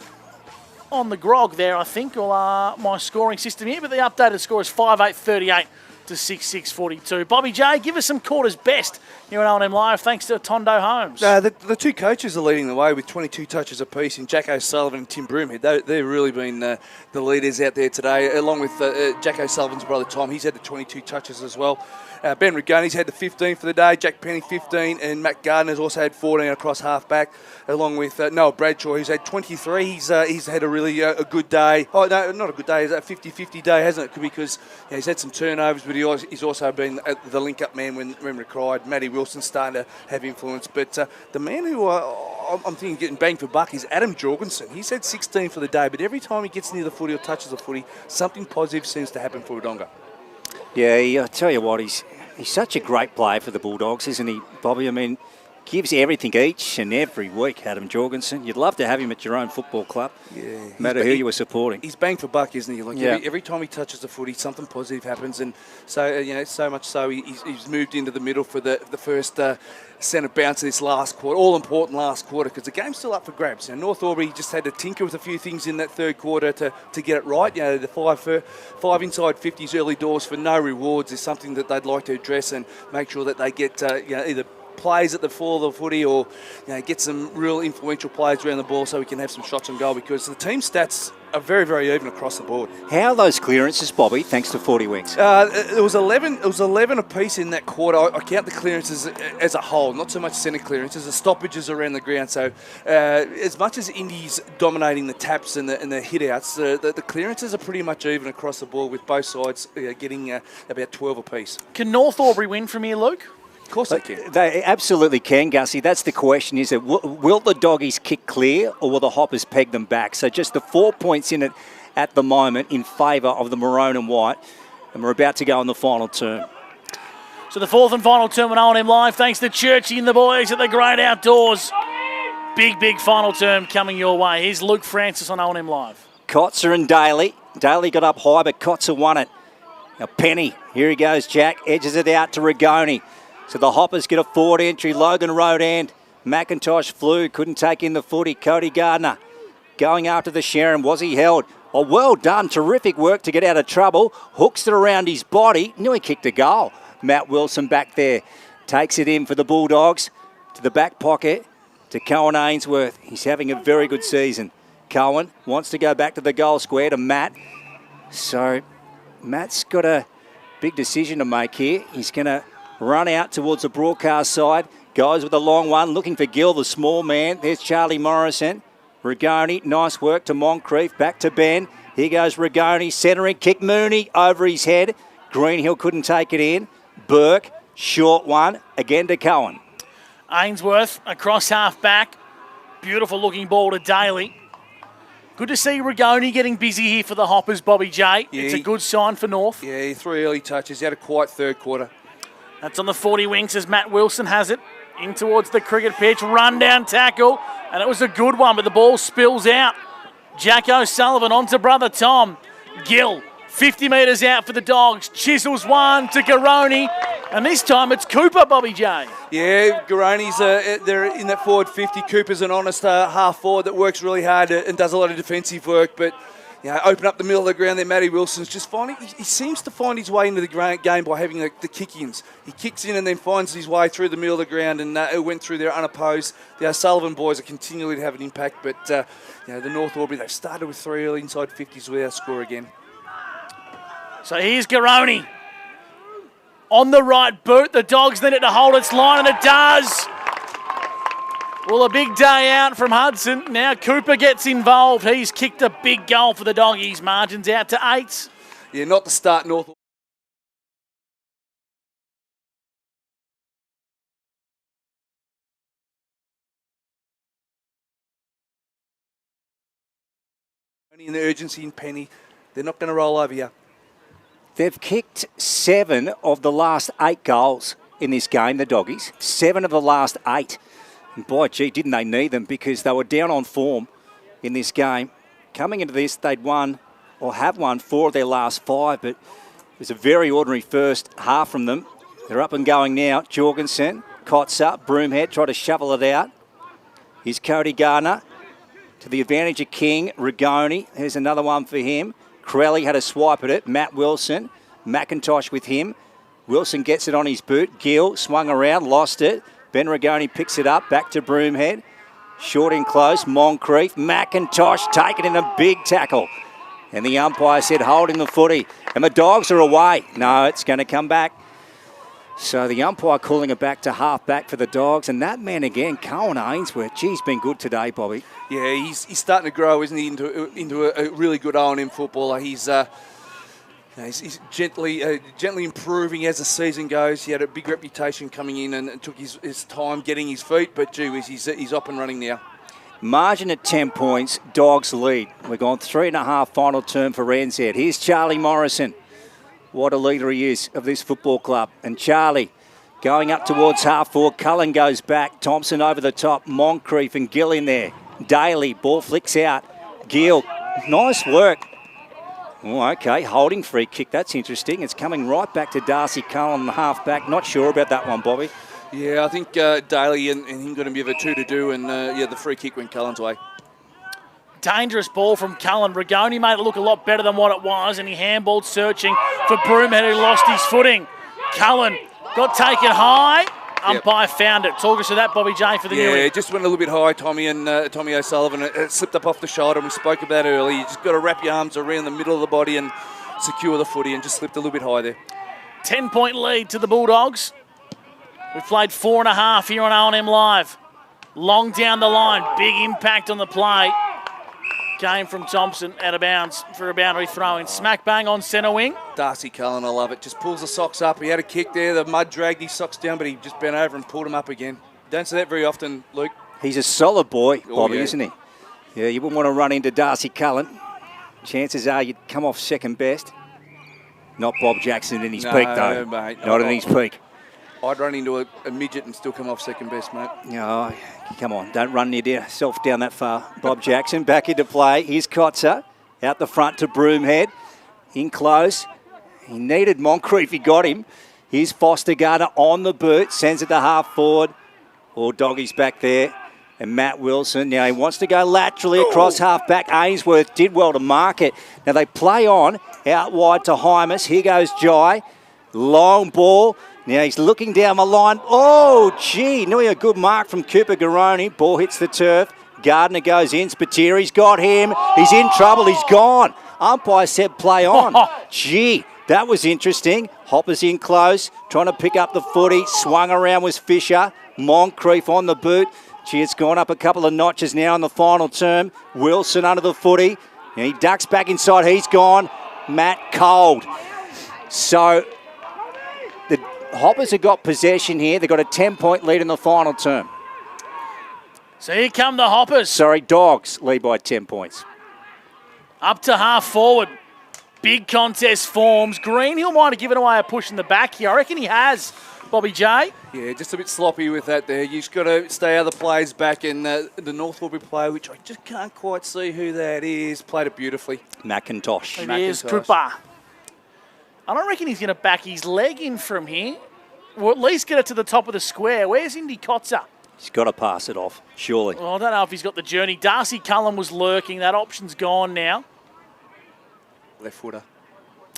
on the grog there, I think, or my scoring system here. But the updated score is 5-8-38 to 6-6-42. Bobby J, give us some quarters best here on O&M Live, thanks to Tondo Holmes. The two coaches are leading the way with 22 touches apiece in Jack O'Sullivan and Tim Broomhead. They've really been the leaders out there today, along with Jack O'Sullivan's brother Tom. He's had the 22 touches as well. Ben Regoni's had the 15 for the day, Jack Penny 15, and Matt Gardner's also had 14 across half-back, along with Noah Bradshaw, who's had 23. He's had a really a good day. Oh, no, not a good day. It's a 50-50 day, hasn't it? Because he's had some turnovers, but he's also been the link-up man when required. Matty Wilson's starting to have influence. But the man who I'm thinking getting bang for buck is Adam Jorgensen. He's had 16 for the day, but every time he gets near the footy or touches the footy, something positive seems to happen for Wodonga. Yeah, I tell you what, he's such a great player for the Bulldogs, isn't he, Bobby? I mean, gives everything each and every week, Adam Jorgensen. You'd love to have him at your own football club, no matter who you were supporting. He's bang for buck, isn't he? Like every time he touches the footy, something positive happens, and so so much so he's moved into the middle for the first centre bounce of this last quarter, all important last quarter, because the game's still up for grabs. North Albury just had to tinker with a few things in that third quarter to get it right. The five inside 50s early doors for no rewards is something that they'd like to address and make sure that they get either plays at the fall of the footy, or get some real influential players around the ball so we can have some shots on goal, because the team stats are very, very even across the board. How are those clearances, Bobby, thanks to 40 Wings? It was 11 apiece in that quarter. I count the clearances as a whole, not so much centre clearances, the stoppages around the ground. So as much as Indy's dominating the taps and the hit-outs, the clearances are pretty much even across the board, with both sides getting about 12 apiece. Can North Albury win from here, Luke? Of course they can. They absolutely can, Gussie. That's the question, is it? Will the Doggies kick clear, or will the Hoppers peg them back? So just the 4 points in it at the moment in favour of the maroon and white, and we're about to go on the final term. So the fourth and final term on O&M Live, thanks to Churchy and the boys at the Great Outdoors. Big, big final term coming your way. Here's Luke Francis on O&M Live. Kotzer and Daly. Daly got up high, but Kotzer won it. Now Penny, here he goes, Jack, edges it out to Rigoni. So the Hoppers get a forward entry. Logan Rodan, McIntosh flew, couldn't take in the footy. Cody Gardner going after the Sharon. Was he held? Oh, well done. Terrific work to get out of trouble. Hooks it around his body. Knew he kicked a goal. Matt Wilson back there. Takes it in for the Bulldogs. To the back pocket. To Cohen Ainsworth. He's having a very good season. Cohen wants to go back to the goal square to Matt. So Matt's got a big decision to make here. He's going to run out towards the broadcast side. Goes with a long one, looking for Gill, the small man. There's Charlie Morrison. Rigoni, nice work to Moncrief. Back to Ben. Here goes Rigoni, centering kick. Mooney over his head. Greenhill couldn't take it in. Burke, short one. Again to Cohen. Ainsworth across half back. Beautiful looking ball to Daly. Good to see Rigoni getting busy here for the Hoppers, Bobby J. Yeah, it's a good sign for North. Yeah, 3 early touches. He had a quiet third quarter. That's on the 40 Wings as Matt Wilson has it. In towards the cricket pitch. Run down tackle. And it was a good one, but the ball spills out. Jack O'Sullivan on to brother Tom. Gill, 50 metres out for the Dogs. Chisels one to Garoni. And this time it's Cooper, Bobby J. Yeah, Garoni's they're in that forward 50. Cooper's an honest half forward that works really hard and does a lot of defensive work, but open up the middle of the ground there. Matty Wilson's just finding, he seems to find his way into the game by having the kick-ins. He kicks in and then finds his way through the middle of the ground, and it went through there unopposed. The O'Sullivan boys are continually to have an impact, but the North Albury, they've started with 3 early inside 50s without score again. So here's Garoni. On the right boot, the Dogs need it to hold its line, and it does. Well, a big day out from Hudson. Now Cooper gets involved. He's kicked a big goal for the Doggies. Margins out to 8. Yeah, not the start North. Only in the urgency in Penny. They're not going to roll over here. They've kicked 7 of the last 8 goals in this game, the Doggies. 7 of the last 8. And boy, gee, didn't they need them, because they were down on form in this game. Coming into this, they'd won, or have won, 4 of their last 5, but it was a very ordinary first half from them. They're up and going now. Jorgensen, Cots up, Broomhead, try to shovel it out. Here's Cody Gardner to the advantage of King. Rigoni, here's another one for him. Crowley had a swipe at it. Matt Wilson, McIntosh with him. Wilson gets it on his boot. Gill swung around, lost it. Ben Rigoni picks it up, back to Broomhead. Short and close, Moncrief. McIntosh taking in a big tackle. And the umpire said holding the footy. And the Dogs are away. No, it's going to come back. So the umpire calling it back to half back for the Dogs. And that man again, Cohen Ainsworth. Geez, been good today, Bobby. Yeah, he's starting to grow, isn't he, into a really good O&M footballer. He's gently improving as the season goes. He had a big reputation coming in and took his time getting his feet, but gee whiz, he's up and running now. Margin at 10 points, Dogs lead. We've gone 3.5 final term for NZ. Here's Charlie Morrison. What a leader he is of this football club. And Charlie going up towards half forward. Cullen goes back. Thompson over the top. Moncrief and Gill in there. Daly, ball flicks out. Gill, nice work. Oh, okay, holding free kick. That's interesting. It's coming right back to Darcy Cullen, the half-back. Not sure about that one, Bobby. Yeah, I think Daly and him got a bit of a 2-to-2, and the free kick went Cullen's way. Dangerous ball from Cullen. Rigoni made it look a lot better than what it was, and he handballed searching for Broomhead, who lost his footing. Cullen got taken high. Umpire found it. Talk us to that, Bobby J, for the Yeah, newie. it just went a little bit high, Tommy O'Sullivan. It slipped up off the shoulder, and we spoke about it earlier. You just got to wrap your arms around the middle of the body and secure the footy, and just slipped a little bit high there. 10-point lead to the Bulldogs. We've played 4.5 here on O&M Live. Long down the line, big impact on the play. Game from Thompson out of bounds for a boundary throw-in. Smack bang on centre wing. Darcy Cullen, I love it. Just pulls the socks up. He had a kick there. The mud dragged his socks down, but he just bent over and pulled them up again. Don't see that very often, Luke. He's a solid boy, Bobby, yeah. isn't he? Yeah, you wouldn't want to run into Darcy Cullen. Chances are you'd come off second best. Not Bob Jackson in his peak, though. Mate. Not in his peak. I'd run into a midget and still come off second best, mate. No, come on, don't run yourself down that far. Bob Jackson back into play. Here's Kotzer out the front to Broomhead. In close. He needed Moncrief. He got him. Here's Foster Gardner on the boot. Sends it to half forward. Or Doggy's back there. And Matt Wilson. Now he wants to go laterally across half back. Ainsworth did well to mark it. Now they play on out wide to Hymas. Here goes Jai. Long ball. Now he's looking down the line. Oh, gee. Nearly a good mark from Cooper Garoni. Ball hits the turf. Gardner goes in. Spiteri's got him. He's in trouble. He's gone. Umpire said play on. Gee, that was interesting. Hopper's in close. Trying to pick up the footy. Swung around was Fisher. Moncrief on the boot. Gee, it's gone up a couple of notches now in the final term. Wilson under the footy. And he ducks back inside. He's gone. Matt Cold. So the Hoppers have got possession here. They've got a 10-point lead in the final term. So here come the Hoppers. Sorry, Dogs lead by 10 points. Up to half forward. Big contest forms. Greenhill might have given away a push in the back here. I reckon he has, Bobby J. Yeah, just a bit sloppy with that there. You've got to stay out of the plays back, and the North Albury player, which I just can't quite see who that is, played it beautifully. McIntosh. It is Cooper. I don't reckon he's going to back his leg in from here. Or at least get it to the top of the square. Where's Indy Kotzer? He's got to pass it off, surely. Well, I don't know if he's got the journey. Darcy Cullen was lurking. That option's gone now. Left footer.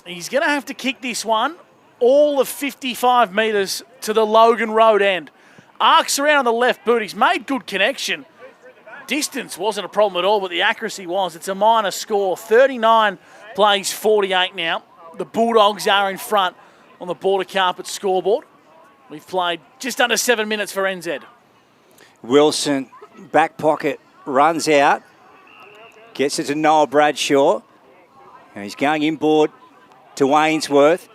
He's going to have to kick this one all of 55 metres to the Logan Road end. Arcs around on the left boot. He's made good connection. Distance wasn't a problem at all, but the accuracy was. It's a minor score. 39 plays 48 now. The Bulldogs are in front on the Border Carpet scoreboard. We've played just under 7 minutes for NZ. Wilson, back pocket, runs out. Gets it to Noah Bradshaw. And he's going inboard to Ainsworth.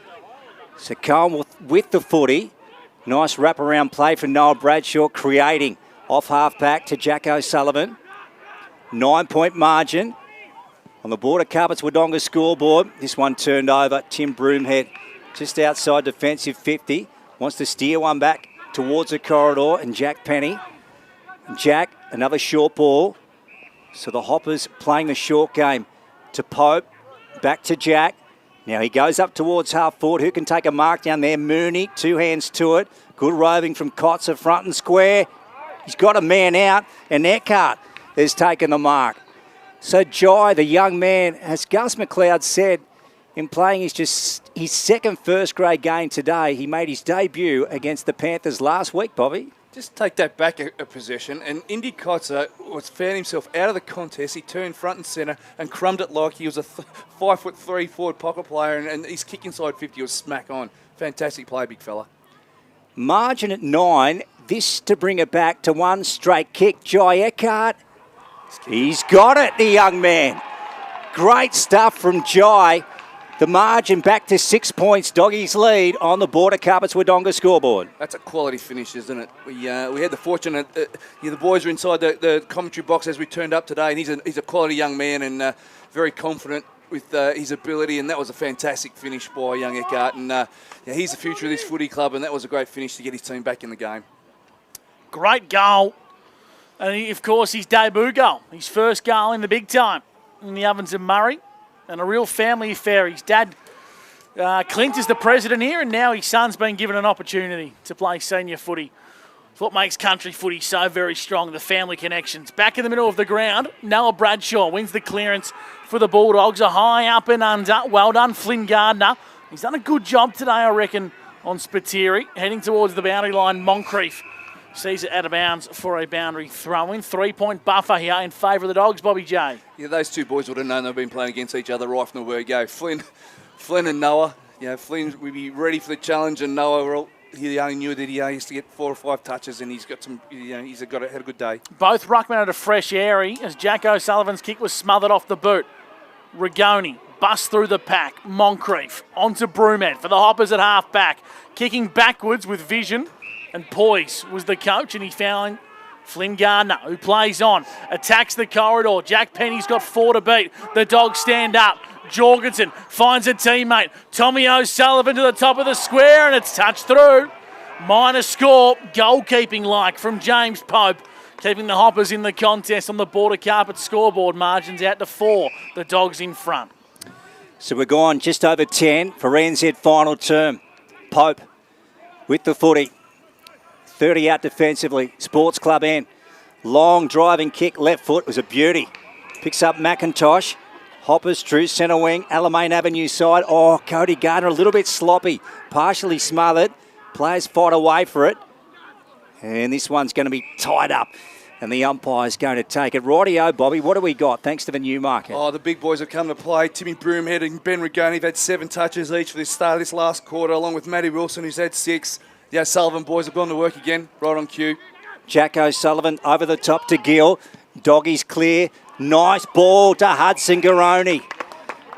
So Cohen with the footy. Nice wraparound play for Noah Bradshaw, creating off half-back to Jack O'Sullivan. 9-point margin on the Border Carpets Wodonga scoreboard. This one turned over. Tim Broomhead just outside defensive 50. Wants to steer one back towards the corridor, and Jack Penny. Jack, another short ball. So the Hoppers playing the short game to Pope. Back to Jack. Now he goes up towards half forward. Who can take a mark down there? Mooney, 2 hands to it. Good roving from Kotzer, front and square. He's got a man out, and Eckhart has taken the mark. So Jai, the young man, as Gus McLeod said, in playing his second first-grade game today, he made his debut against the Panthers last week, Bobby. Just take that back a possession, and Indy Kotzer found himself out of the contest. He turned front and centre and crumbed it like he was a 5'3" forward pocket player, and his kick inside 50 was smack on. Fantastic play, big fella. Margin at 9. This to bring it back to one straight kick. Jai Eckhart. He's got it, the young man. Great stuff from Jai. The margin back to 6 points. Doggies lead on the Border Carpets Wodonga scoreboard. That's a quality finish, isn't it? We had the fortune that the boys were inside the commentary box as we turned up today, and he's a quality young man and very confident with his ability, and that was a fantastic finish by young Eckhart. And he's the future of this footy club, and that was a great finish to get his team back in the game. Great goal. And, of course, his debut goal. His first goal in the big time in the Ovens and Murray. And a real family affair. His dad, Clint, is the president here, and now his son's been given an opportunity to play senior footy. It's what makes country footy so very strong, the family connections. Back in the middle of the ground, Noah Bradshaw wins the clearance for the Bulldogs. A high up and under. Well done, Flynn Gardner. He's done a good job today, I reckon, on Spiteri. Heading towards the boundary line, Moncrief sees it out of bounds for a boundary throw-in. 3-point buffer here in favour of the Dogs, Bobby J. Yeah, those two boys would have known they've been playing against each other right from the word go. Flynn and Noah. Flynn would be ready for the challenge, and Noah, he only knew that he used to get 4 or 5 touches, and he's got some. He's had a good day. Both ruckmen at a fresh airy as Jack O'Sullivan's kick was smothered off the boot. Rigoni busts through the pack. Moncrief onto Broomhead for the Hoppers at half back, kicking backwards with vision and poise was the coach, and he found Flynn Gardner, who plays on, attacks the corridor. Jack Penny's got 4 to beat. The Dogs stand up. Jorgensen finds a teammate. Tommy O'Sullivan to the top of the square, and it's touched through. Minor score, goalkeeping like from James Pope, keeping the Hoppers in the contest on the border carpet scoreboard. Margins out to 4. The Dogs in front. So we're gone just over 10 for NZ final term. Pope with the footy. 30 out defensively. Sports Club end. Long driving kick, left foot, was a beauty. Picks up McIntosh. Hoppers, true centre wing, Alamein Avenue side. Oh, Cody Gardner a little bit sloppy, partially smothered. Players fight away for it. And this one's going to be tied up. And the umpire's going to take it. Rightio, Bobby, what do we got thanks to the new market? Oh, the big boys have come to play. Timmy Broomhead and Ben Rigoni have had 7 touches each for the start of this last quarter, along with Matty Wilson, who's had 6. The O'Sullivan boys have gone to work again, right on cue. Jack O'Sullivan over the top to Gill. Doggies clear. Nice ball to Hudson Garoni.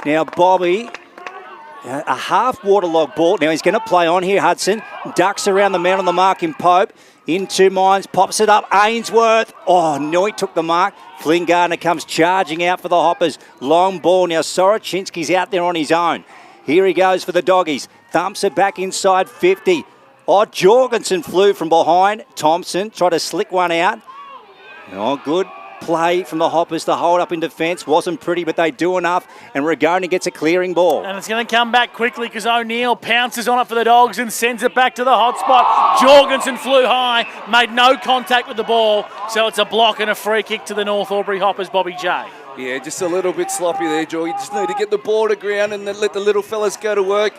Now, Bobby, a half waterlogged ball. Now, he's going to play on here, Hudson. Ducks around the man on the mark in Pope. In 2 minds, pops it up. Ainsworth. Oh, no, he took the mark. Flynn Gardner comes charging out for the Hoppers. Long ball. Now, Sorochinsky's out there on his own. Here he goes for the Doggies. Thumps it back inside 50. Oh, Jorgensen flew from behind. Thompson tried to slick one out. Oh, good play from the Hoppers to hold up in defence. Wasn't pretty, but they do enough. And Rigoni gets a clearing ball. And it's going to come back quickly because O'Neill pounces on it for the Dogs and sends it back to the hot spot. Jorgensen flew high, made no contact with the ball. So it's a block and a free kick to the North Albury Hoppers, Bobby J. Yeah, just a little bit sloppy there, Joe. You just need to get the ball to ground and then let the little fellas go to work.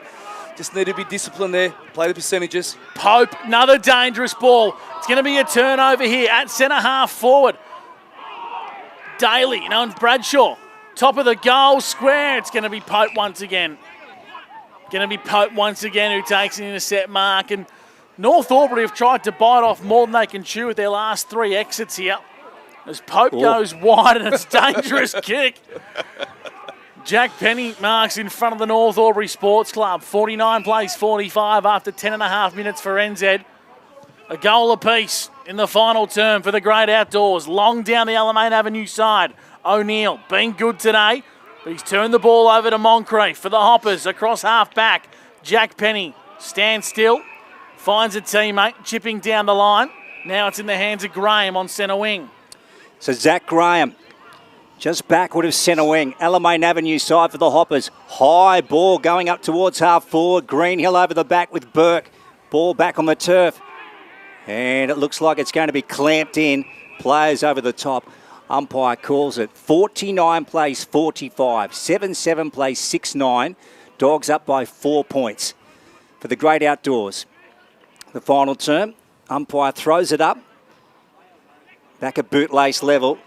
Just need to be disciplined there. Play the percentages. Pope, another dangerous ball. It's going to be a turnover here at centre half forward. Daly, and Bradshaw. Top of the goal square. It's going to be Pope once again. Going to be Pope once again who takes an intercept mark. And North Albury have tried to bite off more than they can chew with their last 3 exits here. As Pope goes wide, and it's a dangerous kick. Jack Penny marks in front of the North Albury Sports Club. 49 plays 45 after 10.5 minutes for NZ. A goal apiece in the final term for the Great Outdoors. Long down the Alamein Avenue side. O'Neill being good today, but he's turned the ball over to Moncrief for the Hoppers across half back. Jack Penny stands still, finds a teammate, chipping down the line. Now it's in the hands of Graham on centre wing. So Zach Graham just backward of centre wing. Alamein Avenue side for the Hoppers. High ball going up towards half forward. Greenhill over the back with Burke. Ball back on the turf. And it looks like it's going to be clamped in. Players over the top. Umpire calls it. 49 plays 45. 7-7 plays 6-9. Dogs up by 4 points for the Great Outdoors. The final term. Umpire throws it up. Back at bootlace level.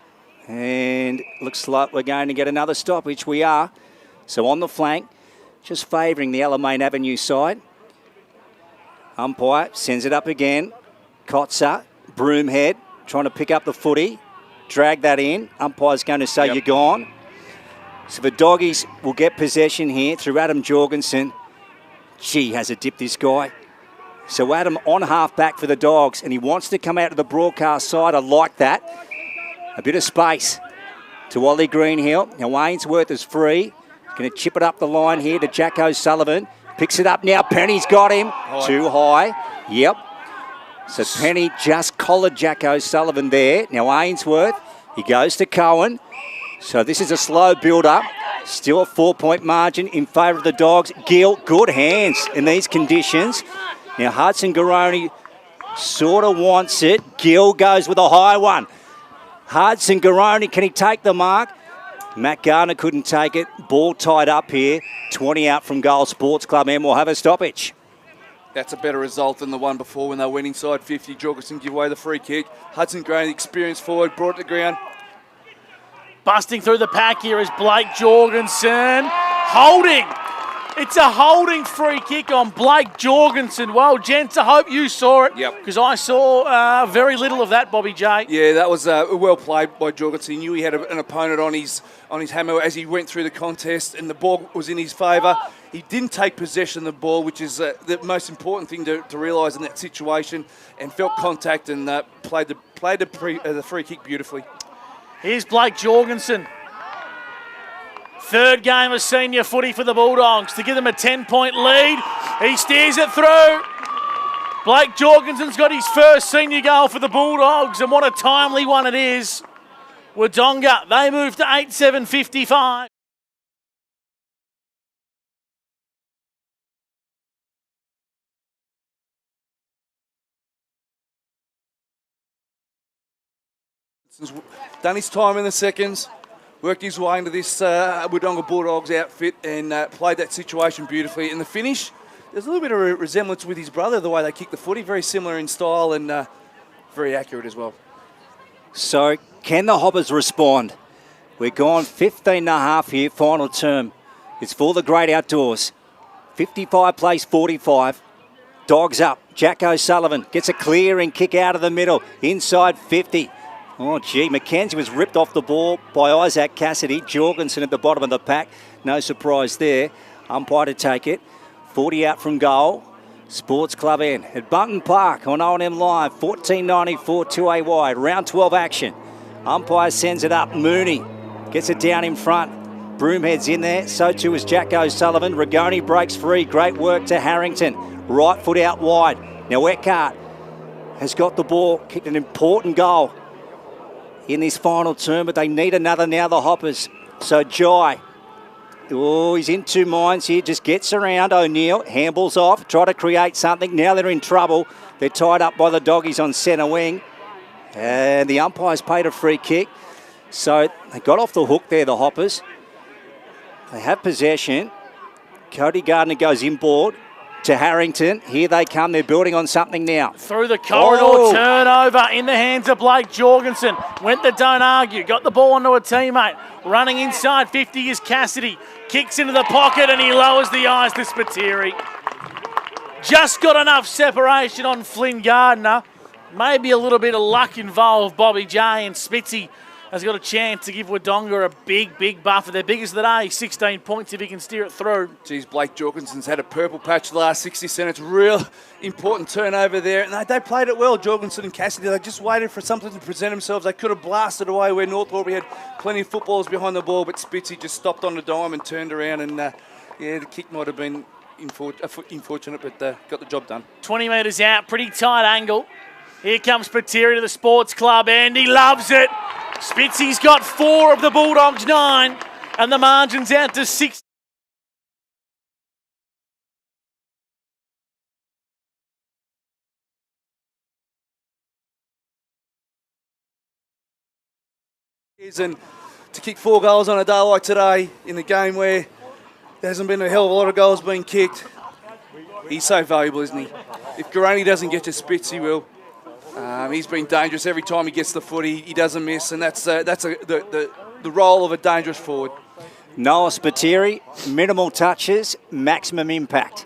And looks like we're going to get another stoppage. We are. So on the flank, just favouring the Alamein Avenue side. Umpire sends it up again. Kotzer, Broomhead, trying to pick up the footy. Drag that in. Umpire's going to say you're gone. So the Doggies will get possession here through Adam Jorgensen. Gee, has a dip, this guy. So Adam on half-back for the Dogs, and he wants to come out to the broadcast side. I like that. A bit of space to Wally Greenhill. Now Ainsworth is free. Going to chip it up the line here to Jack O'Sullivan. Picks it up now. Penny's got him. Too high. Yep. So Penny just collared Jack O'Sullivan there. Now Ainsworth, he goes to Cohen. So this is a slow build-up. Still a 4-point margin in favour of the Dogs. Gill, good hands in these conditions. Now Hudson Garoni sort of wants it. Gill goes with a high one. Hudson Garoni, can he take the mark? Matt Gardner couldn't take it. Ball tied up here. 20 out from goal. Sports Club M will have a stoppage. That's a better result than the one before when they went inside 50. Jorgensen give away the free kick. Hudson Gray, the experienced forward, brought it to ground. Busting through the pack here is Blake Jorgensen. Holding. It's a holding free kick on Blake Jorgensen. Well, gents, I hope you saw it. Yep. Because I saw very little of that, Bobby J. Yeah, that was well played by Jorgensen. He knew he had an opponent on his hammer as he went through the contest, and the ball was in his favour. He didn't take possession of the ball, which is the most important thing to realise in that situation, and felt contact and played the free kick beautifully. Here's Blake Jorgensen. Third game of senior footy for the Bulldogs to give them a 10-point lead. He steers it through. Blake Jorgensen's got his first senior goal for the Bulldogs, and what a timely one it is. Wodonga, they move to 8-7-55. Done his time in the seconds, worked his way into this Wodonga Bulldogs outfit and played that situation beautifully. In the finish, there's a little bit of a resemblance with his brother, the way they kick the footy, very similar in style and very accurate as well. So can the Hoppers respond? We're gone 15 and a half here, final term. It's for the great outdoors. 55 plays 45. Dogs up. Jack O'Sullivan gets a clearing kick out of the middle. Inside 50. Oh, gee, McKenzie was ripped off the ball by Isaac Cassidy. Jorgensen at the bottom of the pack. No surprise there. Umpire to take it. 40 out from goal. Sports Club end at Bunton Park on O&M Live. 14.94 2A wide. Round 12 action. Umpire sends it up. Mooney gets it down in front. Broomhead's in there. So too is Jack O'Sullivan. Rigoni breaks free. Great work to Harrington. Right foot out wide. Now Eckhart has got the ball. Kicked an important goal in this final term, but they need another now, the Hoppers. So Jai, oh, he's in two minds here, just gets around. O'Neill, handballs off, try to create something. Now they're in trouble. They're tied up by the doggies on centre wing. And the umpire's paid a free kick. So they got off the hook there, the Hoppers. They have possession. Cody Gardner goes inboard to Harrington. Here they come. They're building on something now. Through the corridor, turnover in the hands of Blake Jorgensen. Went the don't argue. Got the ball onto a teammate. Running inside 50 is Cassidy. Kicks into the pocket and he lowers the eyes to Spiteri. Just got enough separation on Flynn Gardner. Maybe a little bit of luck involved, Bobby J, and Spitzy has got a chance to give Wodonga a big buffer. Their biggest of the day, 16 points if he can steer it through. Geez, Blake Jorgensen's had a purple patch the last 60 seconds. Real important turnover there. And they played it well, Jorgensen and Cassidy. They just waited for something to present themselves. They could have blasted away where North Albury had plenty of footballers behind the ball, but Spitzy just stopped on the dime and turned around. And, yeah, the kick might have been unfortunate, but got the job done. 20 metres out, pretty tight angle. Here comes Spiteri to the Sports Club, and he loves it. Spitzy's got 4 of the Bulldogs' 9, and the margin's out to 6. And to kick 4 goals on a day like today, in a game where there hasn't been a hell of a lot of goals being kicked, he's so valuable, isn't he? If Garani doesn't get to Spitz, he will. He's been dangerous every time he gets the footy. He doesn't miss, and that's the role of a dangerous forward. Noah Spiteri, minimal touches, maximum impact.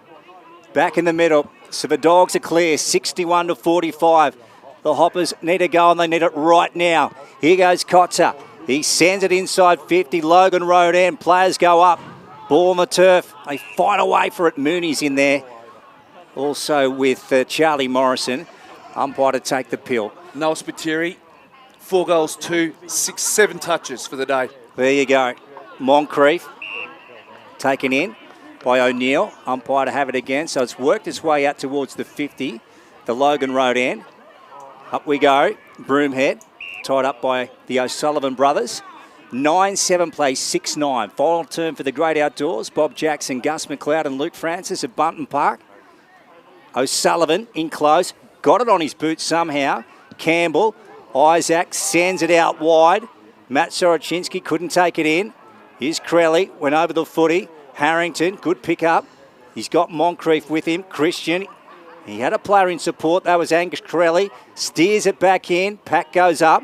Back in the middle, so the Dogs are clear, 61 to 45. The Hoppers need a goal, and they need it right now. Here goes Kotzer. He sends it inside 50. Logan Road end. Players go up. Ball on the turf. They fight away for it. Mooney's in there. Also with Charlie Morrison. Umpire to take the pill. Noah Spiteri, 4 goals, 2, 6, 7 touches for the day. There you go. Moncrief taken in by O'Neill. Umpire to have it again. So it's worked its way out towards the 50. The Logan Road end. Up we go. Broomhead tied up by the O'Sullivan brothers. 9-7 plays 6-9. Final term for the great outdoors. Bob Jackson, Gus McLeod and Luke Francis at Bunton Park. O'Sullivan in close. Got it on his boot somehow. Campbell, Isaac sends it out wide. Matt Soroczynski couldn't take it in. Here's Crelly, went over the footy. Harrington, good pick up. He's got Moncrief with him. Christian He had a player in support. That was Angus Corelli. Steers it back in. Pack goes up.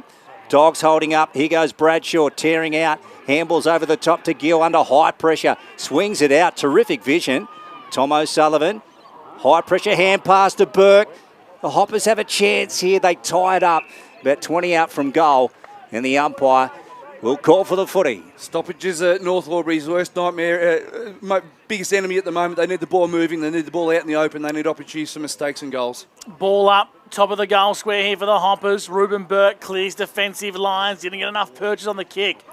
Dogs holding up. Here goes Bradshaw tearing out. Handballs over the top to Gill under high pressure. Swings it out. Terrific vision. Tom O'Sullivan. High pressure hand pass to Burke. The Hoppers have a chance here. They tie it up. About 20 out from goal. And the umpire will call for the footy. Stoppages are North Albury's worst nightmare. Biggest enemy at the moment. They need the ball moving. They need the ball out in the open. They need opportunities for mistakes and goals. Ball up, top of the goal square here for the Hoppers. Ruben Burke clears defensive lines. Didn't get enough purchase on the kick.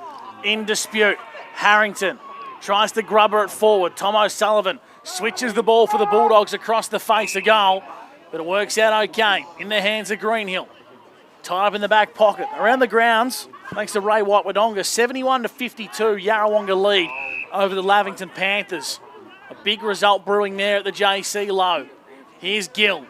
In dispute. Harrington tries to grub her it forward. Tom O'Sullivan switches the ball for the Bulldogs across the face of goal. But it works out okay in the hands of Greenhill. Tied up in the back pocket. Around the grounds, thanks to Ray White-Wodonga, 71-52, Yarrawonga lead over the Lavington Panthers. A big result brewing there at the JC Low. Here's Gill.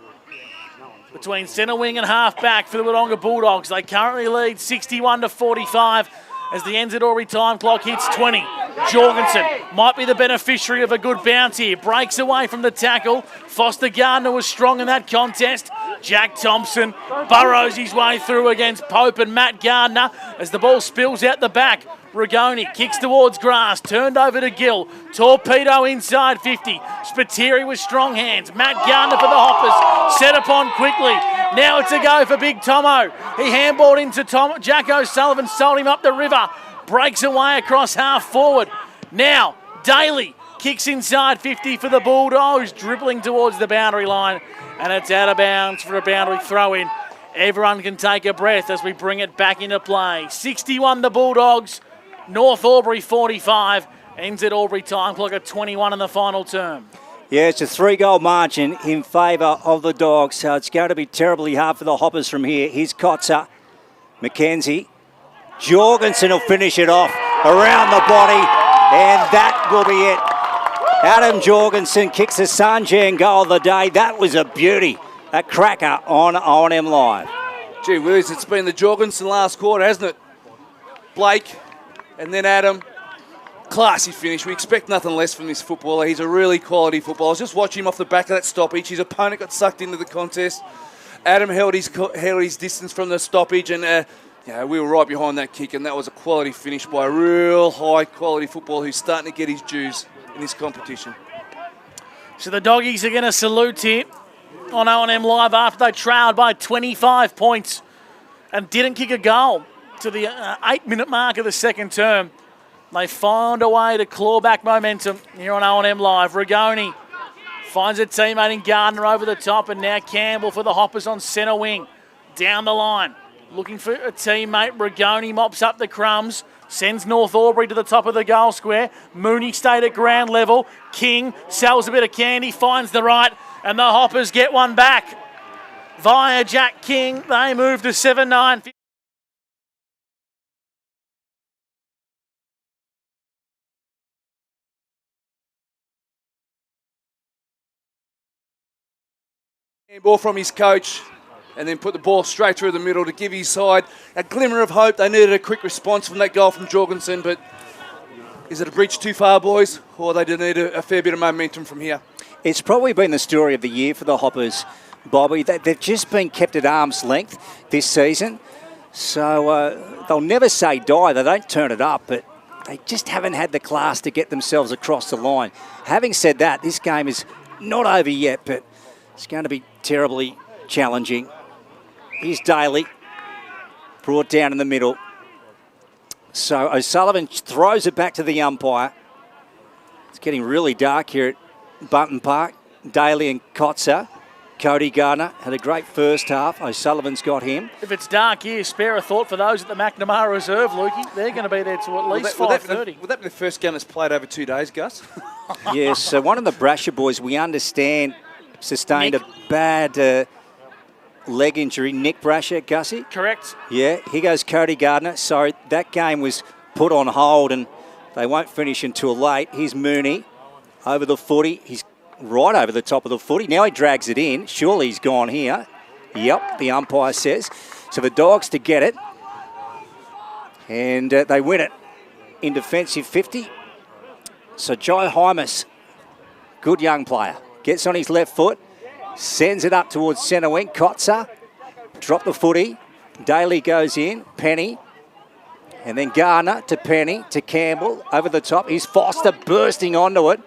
Between centre wing and half back for the Wodonga Bulldogs. They currently lead 61-45 as the NZ Albury time clock hits 20. Jorgensen might be the beneficiary of a good bounce here. Breaks away from the tackle. Foster Gardner was strong in that contest. Jack Thompson burrows his way through against Pope and Matt Gardner as the ball spills out the back. Rigoni kicks towards grass, turned over to Gill. Torpedo inside 50. Spiteri with strong hands. Matt Gardner for the Hoppers. Set upon quickly. Now it's a go for Big Tomo. He handballed into Jack O'Sullivan, sold him up the river. Breaks away across half forward. Now Daly kicks inside 50 for the Bulldogs, dribbling towards the boundary line. And it's out of bounds for a boundary throw-in. Everyone can take a breath as we bring it back into play. 61 the Bulldogs, North Albury 45, NZ Albury time clock at 21 in the final term. Yeah, it's a 3-goal margin in favour of the Dogs, so it's going to be terribly hard for the Hoppers from here. Here's Kotzer, McKenzie. Jorgensen will finish it off around the body, and that will be it. Adam Jorgensen kicks the Sanjan goal of the day. That was a beauty. A cracker on OMFNL Live. Gee whiz, it's been the Jorgensen last quarter, hasn't it? Blake, and then Adam. Classy finish. We expect nothing less from this footballer. He's a really quality footballer. I was just watching him off the back of that stoppage. His opponent got sucked into the contest. Adam held his distance from the stoppage, and we were right behind that kick, and that was a quality finish by a real high-quality footballer who's starting to get his dues in this competition. So the Doggies are going to salute here on OMFNL Live after they trailed by 25 points and didn't kick a goal to the 8-minute mark of the second term. They found a way to claw back momentum here on OMFNL Live. Rigoni finds a teammate in Gardner over the top, and now Campbell for the Hoppers on centre wing. Down the line, looking for a teammate. Rigoni mops up the crumbs, sends North Albury to the top of the goal square. Mooney stayed at ground level. King sells a bit of candy, finds the right, and the Hoppers get one back. Via Jack King, they move to 7-9. Ball from his coach, and then put the ball straight through the middle to give his side a glimmer of hope. They needed a quick response from that goal from Jorgensen, but is it a breach too far, boys? Or they do need a fair bit of momentum from here? It's probably been the story of the year for the Hoppers, Bobby. They've just been kept at arm's length this season. So they'll never say die. They don't turn it up, but they just haven't had the class to get themselves across the line. Having said that, this game is not over yet, but it's going to be terribly challenging. Here's Daly, brought down in the middle. So O'Sullivan throws it back to the umpire. It's getting really dark here at Bunton Park. Daly and Kotzer. Cody Gardner had a great first half. O'Sullivan's got him. If it's dark here, spare a thought for those at the McNamara Reserve, Lukey. They're going to be there till at least 5:30. Would that be the first game that's played over 2 days, Gus? Yes, so one of the Brasher boys, we understand, sustained a bad leg injury. Nick Brasher, Gussie? Correct. Yeah, here goes Cody Gardner. So that game was put on hold and they won't finish until late. Here's Mooney over the footy. He's right over the top of the footy. Now he drags it in. Surely he's gone here. Yep, the umpire says. So the Dogs to get it. And they win it in defensive 50. So Jai Hymas, good young player. Gets on his left foot, Sends it up towards centre wing. Kotzer, drop the footy. Daly goes in. Penny. And then Garner to Penny, to Campbell, over the top. Here's Foster bursting onto it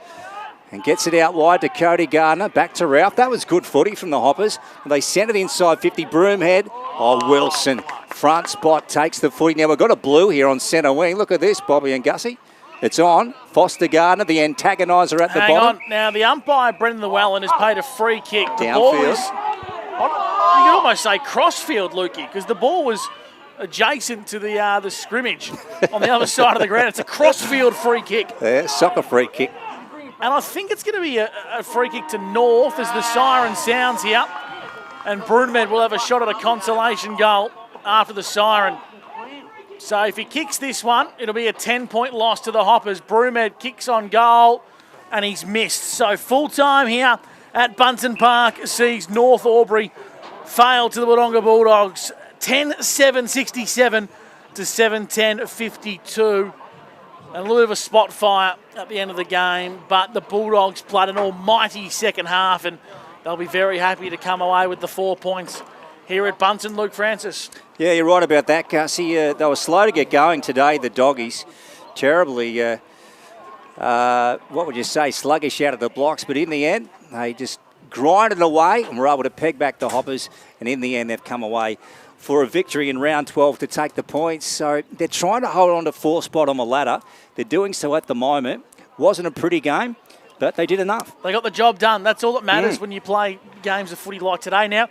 and gets it out wide to Cody Gardner. Back to Ralph. That was good footy from the Hoppers. They sent it inside 50. Broomhead. Oh, Wilson. Front spot takes the footy. Now, we've got a blue here on centre wing. Look at this, Bobby and Gussie. It's on. Foster Gardner, the antagoniser at the bottom. Hang on. Now, the umpire, Brendan Llewellyn, has paid a free kick. The Downfield. ball is, you could almost say crossfield, Lukey, because the ball was adjacent to the scrimmage on the other side of the ground. It's a crossfield free kick. Yeah, soccer free kick. And I think it's going to be a free kick to North as the siren sounds here. And Broomhead will have a shot at a consolation goal after the siren. So if he kicks this one, it'll be a 10-point loss to the Hoppers. Broomhead kicks on goal and he's missed. So full time here at Bunsen Park sees North Albury fail to the Wodonga Bulldogs. 10-7-67 to 7-10-52. And a little bit of a spot fire at the end of the game, but the Bulldogs played an almighty second half and they'll be very happy to come away with the 4 points here at Bunsen. Luke Francis. Yeah, you're right about that, Gussie. They were slow to get going today, the Doggies. Terribly, what would you say, sluggish out of the blocks, but in the end, they just grinded away and were able to peg back the Hoppers, and in the end, they've come away for a victory in round 12 to take the points. So they're trying to hold on to 4th spot on the ladder. They're doing so at the moment. Wasn't a pretty game, but they did enough. They got the job done. That's all that matters when you play games of footy like today. Now,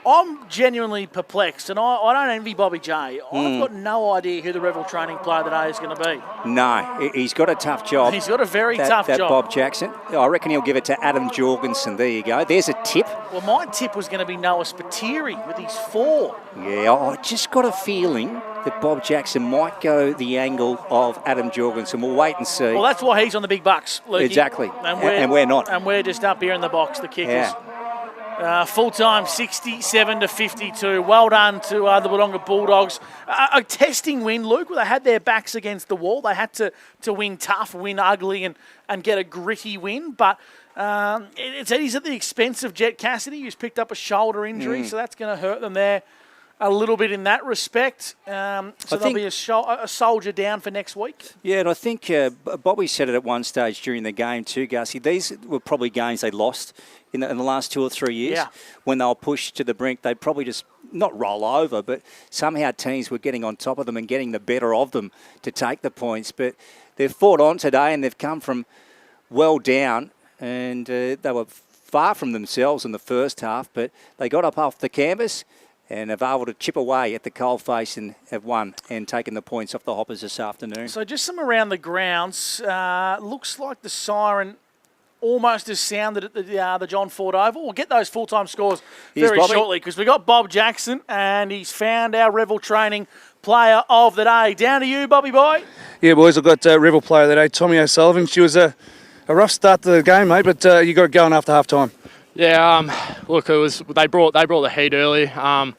I'm genuinely perplexed, and I don't envy Bobby J. I've got no idea who the Revel training player today is going to be. No, he's got a tough job. He's got a very tough job. Bob Jackson. I reckon he'll give it to Adam Jorgensen. There you go. There's a tip. Well, my tip was going to be Noah Spiteri with his 4. Yeah, I just got a feeling that Bob Jackson might go the angle of Adam Jorgensen. We'll wait and see. Well, that's why he's on the big bucks, Lukey. Exactly. And we're not. And we're just up here in the box, the kickers. Yeah. Full time 67 to 52. Well done to the Wodonga Bulldogs. A testing win, Luke. They had their backs against the wall. They had to win tough, win ugly, and get a gritty win. But it's at the expense of Jet Cassidy, who's picked up a shoulder injury, so that's going to hurt them there a little bit in that respect. So there'll be a soldier down for next week. Yeah, and I think Bobby said it at one stage during the game too, Gussie. These were probably games they lost in the last 2 or 3 years. Yeah. When they were pushed to the brink, they'd probably just not roll over, but somehow teams were getting on top of them and getting the better of them to take the points. But they've fought on today and they've come from well down, and they were far from themselves in the first half, but they got up off the canvas and have able to chip away at the coalface and have won and taken the points off the Hoppers this afternoon. So just some around the grounds. Looks like the siren almost has sounded at the John Ford Oval. We'll get those full-time scores very shortly because we got Bob Jackson and he's found our Revel training player of the day. Down to you, Bobby boy. Yeah, boys, I've got Revel player of the day, Tommy O'Sullivan. She was a rough start to the game, mate, but you got it going after half-time. Yeah, look, they brought the heat early. I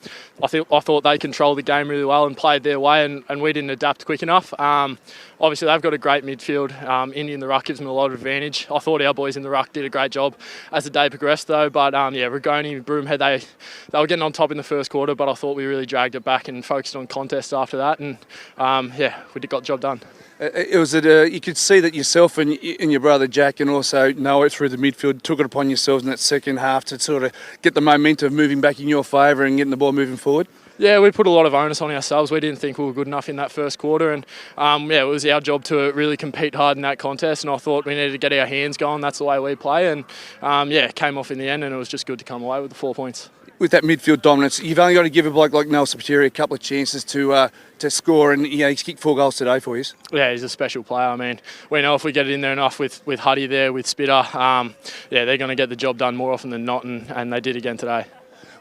thought they controlled the game really well and played their way, and we didn't adapt quick enough. Obviously, they've got a great midfield. Indy in the ruck gives them a lot of advantage. I thought our boys in the ruck did a great job as the day progressed, though. But yeah, Rigoni, Broomhead, they were getting on top in the first quarter, but I thought we really dragged it back and focused on contest after that, and yeah, we got the job done. It was you could see that yourself and your brother Jack and also Noah through the midfield took it upon yourselves in that second half to sort of get the momentum moving back in your favour and getting the ball moving forward. Yeah, we put a lot of onus on ourselves. We didn't think we were good enough in that first quarter, and yeah, it was our job to really compete hard in that contest, and I thought we needed to get our hands going. That's the way we play, and yeah, it came off in the end, and it was just good to come away with the 4 points. With that midfield dominance, you've only got to give a bloke like Noel Spiteri a couple of chances to score, and he's kicked 4 goals today for you. Yeah, he's a special player. I mean, we know if we get it in there enough with Huddy there, with Spitter, yeah, they're going to get the job done more often than not, and they did again today.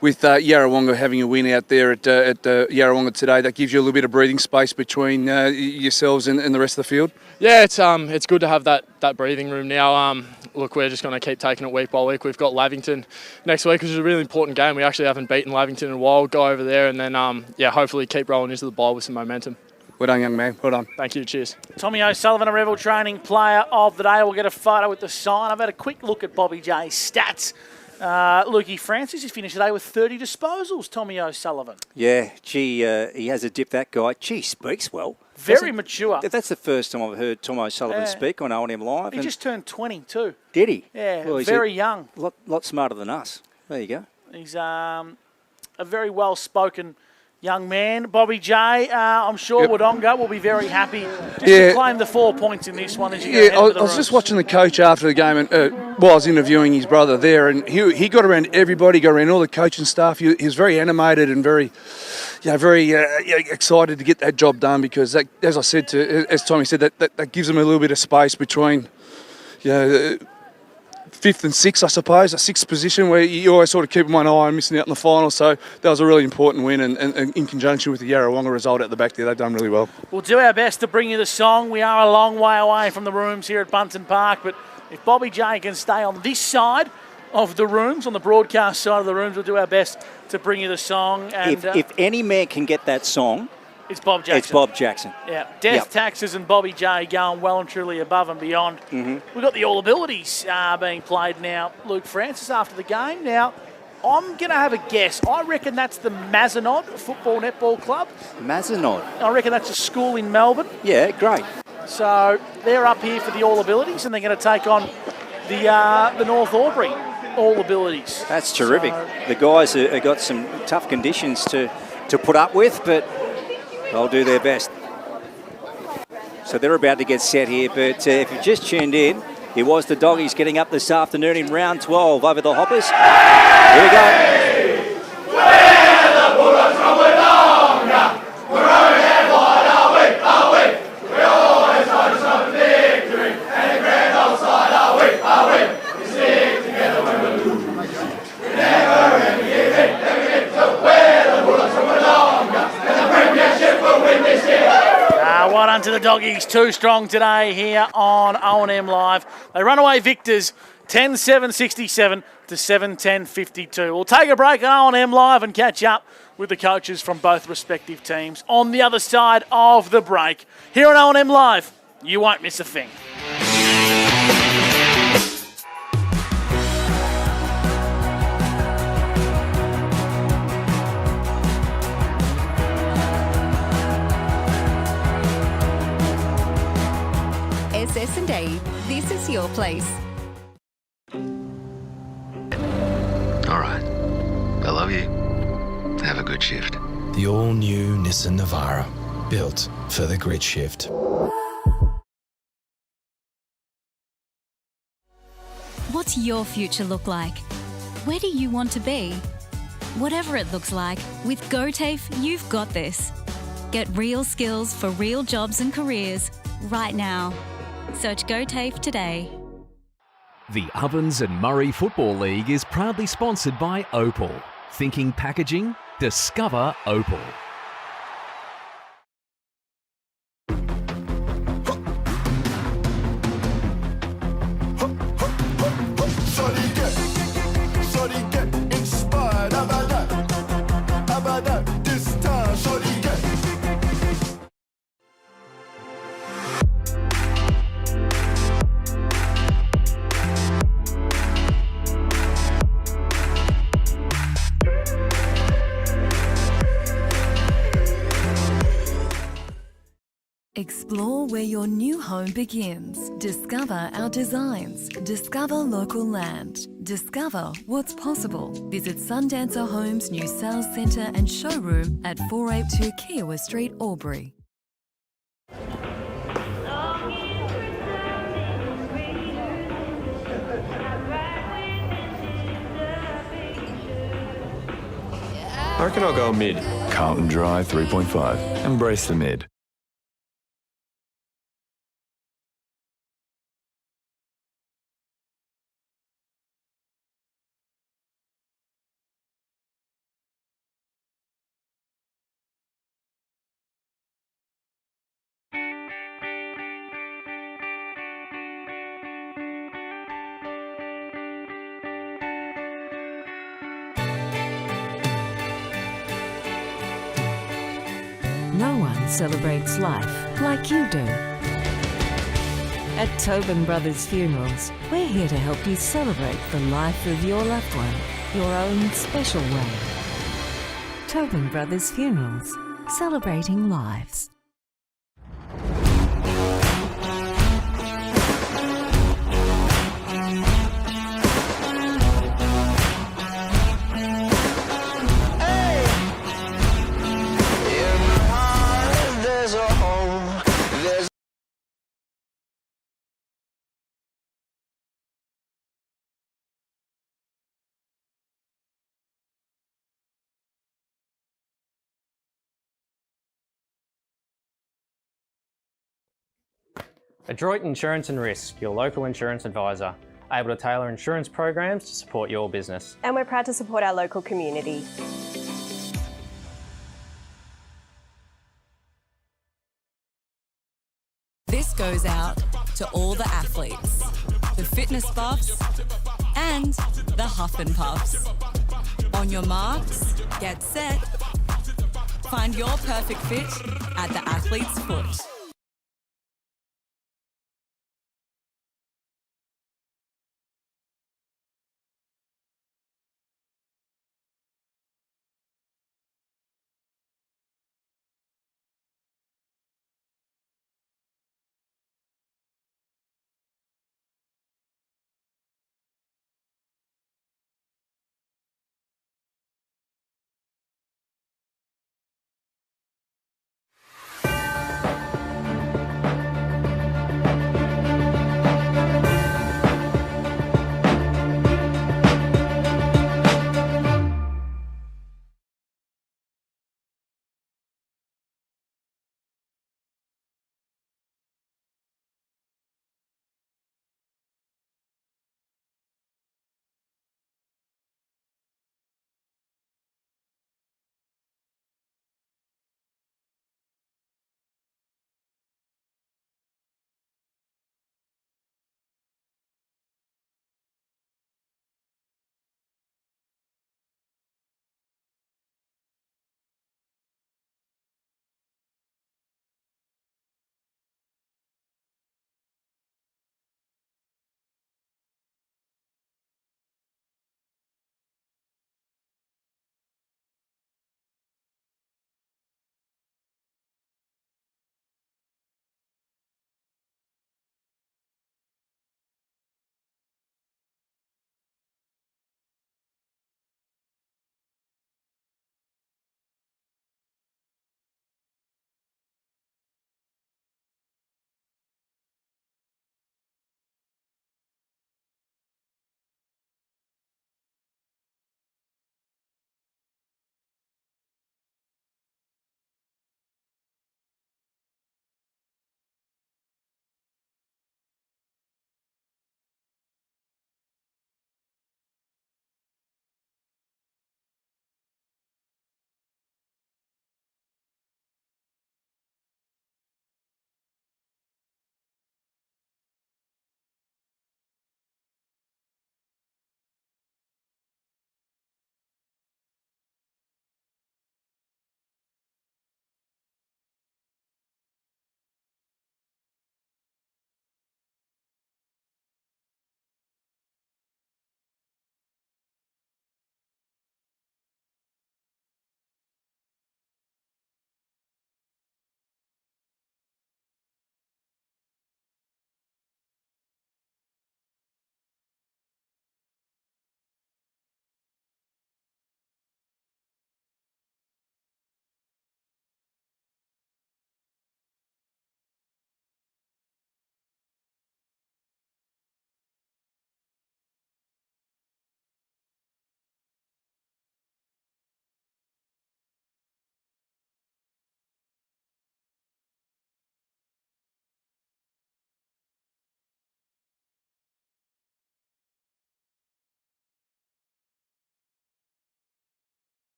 With Yarrawonga having a win out there at Yarrawonga today, that gives you a little bit of breathing space between yourselves and the rest of the field? Yeah, it's good to have that breathing room now. Look, we're just going to keep taking it week by week. We've got Lavington next week, which is a really important game. We actually haven't beaten Lavington in a while. Go over there and then, yeah, hopefully keep rolling into the bye with some momentum. Well done, young man. Well done. Thank you. Cheers. Tommy O'Sullivan, a Revel training player of the day. We'll get a photo with the sign. I've had a quick look at Bobby J's stats Lukey Francis, he's finished today with 30 disposals, Tommy O'Sullivan. Yeah, gee, he has a dip, that guy. Gee, speaks well. Very mature. That's the first time I've heard Tom O'Sullivan speak on O&M Live. He just turned 20 too. Did he? Yeah, well, he's very young. Lot smarter than us. There you go. He's a very well-spoken young man. Bobby J, I'm sure Wodonga will be very happy just to claim the 4 points in this one as you go ahead I was just watching the coach after the game, and while I was interviewing his brother there, and he got around everybody, got around all the coaching staff. He was very animated and very excited to get that job done, because that, as I said as Tommy said, that gives him a little bit of space between, fifth and sixth, I suppose, a sixth position where you always sort of keep one eye on missing out in the final. So that was a really important win, and in conjunction with the Yarrawonga result at the back there, they've done really well. We'll do our best to bring you the song. We are a long way away from the rooms here at Bunton Park, but if Bobby J can stay on this side of the rooms, on the broadcast side of the rooms, we'll do our best to bring you the song. And if any man can get that song, it's Bob Jackson. It's Bob Jackson. Yeah, Death Taxes and Bobby J going well and truly above and beyond. Mm-hmm. We've got the All Abilities being played now. Luke Francis after the game. Now, I'm going to have a guess. I reckon that's the Mazenod Football Netball Club. Mazenod? I reckon that's a school in Melbourne. Yeah, great. So they're up here for the All Abilities, and they're going to take on the North Albury All Abilities. That's terrific. The guys have got some tough conditions to put up with, but they'll do their best. So they're about to get set here, but if you've just tuned in, it was the Doggies getting up this afternoon in round 12 over the Hoppers. Here we go. We're the Bulldogs from Wodonga. We're only here for a week. We always try to stop a victory, and the grand old side, are we? We stick together when we lose. We never ever give in, so we're the Bulldogs from Wodonga, and the premiership will win this year. Well done to the Doggies, too strong today here on O&M Live. They run away victors, 10-7-67 to 7-10-52. We'll take a break on O&M Live and catch up with the coaches from both respective teams on the other side of the break. Here on O&M Live, you won't miss a thing. SS&A, this is your place. All right. I love you. Have a good shift. The all-new Nissan Navara, built for the grid shift. What's your future look like? Where do you want to be? Whatever it looks like, with GoTAFE, you've got this. Get real skills for real jobs and careers right now. Search GoTAFE today. The Ovens and Murray Football League is proudly sponsored by Opal. Thinking packaging? Discover Opal. Explore where your new home begins. Discover our designs. Discover local land. Discover what's possible. Visit Sundancer Homes' new sales centre and showroom at 482 Kiowa Street, Albury. I reckon I'll go mid. Carlton Drive 3.5. Embrace the mid. No one celebrates life like you do. At Tobin Brothers Funerals, we're here to help you celebrate the life of your loved one, your own special way. Tobin Brothers Funerals, celebrating lives. Adroit Insurance and Risk, your local insurance advisor, able to tailor insurance programs to support your business. And we're proud to support our local community. This goes out to all the athletes, the fitness buffs, and the huff and puffs. On your marks, get set. Find your perfect fit at the athlete's foot.